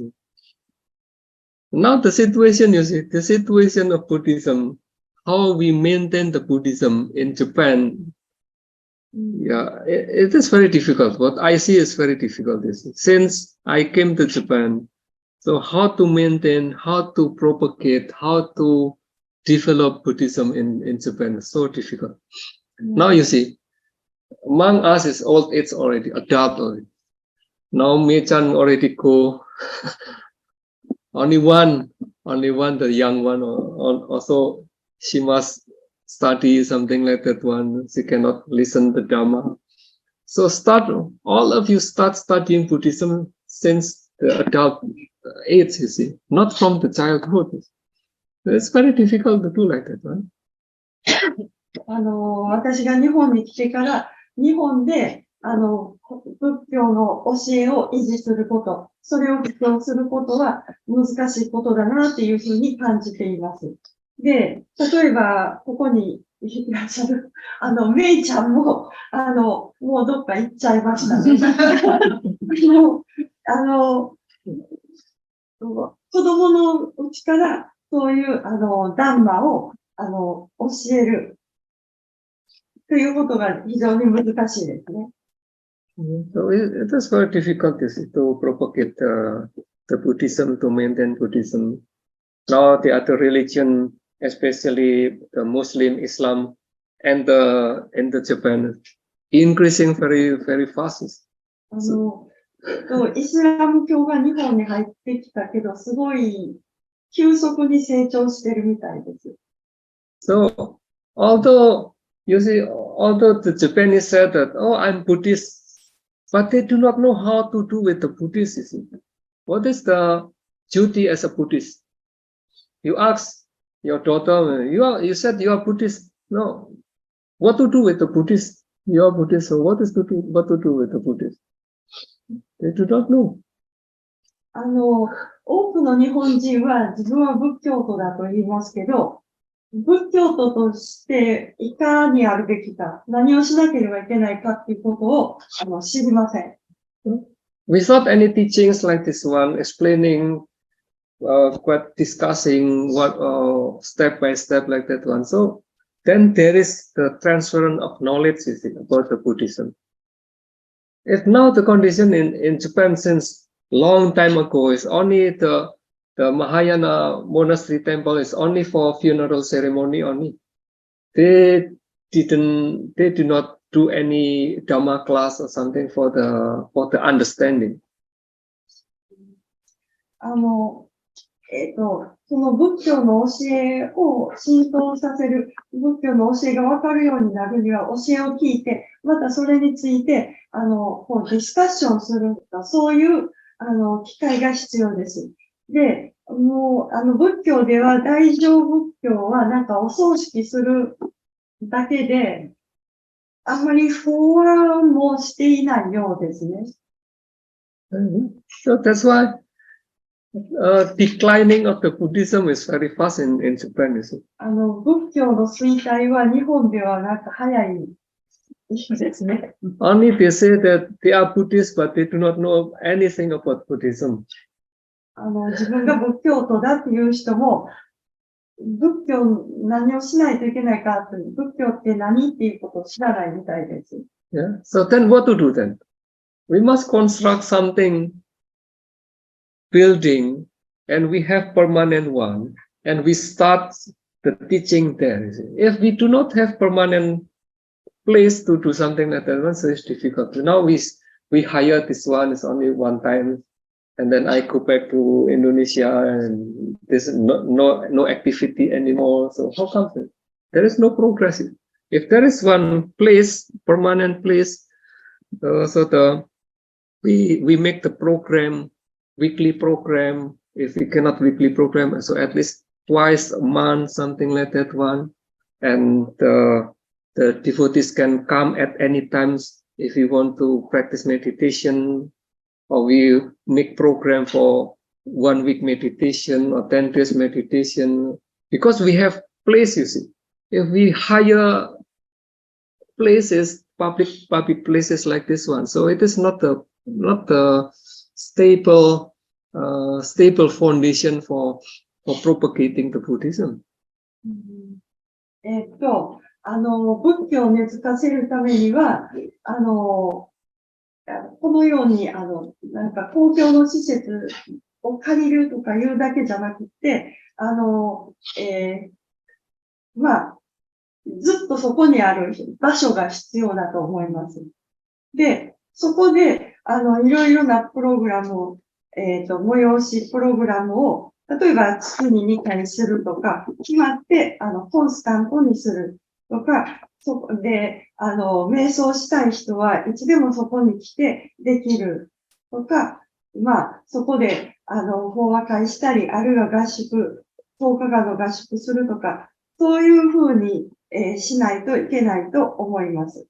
Now the situation, you see, the situation of Buddhism, how we maintain the Buddhism in Japan, yeah, it is very difficult. What I see is very difficult. Since I came to Japan, so how to maintain, how to propagate, how to develop Buddhism in Japan is so difficult. Now you see, among us is old age already, adult already. Now Mei-chan already go. only one, the young one, also she must study something like that one. She cannot listen to Dhamma. So all of you start studying Buddhism since the adult age, you see, not from the childhood. It's very difficult to do like that one. 私が日本に来てから、日本で、仏教の教えを維持すること、それを布教することは難しいことだなっていうふうに感じています。で、例えば、ここにいらっしゃる、メイちゃんも、もうどっか行っちゃいましたね。子供のうちから、そういう、ダンマを、教える、ということが非常に難しいですね。So it is very difficult to propagate the Buddhism, to maintain Buddhism. Now the other religion, especially the Muslim, Islam, and the Japan, increasing very, very fast. イスラム教が日本に入ってきたけど、すごい急速に成長してるみたいです。So, although the Japanese said that, oh, I'm Buddhist, but they do not know how to do with the Buddhist. What is the duty as a Buddhist? You ask your daughter, you said you are Buddhist. No. What to do with the Buddhist? You are Buddhist, so what to do with the Buddhist? They do not know. 多くの日本人は自分は仏教徒だと言いますけど、仏教徒としていかにあるべきか、何をしなければいけないかっていうことを知りません。Without any teachings like this one, explaining, quite discussing what step by step like that one. So then there is the transference of knowledge about the Buddhism. If now the condition in Japan since long time ago is only the Mahayana monastery temple is only for funeral ceremony only. They do not do any Dhamma class or something for the understanding. その仏教の教えを浸透させる、仏教の教えがわかるようになるには教えを聞いて、またそれについて、ディスカッションするとか、そういう、機会が必要です。で、もう、仏教では大乗仏教はなんかお葬式するだけで、あんまり法話もしていないようですね。So that's why declining of the Buddhism is very fast in Japan, you see. 仏教の衰退は日本ではなんか早いですね。Only they say that they are Buddhists, but they do not know anything about Buddhism. 自分が仏教徒だっていう人も、仏教何をしないといけないかって、仏教って何っていうことを知らないみたいです。Yeah. So then what to do then? We must construct something, building, and we have permanent one, and we start the teaching there. If we do not have permanent place to do something like that, so it's difficult. Now we hire this one, it's only one time, and then I go back to Indonesia, and there's no activity anymore. So how comes it? There is no progress. If there is one place, permanent place, we make the program, weekly program. If we cannot weekly program, so at least twice a month, something like that one, and the devotees can come at any times if we want to practice meditation, or we make program for 1 week meditation or 10 days meditation, because we have places. You see. If we hire places, public places like this one, so it is not the stable foundation for propagating the Buddhism. 仏教を根付かせるためには、このように、なんか公共の施設を借りるとかいうだけじゃなくて、まあ、ずっとそこにある場所が必要だと思います。で、そこで、いろいろなプログラムを、催しプログラムを、例えば月に2回するとか、決まって、コンスタントにするとか、そこで、瞑想したい人はいつでもそこに来てできるとか、まあ、そこで、法話会したり、あるいは合宿、10日間の合宿するとか、そういうふうに、しないといけないと思います。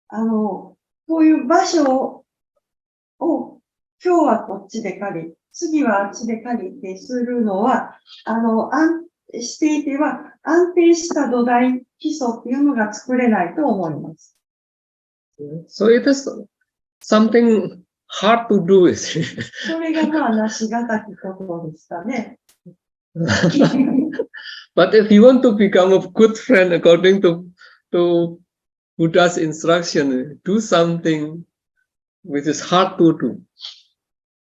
こういう場所を、今日はこっちで借り、次はあっちで借りてするのは、していては安定した土台、基礎っていうのが作れないと思います。So it is something hard to do, is it? それがまあ、なしがたきことでしたね。But if you want to become a good friend according to Buddha's instruction, do something which is hard to do.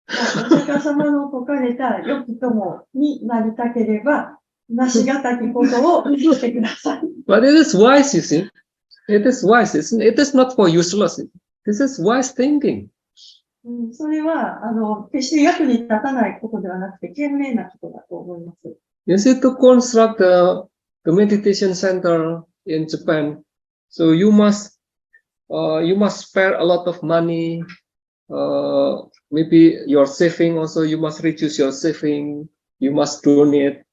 お釈迦様の説かれた良き友になりたければ、なしがたきことをしてください。But it is wise, you see. It is wise. It is not for useless. This is wise thinking. それは、決して役に立たないことではなくて、賢明なことだと思います。You see, to construct the meditation center in Japan, so you must spare a lot of money. Maybe your saving also, you must reduce your saving. You must donate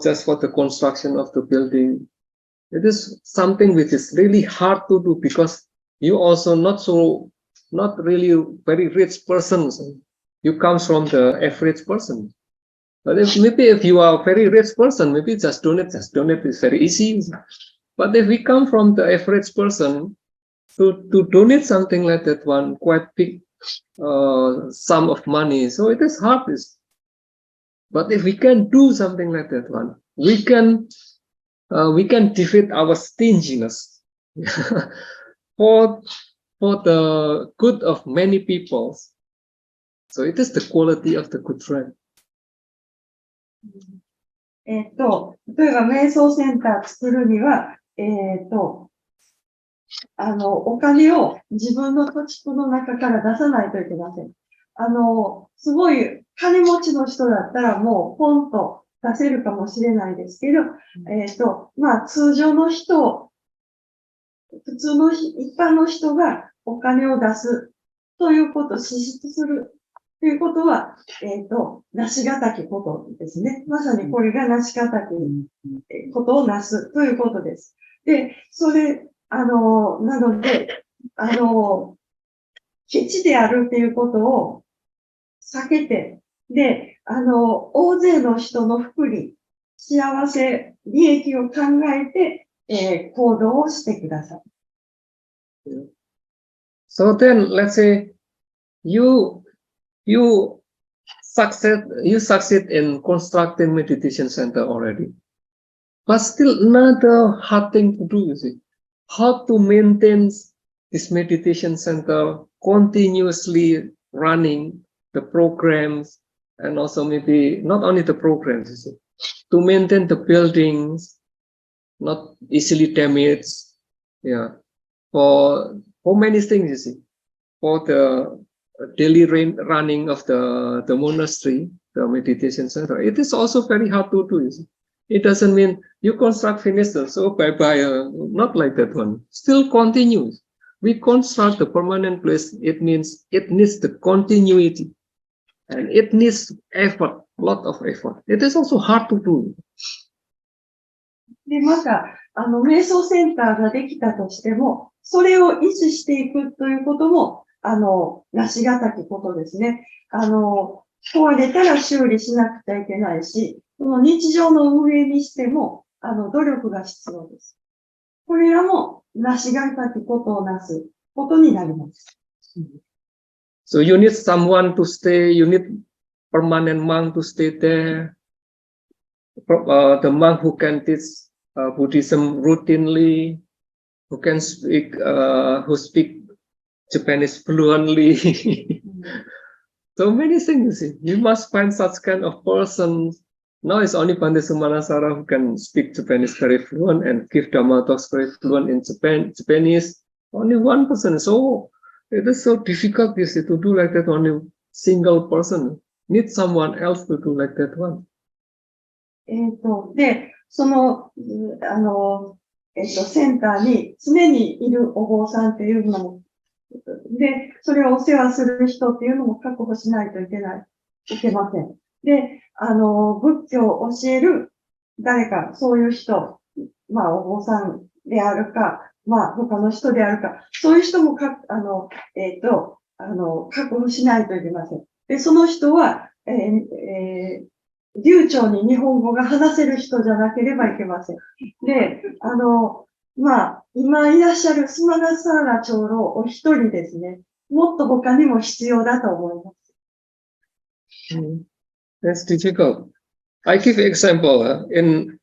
just for the construction of the building. It is something which is really hard to do because you also not really very rich persons. You come from the average person. But if you are a very rich person, maybe just donate is very easy. But if we come from the average person, to donate something like that one quite big sum of money, so it is hard. But if we can do something like that one, we can defeat our stinginess for the good of many people. So it is the quality of the good friend. 例えば瞑想センター作るには、お金を自分の土地の中から出さないといけません。すごい金持ちの人だったらもうポンと出せるかもしれないですけど、まあ通常の人、普通の一般の人がお金を出すということ、支出するということは、なしがたきことですね。まさにこれがなしがたきことをなすということです。で、それ、なので、ケチであるっていうことを避けて、で、大勢の人の福利、幸せ、利益を考えて、行動をしてください。So then, let's say you succeed in constructing meditation center already, but still another hard thing to do, you see, how to maintain this meditation center continuously running the programs, and also maybe not only the programs, you see, to maintain the buildings not easily damaged, yeah, for many things, you see, for the daily running of the monastery, the meditation center. It is also very hard to do. You see. It doesn't mean you construct finished, so bye-bye, not like that one. Still continues. We construct the permanent place. It means it needs the continuity. And it needs effort, lot of effort. It is also hard to do. で、また、瞑想センターができたとしても、それを維持していくということも、なしがたきことですね。壊れたら修理しなくちゃいけないし、その日常の運営にしても、努力が必要です。これらも、なしがたきことをなすことになります。So you need someone to stay, you need permanent monk to stay there. The monk who can teach Buddhism routinely, who can speak, who speak Japanese fluently. So many things. You must find such kind of person. Now it's only Pandit Sumanasara who can speak Japanese very fluent and give Dhamma talks very fluent in Japanese. Only one person. So it is so difficult, you see, to do like that. Only single person. Need someone else to do like that one. で、その、センターに常にいるお坊さんっていうのも、で、それをお世話する人っていうのも確保しないといけません。で、仏教を教える誰か、そういう人、まあ、お坊さんであるか、まあ、他の人であるか、そういう人も確保しないといけません。で、その人は、流暢に日本語が話せる人じゃなければいけません。で、まあ、今いらっしゃるスマナサーラ長老お一人ですね。もっと他にも必要だと思います。That's difficult. I give example in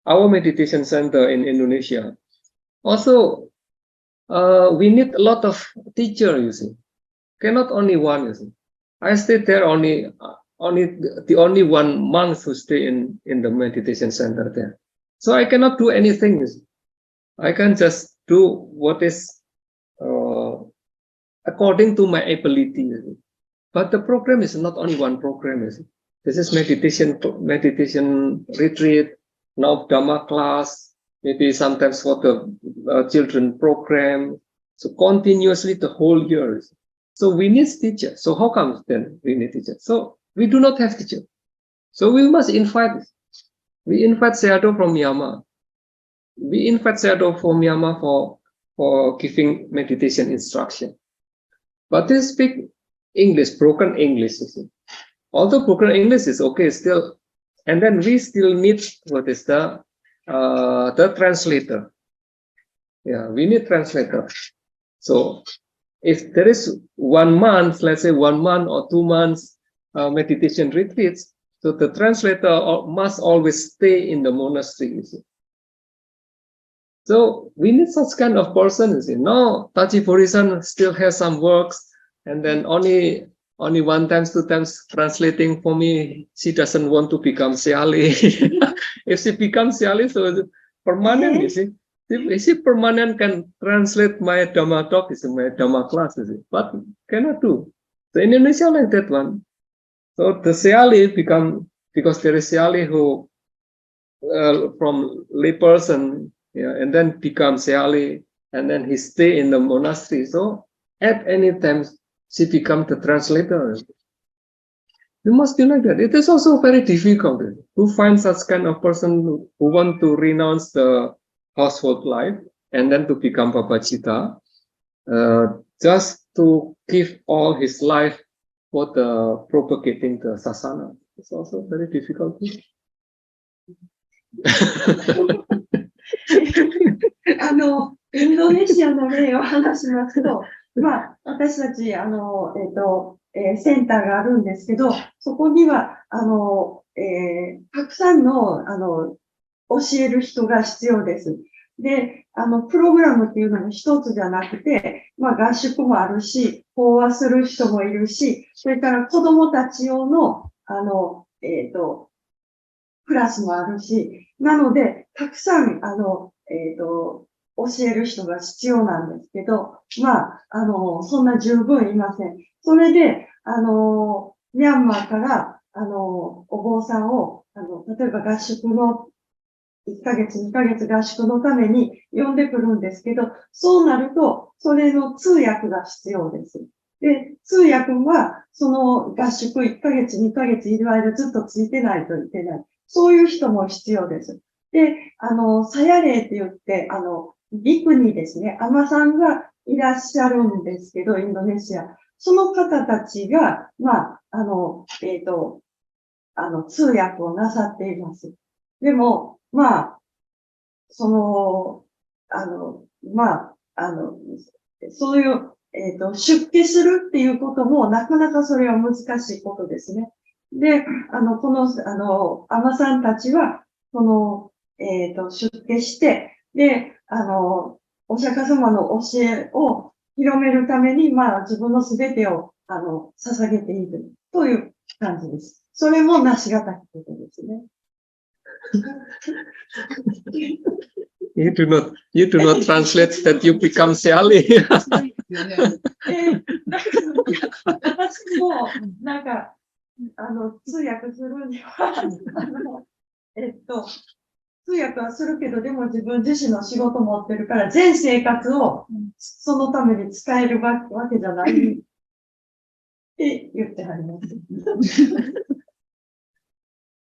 our meditation center in Indonesia. Also, we need a lot of teacher, you see. Cannot only one, you see. I stayed there only the only one month who stay in the meditation center there. So I cannot do anything, you see. I can just do what is according to my ability, you see. But the program is not only one program, you see. This is meditation retreat, now Dhamma class, maybe sometimes for the children program. So continuously the whole year. So we need teacher. So how come then we need teacher? So we do not have teacher. So we must invite. We invite Sayadaw from Myanmar. We invite Sayadaw from Myanmar for giving meditation instruction. But they speak English, broken English. You see. Although broken English is okay still, and then we still need what is the translator. Yeah, we need translator. So if there is 1 month, let's say 1 month or 2 months meditation retreats, so the translator must always stay in the monastery. You see. So we need such kind of person. You see. No, Tachi Purisan still has some works, and then only 1 time, 2 times translating for me. She doesn't want to become Siali. If she becomes Siali, so it's permanent, you see. If she permanent can translate my Dhamma talk, is my Dhamma class, is it? But cannot do. So in Indonesia like that one. So the Siali become, because there is Siali who from lay person, yeah, and then become Siali, and then he stay in the monastery. So at any time she become the translator. You must do like that. It is also very difficult to find such kind of person who want to renounce the household life and then to become Babacita, just to give all his life for the propagating the sasana. It's also very difficult. インドネシアの例を話しますと、まあ、私たち、センターがあるんですけど、そこには、たくさんの、教える人が必要です。で、プログラムっていうのも一つじゃなくて、まあ、合宿もあるし、講話する人もいるし、それから子供たち用の、クラスもあるし、なので、たくさん、教える人が必要なんですけど、まあ、そんな十分いません。それで、ミャンマーから、お坊さんを、例えば合宿の1ヶ月、2ヶ月合宿のために呼んでくるんですけど、そうなると、それの通訳が必要です。で、通訳は、その合宿1ヶ月、2ヶ月いる間ずっとついてないといけない。そういう人も必要です。で、サヤレイって言って、陸にですね、海女さんがいらっしゃるんですけど、インドネシア。その方たちが、通訳をなさっています。でも、そういう、出家するっていうことも、なかなかそれは難しいことですね。で、アマさんたちは、出家して、で、お釈迦様の教えを広めるために、自分のすべてを、捧げているという感じです。それもなしがたきことですね。You do not translate that you become Sally. 私も、通訳するには、通訳はするけど、でも自分自身の仕事持ってるから、全生活をそのために使えるわけじゃないって言ってはります。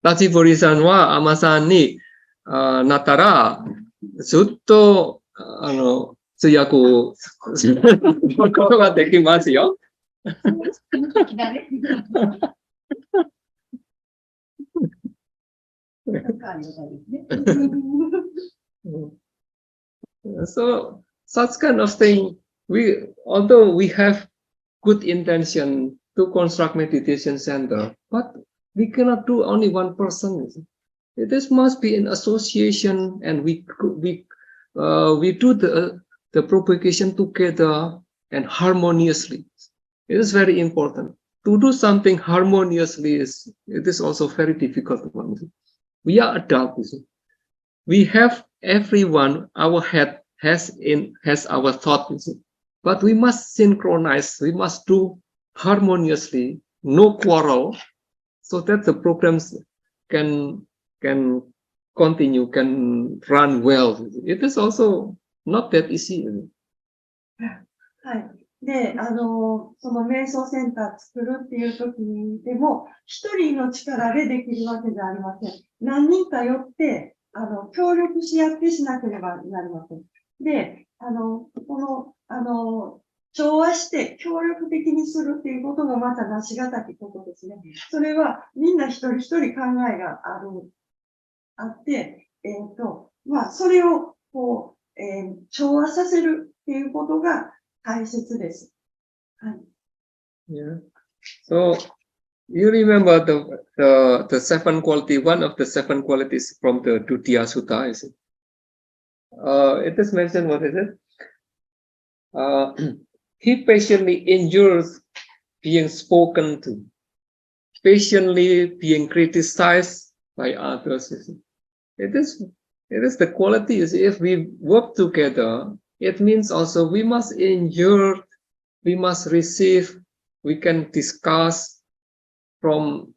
ラチボリさんはアマさんになったら、ずっと、通訳をすることができますよ。So, such kind of thing, although we have good intention to construct meditation center, but we cannot do only one person. This must be an association, and we do the propagation together and harmoniously. It is very important to do something harmoniously. It is also very difficult one. We are adults. We have everyone. Our head has our thought, but we must synchronize. We must do harmoniously, no quarrel, so that the programs can continue, can run well. It is also not that easy. はい。で、その瞑想センター作るっていう時でも、一人の力でできるわけじゃありません。何人かよって、協力し合ってしなければなりません。で、調和して協力的にするっていうこともまたなしがたきことですね。それはみんな一人一人考えがあって、それを調和させるっていうことが大切です。はい。Yeah. So you remember the seven quality. One of the seven qualities from the Dutya Sutta is it is mentioned. What is it? He patiently endures being spoken to, patiently being criticized by others. It is the quality. If we work together, it means also we must endure, we must receive, we can discuss from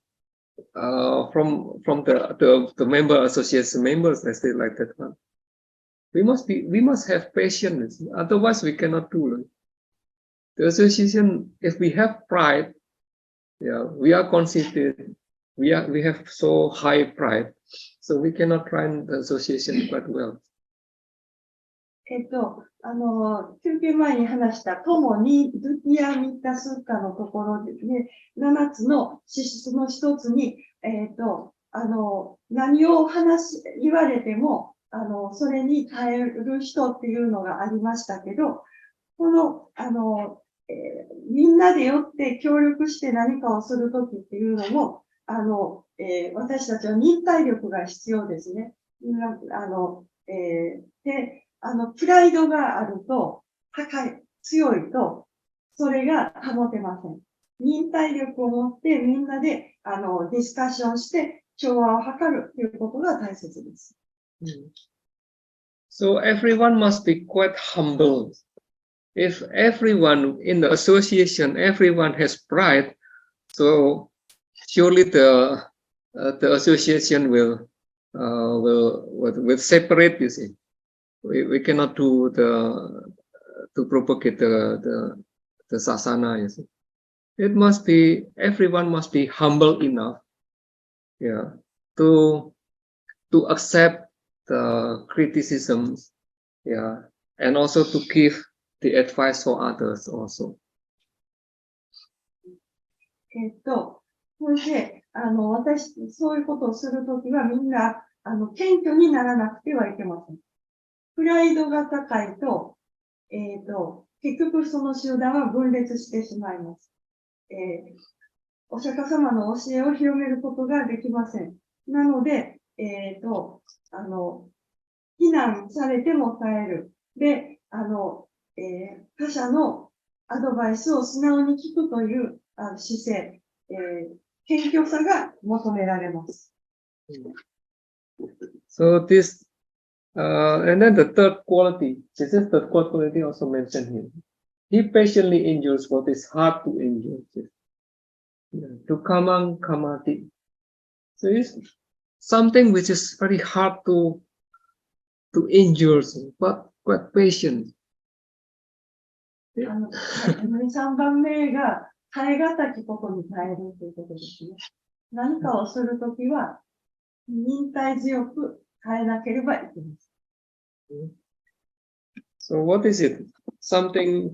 the member association members, let's say like that one. We must have patience, otherwise we cannot do it. The association, if we have pride, yeah, we are conceited, we have so high pride, so we cannot run the association quite well. 休憩前に話した共にドゥティアミッタスッカのところですね、7つの資質の一つに、何を言われても、それに耐える人っていうのがありましたけど、みんなでよって協力して何かをするときっていうのも、私たちは忍耐力が必要ですね。プライドがあると、強いと、それが保てません。忍耐力を持ってみんなで、ディスカッションして調和を図るということが大切です。So everyone must be quite humble. If everyone in the association, everyone has pride, so surely the association will separate. You see, we cannot do to propagate the sasana. You see, everyone must be humble enough, yeah, to accept the criticisms, yeah, and also to give the advice for others also. それで、そういうことをするときはみんな、謙虚にならなくてはいけません。プライドが高いと、結局その集団は分裂してしまいます。お釈迦様の教えを広めることができません。なので、非難されても耐える。で、他者のアドバイスを素直に聞くという姿勢、謙虚さが求められます。So this, and then the third quality, this is the third quality also mentioned here. He patiently endures what is hard to endure. To kamang kamati. So it's something which is very hard to endure, but quite patient. 3番目が耐え難きことに耐えるということですね。何かをするときは忍耐強く耐えなければいけません。So what is it? Something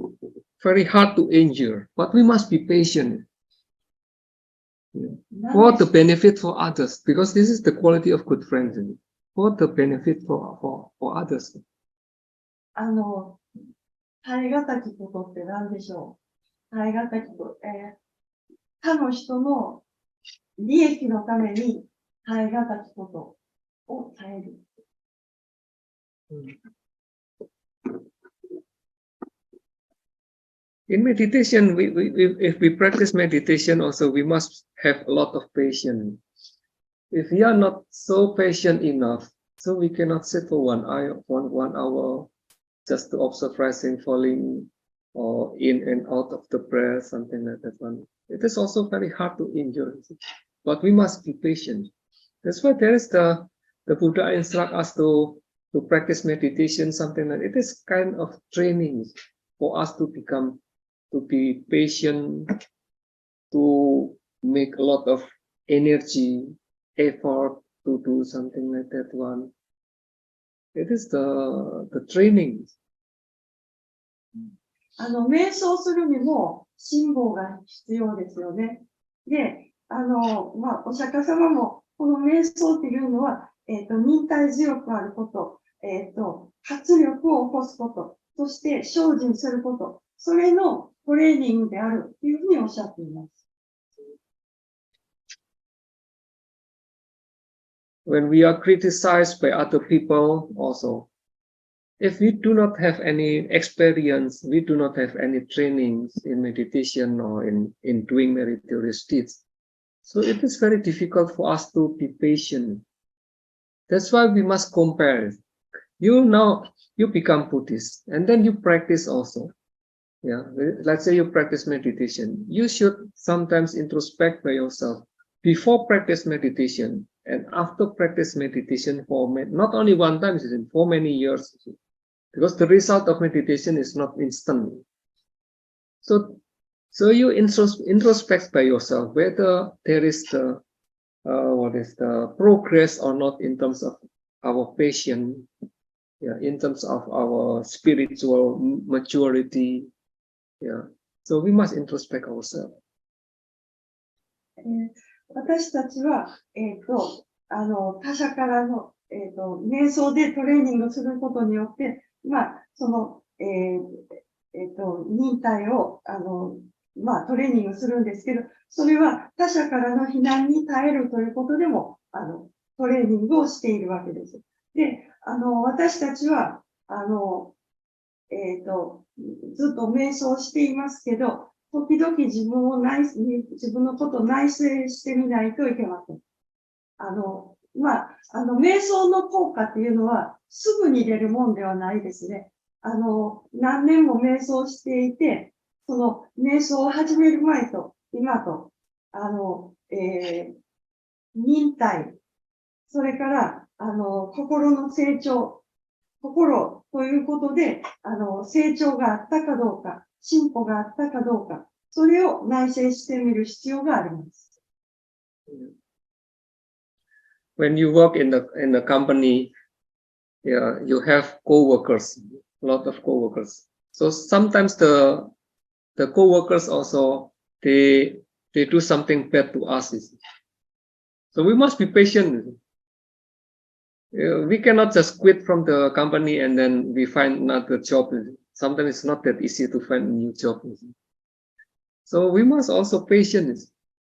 very hard to endure, but we must be patient. For the benefit for others, because this is the quality of good friends. For the benefit for others. 耐え難きことって何でしょう。耐え難きこと、他の人の利益のために耐え難きことを耐える。In meditation, if we practice meditation also, we must have a lot of patience. If we are not so patient enough, so we cannot sit for 1 hour just to observe rising, falling, or in and out of the breath, something like that one. It is also very hard to endure, but we must be patient. That's why there is the Buddha instruct us to practice meditation, something like it is kind of training for us to be patient, to make a lot of energy, effort to do something like that one. It is the training. 瞑想するにも辛抱が必要ですよね。で、お釈迦様もこの瞑想っていうのは、忍耐強くあること、活力を起こすこと、そして精進すること、それのトレーニングであるというふうにおっしゃっています。When we are criticized by other people also, if we do not have any experience, we do not have any trainings in meditation or in doing meritorious deeds, so it is very difficult for us to be patient. That's why we must compare. You become Buddhist and then you practice also. Yeah, let's say you practice meditation. You should sometimes introspect by yourself before practice meditation and after practice meditation for not only one time, for many years. Because the result of meditation is not instant. So you introspect by yourself whether there is the progress or not in terms of our patience, yeah, in terms of our spiritual maturity, yeah. So we must introspect ourselves. 私たちは、他者からの、瞑想でトレーニングすることによって、忍耐を、トレーニングするんですけど、それは他者からの非難に耐えるということでも、トレーニングをしているわけです。で、私たちは、ずっと瞑想していますけど、時々自分のことを内省してみないといけません。瞑想の効果っていうのはすぐに出るもんではないですね。何年も瞑想していて、その瞑想を始める前と今と、忍耐、それから、心の成長、心ということで、成長があったかどうか、進歩があったかどうか、それを内省してみる必要があります。When you work in the company, yeah, you have co-workers, a lot of co-workers. So sometimes the co-workers also they they do something bad to us. So we must be patient. We cannot just quit from the company and then we find another job. Sometimes it's not that easy to find a new job. So we must also patient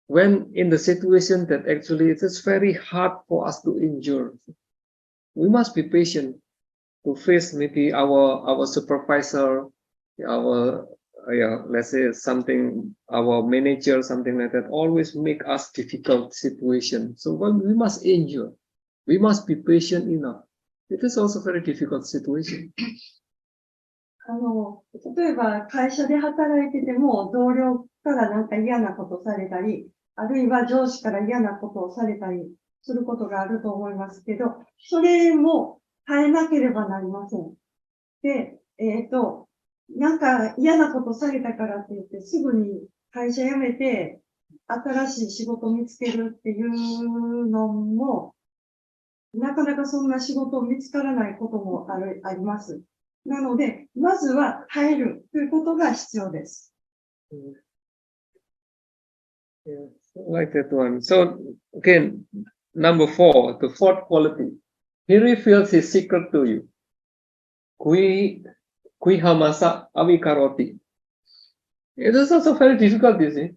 when in the situation that actually it is very hard for us to endure. We must be patient to face maybe our supervisor, our let's say something, our manager, something like that, always make us difficult situation. So we must endure. We must be patient enough. It is also very difficult situation. 例えば会社で働いてても同僚からなんか嫌なことされたり、あるいは上司から嫌なことをされたりすることがあると思いますけど、それも変えなければなりません。で、なんか嫌なことされたからって言ってすぐに会社辞めて新しい仕事を見つけるっていうのも、なかなかそんな仕事見つからないこともあります。なので、まずは変えるということが必要です。Yeah, like that one. So again, number 4, the fourth quality. He reveals his secret to you. Kui hamasa avikaroti. It is also very difficult, you see.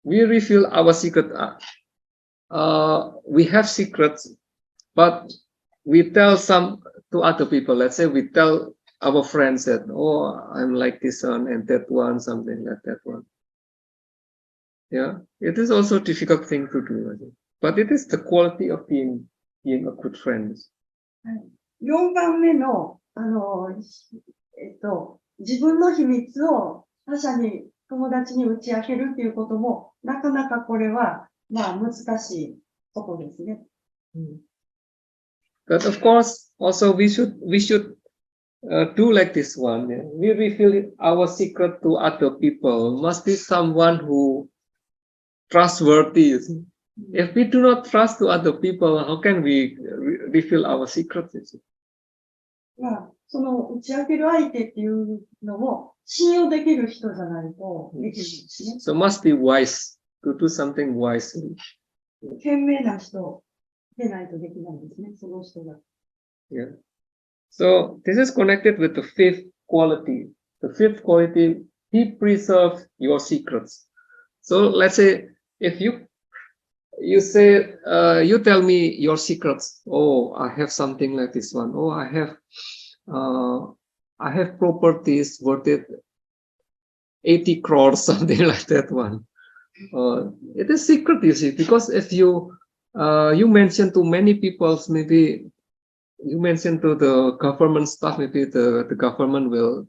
We reveal our secret. We have secrets, but we tell some to other people. Let's say we tell our friends that, oh, I'm like this one and that one, something like that one. Yeah, it is also a difficult thing to do, I think. But it is the quality of being a good friend. 4番目の、自分の秘密を他者に、友達に打ち明けるっていうことも、なかなかこれは、まあ難しいことですね。But of course, also we should do like this one. Yeah? We reveal our secret to other people. Must be someone who trustworthy. If we do not trust to other people, how can we reveal our secrets? まあ、その打ち明ける相手っていうのも信用できる人じゃないとできるんですね。So must be wise to do something wisely. 賢明な人でないとできないんですね、その人が。Yeah. So this is connected with the fifth quality. The fifth quality, he preserves your secrets. So let's say if you say, you tell me your secrets. Oh, I have something like this one. Oh, I have properties worth 80 crores, something like that one. It is secret, you see, because if you mention to many people, maybe you mention to the government staff, maybe the government will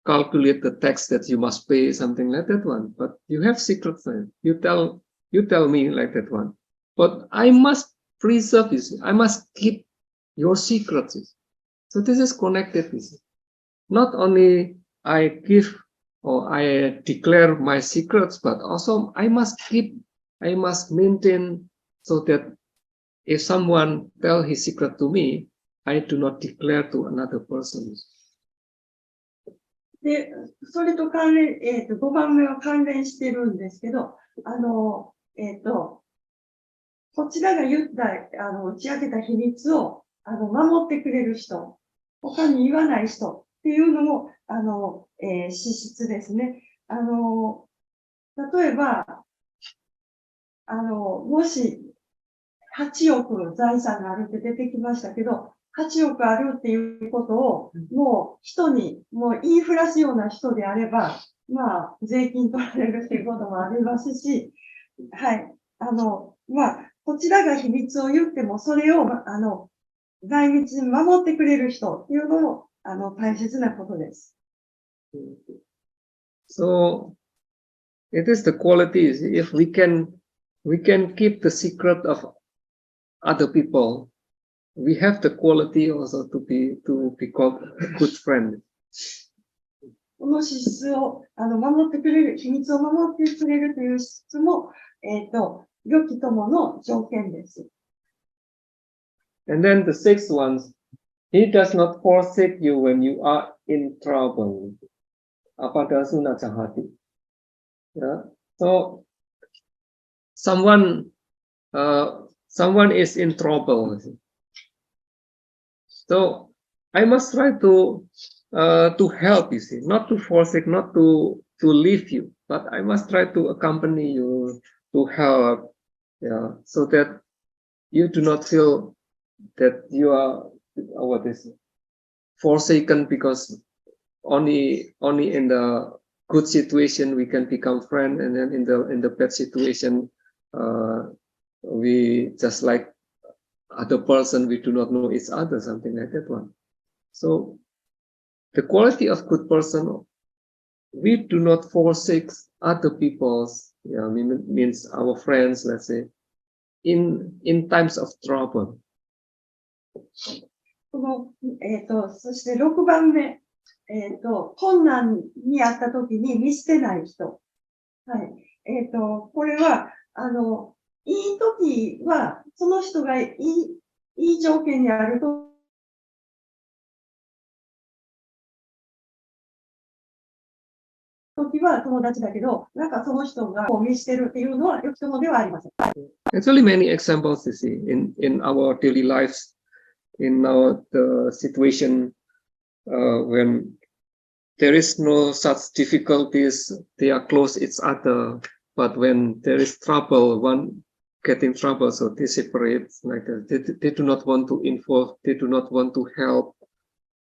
calculate the tax that you must pay, something like that one. But you have secrets. You tell me like that one. But I must preserve this. I must keep your secrets. So this is connected. Not only I give or I declare my secrets, but also I must maintain so that if someone tell his secret to me, I do not declare to another person. で、それと関連、5番目は関連してるんですけど、こちらが言った、打ち明けた秘密を、守ってくれる人、他に言わない人っていうのも、資質ですね。例えば、もし、8億財産があるって出てきましたけど、8億あるっていうことを、もう人に、もう言いふらすような人であれば、まあ、税金取られるっていうこともありますし、はい。まあ、こちらが秘密を言っても、それを、内密に守ってくれる人っていうのも、大切なことです。So, it is the qualities. If we can keep the secret of other people, we have the quality also to be called a good friend. この資質を、守ってくれる、秘密を守ってくれるという資質も、良き友の条件です。And then the sixth one, he does not forsake you when you are in trouble. Apada sunacahati. Yeah. So someone is in trouble. So I must try to help, you see, not to forsake, not to leave you, but I must try to accompany you, to help, yeah, so that you do not feel that you are forsaken, because only in the good situation we can become friends, and then in the bad situation we just like other person, we do not know each other, something like that one. So the quality of good person, we do not forsake other people's, means our friends, let's say, in times of trouble. そして6番目、困難にあった時に見捨てない人。はい。これは、いい時は、その人がいい条件にあると、時は友達だけど、なんかその人が見捨てるっていうのは良き友ではありません。Actually, many examples you see in our daily lives, in the situation when there is no such difficulties, they are close each other. But when there is trouble, one get in trouble, so they separate like that. They do not want to involve, they do not want to help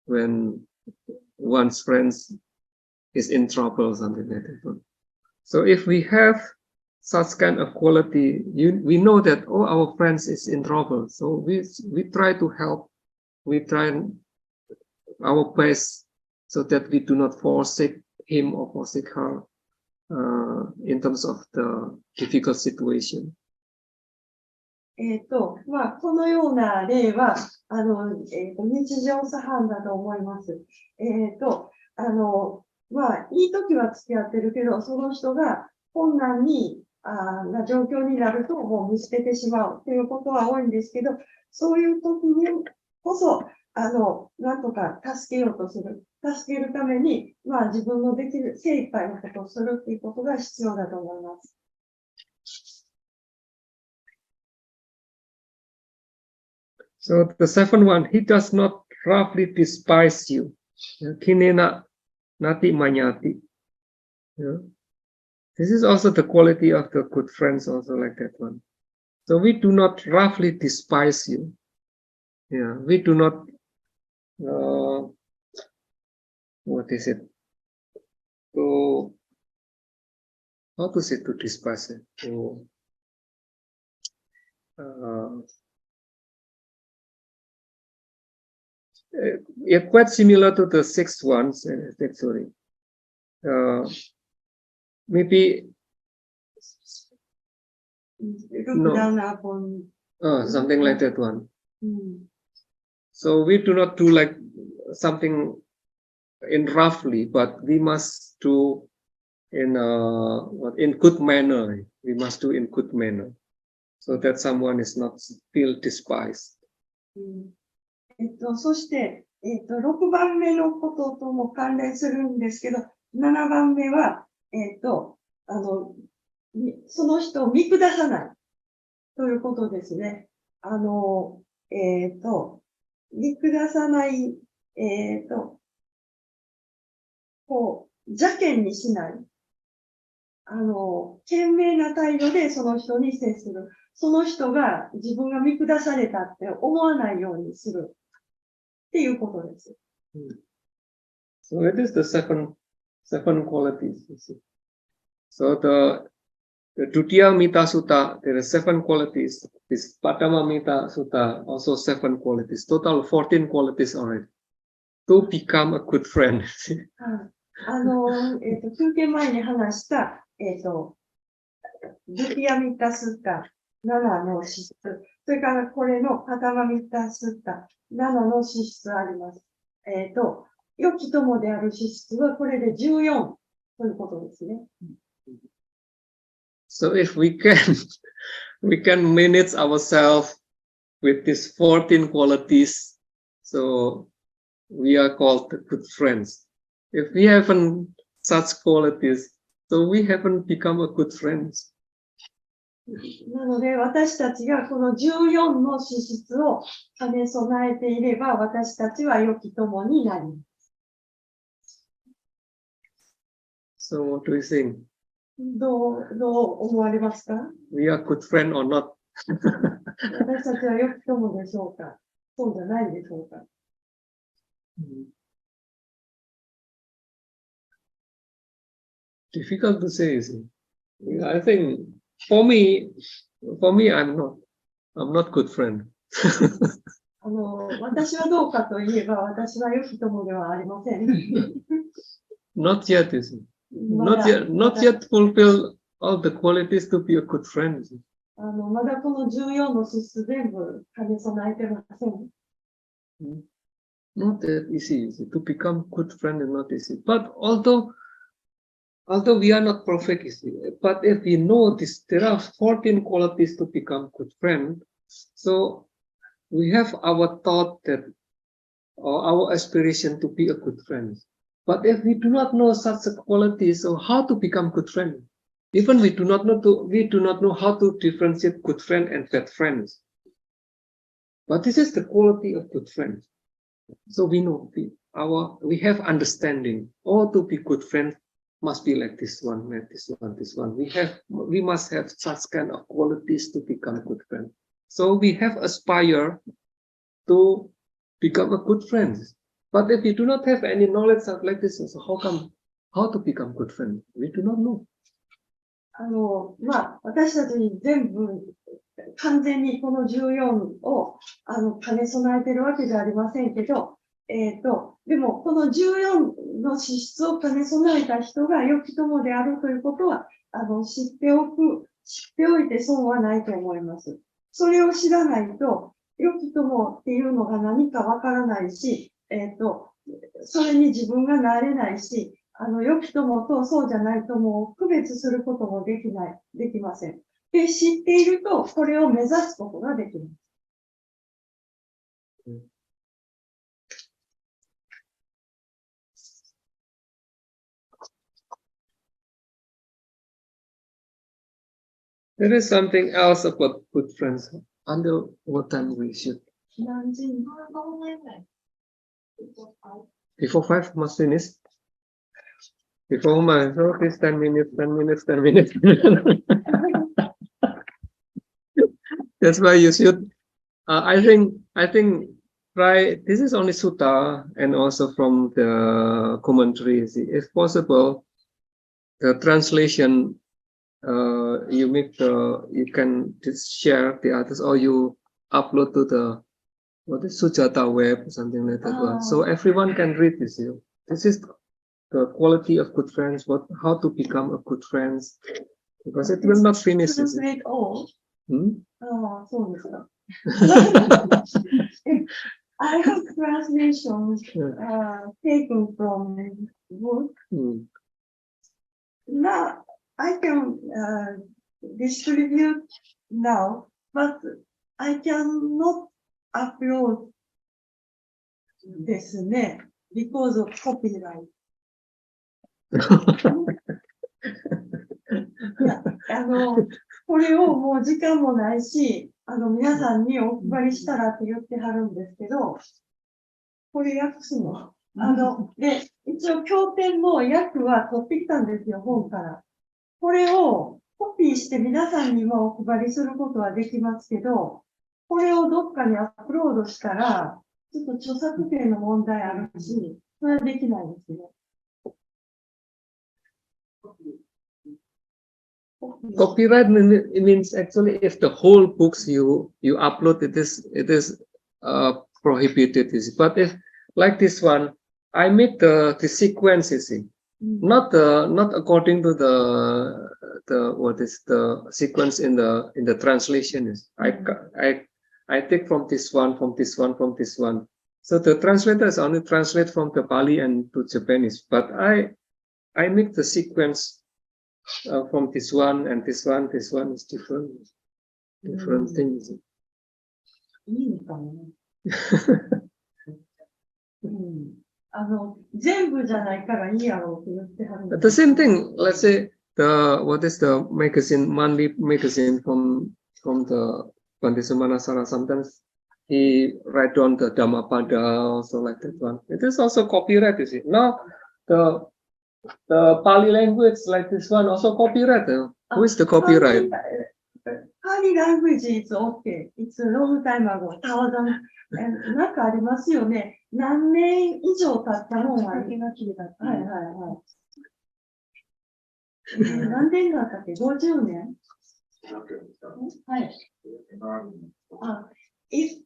when one's friends is in trouble, something like that. So if we have such kind of quality, we know that our friends is in trouble. So we try to help, we try our best so that we do not forsake him or forsake her in terms of the difficult situation. このような例は、日常茶飯だと思います。いい時は付き合ってるけど、その人が困難な状況になるともう見捨ててしまうということは多いんですけど、そういう時にこそ、なんとか助けようとする。助けるために、自分のできる精一杯のことをするっていうことが必要だと思います。So the second one, he does not roughly despise you. Kinena nati manyati. This is also the quality of the good friends, also like that one. So we do not roughly despise you. Yeah, we do not, what is it? So, how to say to despise it? So, yeah, quite similar to the sixth one, sorry. Maybe something like that one. So we do not do like something in roughly, but we must do in good manner. We must do in good manner, so that someone is not feel despised. そして、6番目のこととも関連するんですけど、7番目は、その人を見下さないということですね。見下さない、邪険にしない。賢明な態度でその人に接する。その人が自分が見下されたって思わないようにする。っていうことです。So it is the seven qualities. You see. So the Dutiya Mita Sutta, there are 7 qualities. This Patama Mita Sutta, also 7 qualities. Total 14 qualities already. To become a good friend. 休憩前に話した、ドゥティアミタスッタ、7の資質。それからこれのパタマミタスッタ、7の資質あります。良き友である資質はこれで14ということですね。So if we can manage ourselves with these 14 qualities, so we are called good friends. If we haven't such qualities, So we haven't become a good friends. なので、私たちがこの14の資質を兼ね備えていれば、私たちは良き友になります。So what do you think? どう思われますか？ We are good friend or not? 私たちは良き友でしょうか？そうじゃないでしょうか？Difficult to say, is it? I think for me, I'm not good friend. 私はどうかといえば、私は良き友ではありません。Not yet, is it? Not yet fulfill all the qualities to be a good friend. まだこの14の資質全部兼ね備えてません。Not that easy. To become good friend is not easy. But although we are not perfect, but if we know this, there are 14 qualities to become good friend. So we have our thought that, or our aspiration to be a good friend. But if we do not know such qualities or how to become good friend, even we do not know how to differentiate good friend and bad friends. But this is the quality of good friends. So we know we have understanding. All to be good friends must be like this one, like this one, this one. We must have such kind of qualities to become good friends. So we have aspire to become a good friends. But if we do not have any knowledge of like this, so how to become good friends? We do not know. 私たちに全部、完全にこの14を、兼ね備えてるわけじゃありませんけど、でも、この14の資質を兼ね備えた人が良き友であるということは、知っておいて損はないと思います。それを知らないと、良き友っていうのが何かわからないし、それに自分がなれないし、良き友とそうじゃない友を区別することもできません。で、知っていると、これを目指すことができます。There is something else about good friends. Under what time we should? Before 5 must finish. Before my, so please 10 minutes. That's why you should. I think try. This is only sutta and also from the commentaries. If possible, the translation. You can just share the others, or you upload to the Sujata web or something like that one. So everyone can read this. This is the quality of good friends. How to become a good friends, because it will not finish. Translate all. So I have translations taken from book. Now I can distribute now, but I cannot upload this because of copyright. これをもう時間もないし、皆さんにお配りしたらって言ってはるんですけど、これ訳すの。で、一応経典の訳は取ってきたんですよ、本から。これをコピーして皆さんにもお配りすることはできますけど、これをどっかにアップロードしたら、ちょっと著作権の問題あるし、それはできないですね。Copyright means actually if the whole books you upload, it is prohibited. But if like this one, I made the sequence, not according to the what is the sequence in the translation. I take from this one. So the translators only translate from the Pali and to Japanese, but I make the sequence from this one and this one is different things. いいのかな全部じゃないからいいやろうって言ってはる。The same thing, let's say what is the magazine, monthly magazine from the Pandisamanasara. Sometimes he write on the Dhammapada, also like that one. It is also copyright, you see. Now the Pali language like this one also copyright. Who is the copyright? Pali language is okay. It's a long time ago. なんかありますよね。何年以上経ったのが手が切れた。はいはいはい。何年だったっけ ?50 年はい。If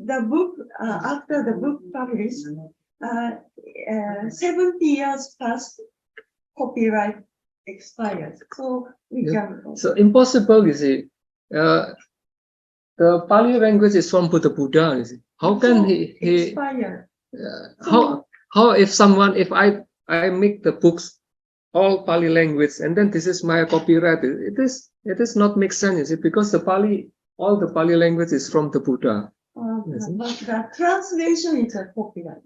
the book, after the book published, 70 years past, copyright expired. So we can. So impossible, you see. The Pali language is from Buddha, you see. How can he expire? How if I make the books all Pali language and then this is my copyright, it is not make sense, you see, because all the Pali language is from the Buddha. But the translation is a copyright.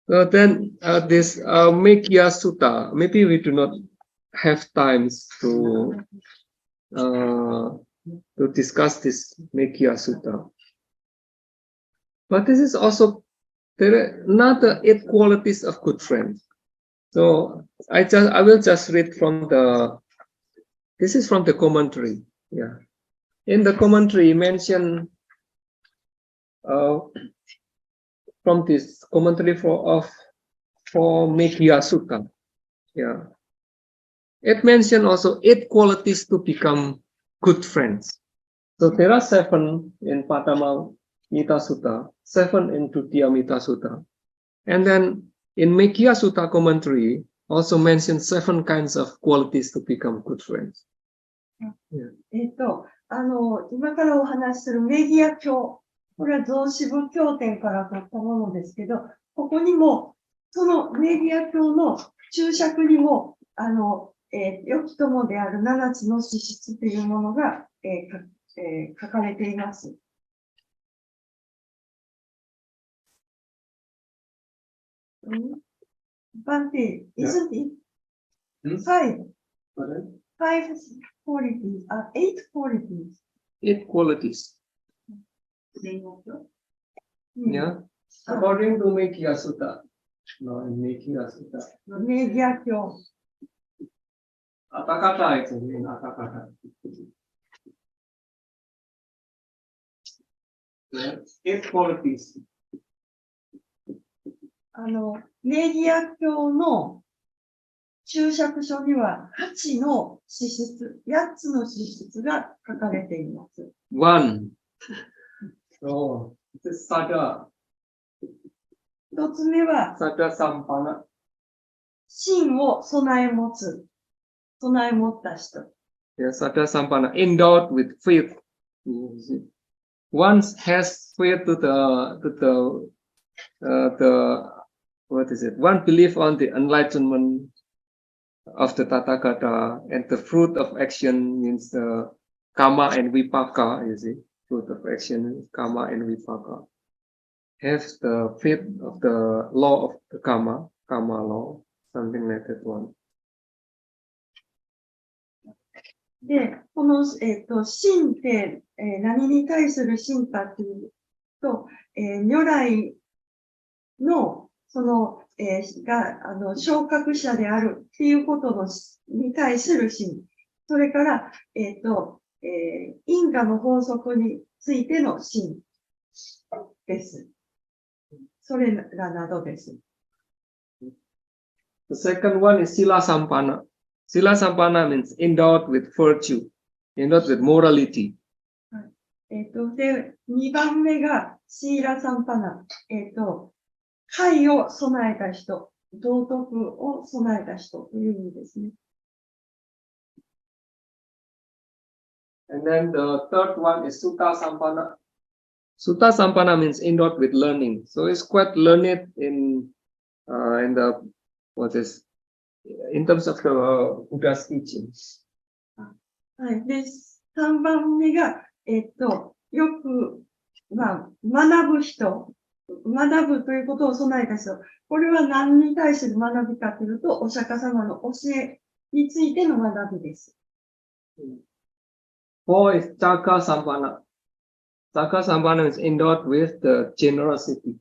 So then this Mekya Sutta, maybe we do not have times to discuss this Mekya Sutta. But this is also there are another 8 qualities of good friends. So I will just read from this is from the commentary. Yeah. In the commentary mentioned from this commentary for Mekya Sutta. Yeah. It mentioned also 8 qualities to become good friends. So there are 7 in Patama Mita Sutta, 7 in Tutiya Mita Sutta. And then in Mekya Sutta commentary also mentioned 7 kinds of qualities to become good friends. Yeah. 今からお話しするメギア教。これは増子部経典から取ったものですけど、ここにも、そのメギア教の注釈にも、良き友である7つの資質というものが、書かれています。Bante, isn't it? 5 qualities, 8 qualities. 8 qualities. Yeah. According to Mekya Sutta. No, in Mekya Sutta. Mekya Kyo. Atakata is in Atakata. Yeah. 8 qualities. メギア教の注釈書には8の資質、8つの資質が書かれています。1. So, it is Sada. 1つ目は、Sada Sampana. 心を備え持つ。備え持った人。Yeah, Sada Sampana. Endowed with faith. One has faith to the what is it? One belief on the enlightenment of the Tathagata, and the fruit of action means the Kama and Vipaka, you see. Fruit of action, Kama and Vipaka. Have the faith of the law of the Kama law, something like that one. で、この、心って、何に対する心かというと、如来の、その、昇格者であるっていうことに対する心。それから、因果の法則についての心です。それらなどです。The second one is Sila Sampana. Sila Sampana means endowed with virtue, endowed with morality. で、2番目がシーラサンパナ。戒を備えた人、道徳を備えた人という意味ですね。And then the third one is Sutta Sampana. Sutta Sampana means endowed with learning. So it's quite learned in the in terms of the Buddha's teachings. はい。で、3番目が、よく、学ぶ人、学ぶということを備えた人。これは何に対する学びかというと、お釈迦様の教えについての学びです。Four is Chaka Sampana. Chaka Sampana is endowed with the generosity.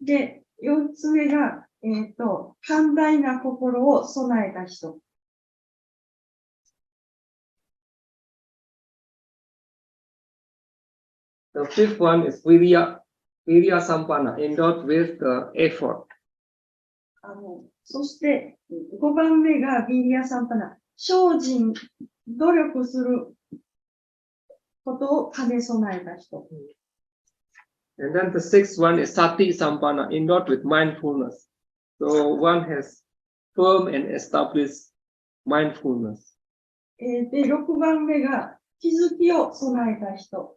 で、4つ目が、寛大な心を備えた人。The fifth one is Virya Sampana, endowed with the effort. そして、5番目がビリヤサンパナ。精進、努力することを兼ね備えた人。And then the sixth one is Sati Sampana, endowed with mindfulness. So one has firm and established mindfulness. で、6番目が気づきを備えた人。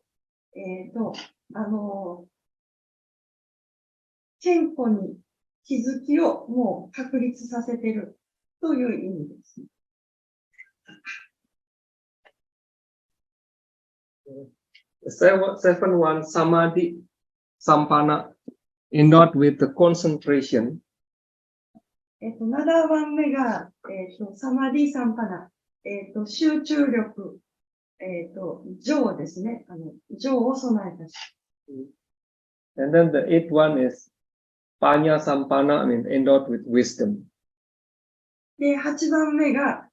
健康に気づきをもう確立させているという意味です。The seventh one, Samadhi Sampana, endowed with the concentration. 7番目が、サマディサンパナ、集中力、情ですね。情を備えた人。And then the eighth one is Panya Sampana, I mean, endowed with wisdom. で、8番目が、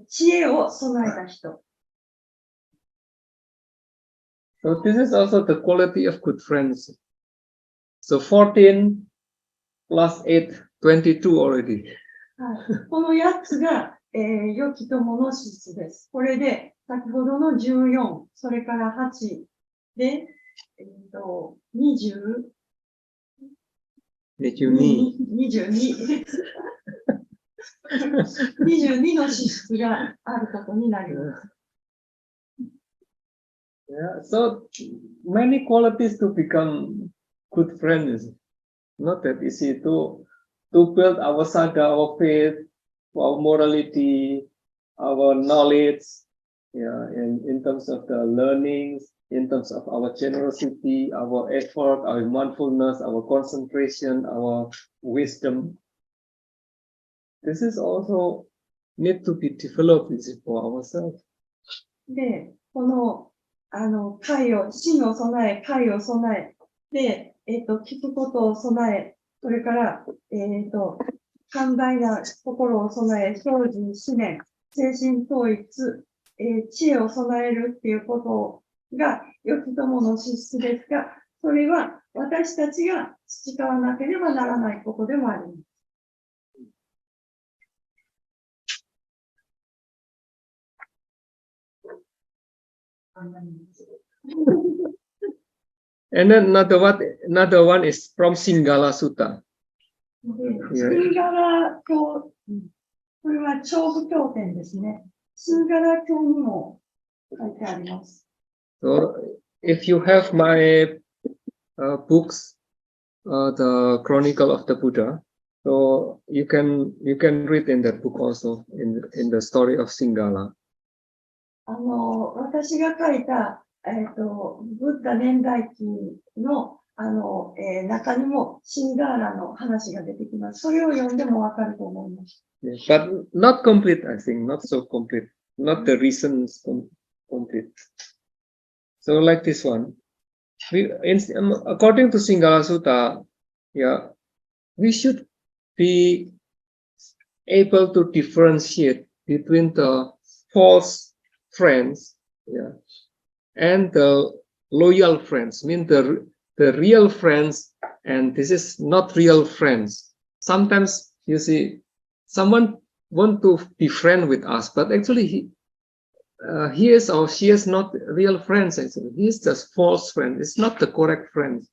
知恵を備えた人。So this is also the quality of good friends. So 14 plus 8, 22 already. はい、この8つが、良き友の資質です。これで、先ほどの14、それから8で、22です。22の資質があることになります。Yeah, so many qualities to become good friends. Not that easy to build our saga, our faith, our morality, our knowledge, yeah, in terms of the learnings, in terms of our generosity, our effort, our mindfulness, our concentration, our wisdom. This is also need to be developed for ourselves. で、この、死を備え、解を備え、で、聞くことを備え、それから、寛大な心を備え、精進、思念、精神統一、知恵を備えるっていうことが、良き友の資質ですが、それは私たちが培わなければならないことでもあります。And then another one is from Singgala Sutta. シンガラ教、これは長部経典ですね。シンガラ教にも書いてあります。So if you have my books, the Chronicle of the Buddha, so you can read in that book also in the story of Singgala. 私が書いた、ブッダ年代記の、中にもシンガーラの話が出てきます。それを読んでもわかると思います。But not complete, I think, not so complete, not the reasons complete. So like this one, according to Singgala Sutta, yeah, we should be able to differentiate between the false friends, yeah, and the loyal friends. Mean the real friends, and this is not real friends. Sometimes you see someone want to be friend with us, but actually he is or she is not real friends. Actually, he is just false friend. It's not the correct friend.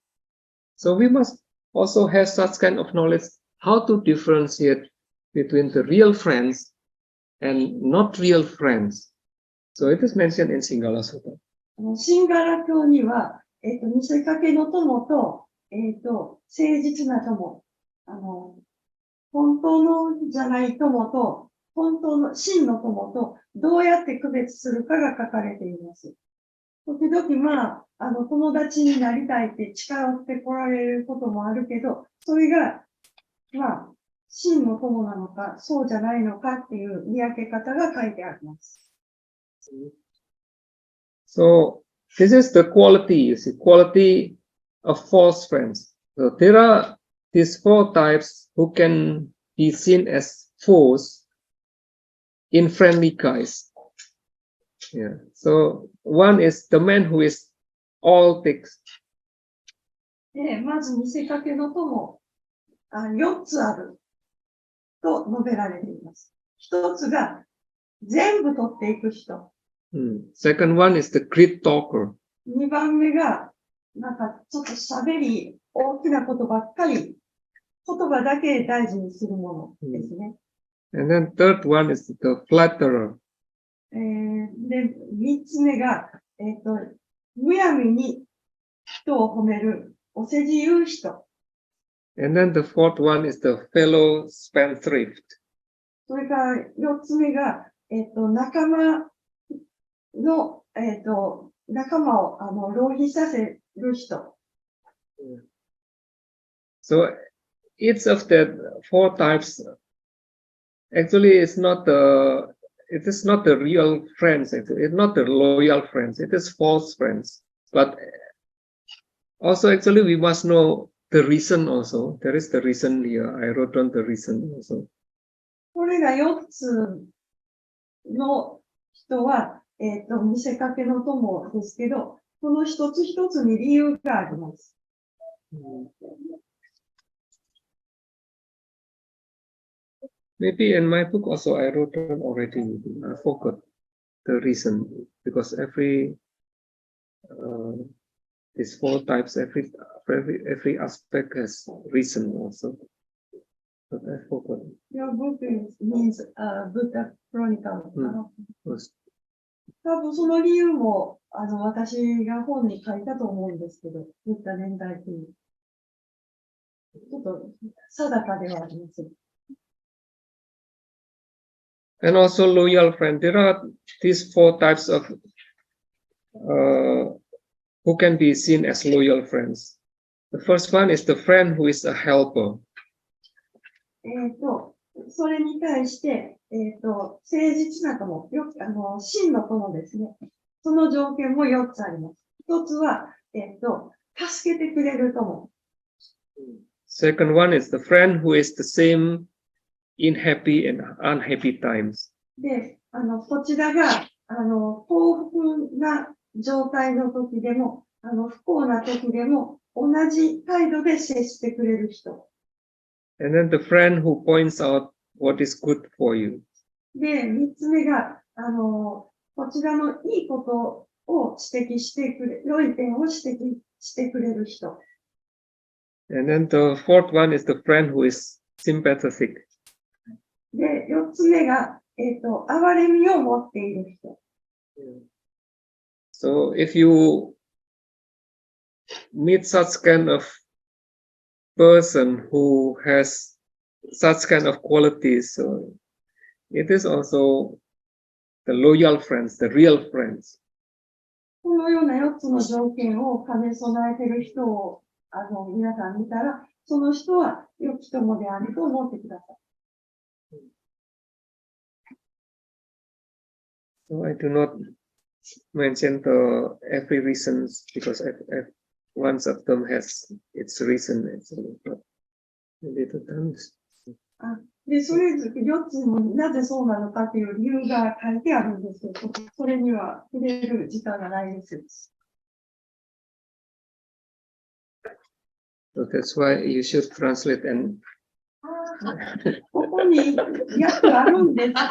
So we must also have such kind of knowledge how to differentiate between the real friends and not real friends. So it is mentioned in Singgala Sutta. シンガラ教には、見せかけの友と、誠実な友、本当のじゃない友と、本当の真の友と、どうやって区別するかが書かれています。時々、友達になりたいって近寄ってこられることもあるけど、それが、真の友なのか、そうじゃないのかっていう見分け方が書いてあります。So, this is the quality, you see, quality of false friends. So, there are these 4 types who can be seen as false in friendly guys. Yeah. So, one is the man who is all things. で、まず見せかけの友、4つあると述べられています。1つが全部取っていく人。Second one is the great talker. 2番目が、ちょっと喋り、大きなことばっかり、言葉だけ大事にするものですね。And then third one is the flatterer. で、3つ目が、むやみに人を褒める、お世辞言う人。And then the fourth one is the fellow spendthrift. それから4つ目が、仲間の、仲間を浪費させる人。So each of the 4 types actually it is not the real friends. It's not the loyal friends. It is false friends. But also actually we must know the reason also. There is the reason here. I wrote down the reason also. これが4つの人は、見せかけの友ですけど、この一つ一つに理由があります。Maybe in my book also I wrote down already. I forgot the reason because these 4 types, every aspect has reason also. But I forgot. Your book means Buddha Chronicle. 多分その理由も、私が本に書いたと思うんですけど、ブッダ年代記に。ちょっと定かではありません。And also loyal friend. There are these 4 types of who can be seen as loyal friends. The first one is the friend who is a helper. それに対して、誠実な友、真の友ですね。その条件も4つあります。1つは、助けてくれる友。Second one is the friend who is the same in happy and unhappy times. で、こちらが、幸福な状態の時でも、不幸な時でも、同じ態度で接してくれる人。And then the friend who points out what is good for you. で、3つ目が、こちらのいいことを指摘してくれ、良い点を指摘してくれる人。And then the fourth one is the friend who is sympathetic. で、4つ目が、憐れみを持っている人。So if you meet such kind of person who has such kind of qualities, so it is also the loyal friends, the real friends. このような4つの条件を兼ね備えている人を、皆さん見たら、その人は良き友であると思ってください。So I do not mention every reasons because one of them has its reason. But で、それぞれ4つもなぜそうなのかという理由が書いてあるんですけど、それには触れる時間がないです。So that's why you should translate and ここに訳あるんですけど。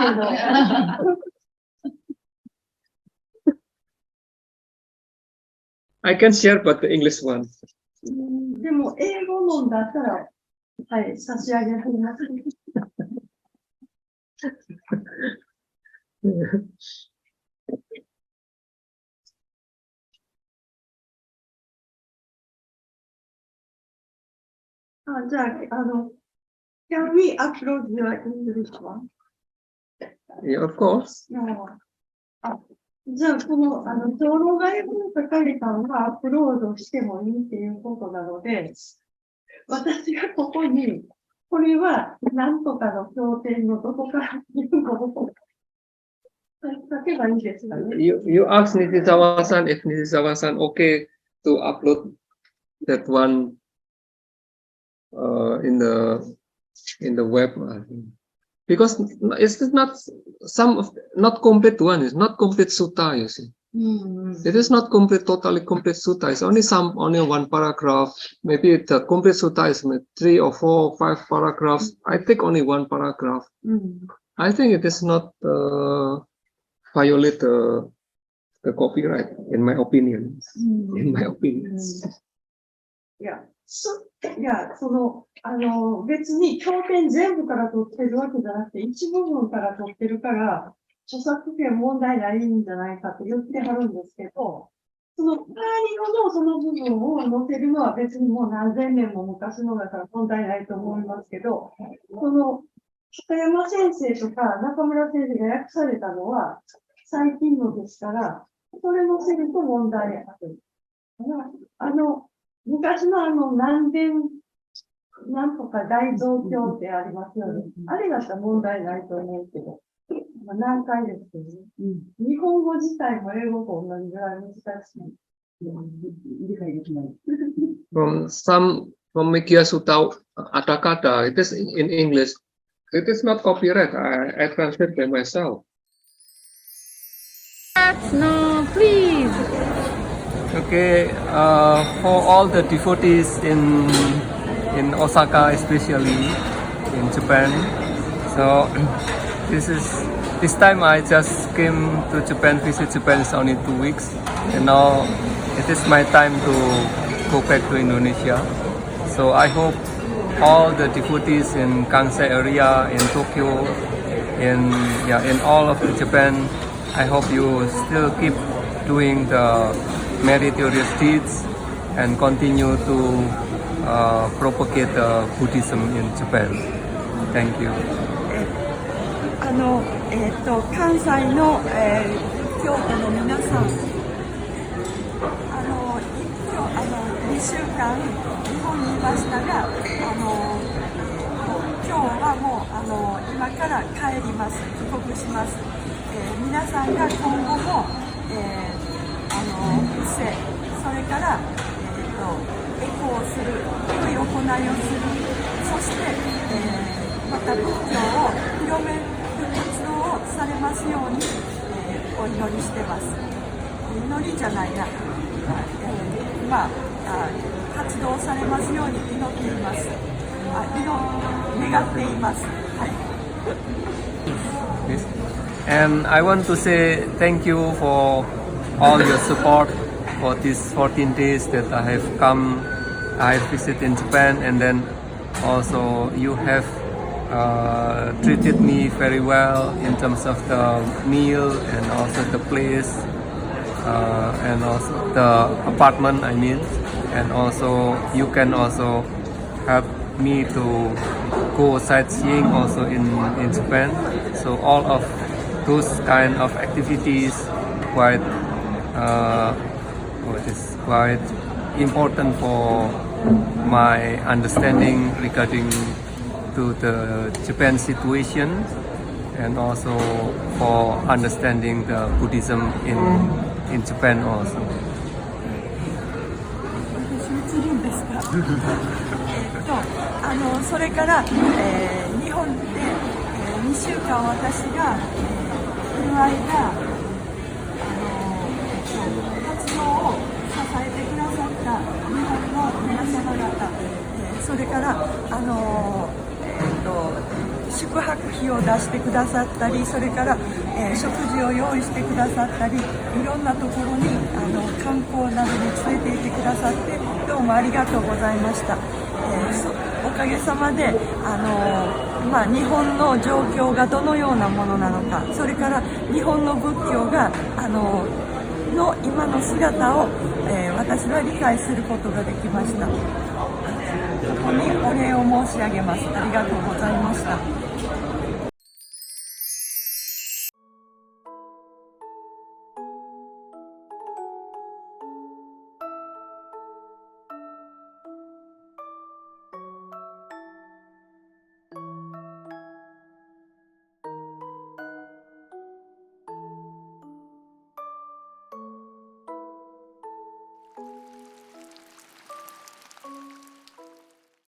I can share but the English one. でも、英語のだったら、はい、差し上げています。じゃあ、can we upload your English one? Yeah, of course. じゃあ、この、長老が英語の書かれたのがアップロードしてもいいっていうことなので、私がここに、これは何とかの経典のどこからいうのを書けばいいですかね。You ask Nitizawa-san if Nitizawa-san okay to upload that one in the web. Because it's not not complete one, it's not complete sutta, you see. It is not totally complete sutta. It's only one paragraph. Maybe the complete sutta is 3 or 4 or 5 paragraphs. I take only one paragraph. I think it is not violate the copyright, in my opinion. In my opinion. 別に経典全部から取ってるわけじゃなくて、一部分から取ってるから、著作権問題ないんじゃないかって言ってはるんですけど、その周りのその部分を載せるのは別にもう何千年も昔のだから問題ないと思いますけど、この片山先生とか中村先生が訳されたのは最近のですから、それ載せると問題ある。昔の南伝なんとか大蔵経ってありますよね。あれだったら問題ないと思うけど。難解ですけどね。日本語自体も英語と同じぐらい難しい。理解できない。From Mikya Sutta Atakata, it is in English. It is not copyright. I translate by myself. No, please. Okay, for all the devotees in Osaka, especially in Japan. So this time I just came to Japan, visit Japan is only 2 weeks, and now it is my time to go back to Indonesia. So I hope all the devotees in Kansai area, in Tokyo, in all of Japan, I hope you still keep doing the meritorious deeds and continue to propagate Buddhism in Japan. Thank you. 関西の、京都の皆さん、2週間日本にいましたが、今日はもう今から帰ります、帰国します。皆さんが今後も、伏せ、それから、エコをする、良い行いをする、そして、また仏教を広める活動をされますように、お祈りしてます。祈りじゃないな、活動されますように祈っています。願っています。はい。And I want to say thank you for all your support for these 14 days that I have come. I have visited in Japan, and then also you have treated me very well in terms of the meal and also the place and also the apartment, I mean, and also you can also help me to go sightseeing also in Japan. So all of those kind of activities quite important for my understanding regarding to the Japan situation, and also for understanding the Buddhism in Japan also. それから、日本で、2週間私が、いる間、活動を支えてくださった日本の皆様方、それから宿泊費を出してくださったり、それから、食事を用意してくださったり、いろんなところに観光などに連れて行ってくださってどうもありがとうございました。おかげさまで日本の状況がどのようなものなのか、それから日本の仏教がの今の姿を、私は理解することができました。ここにお礼を申し上げます。ありがとうございました。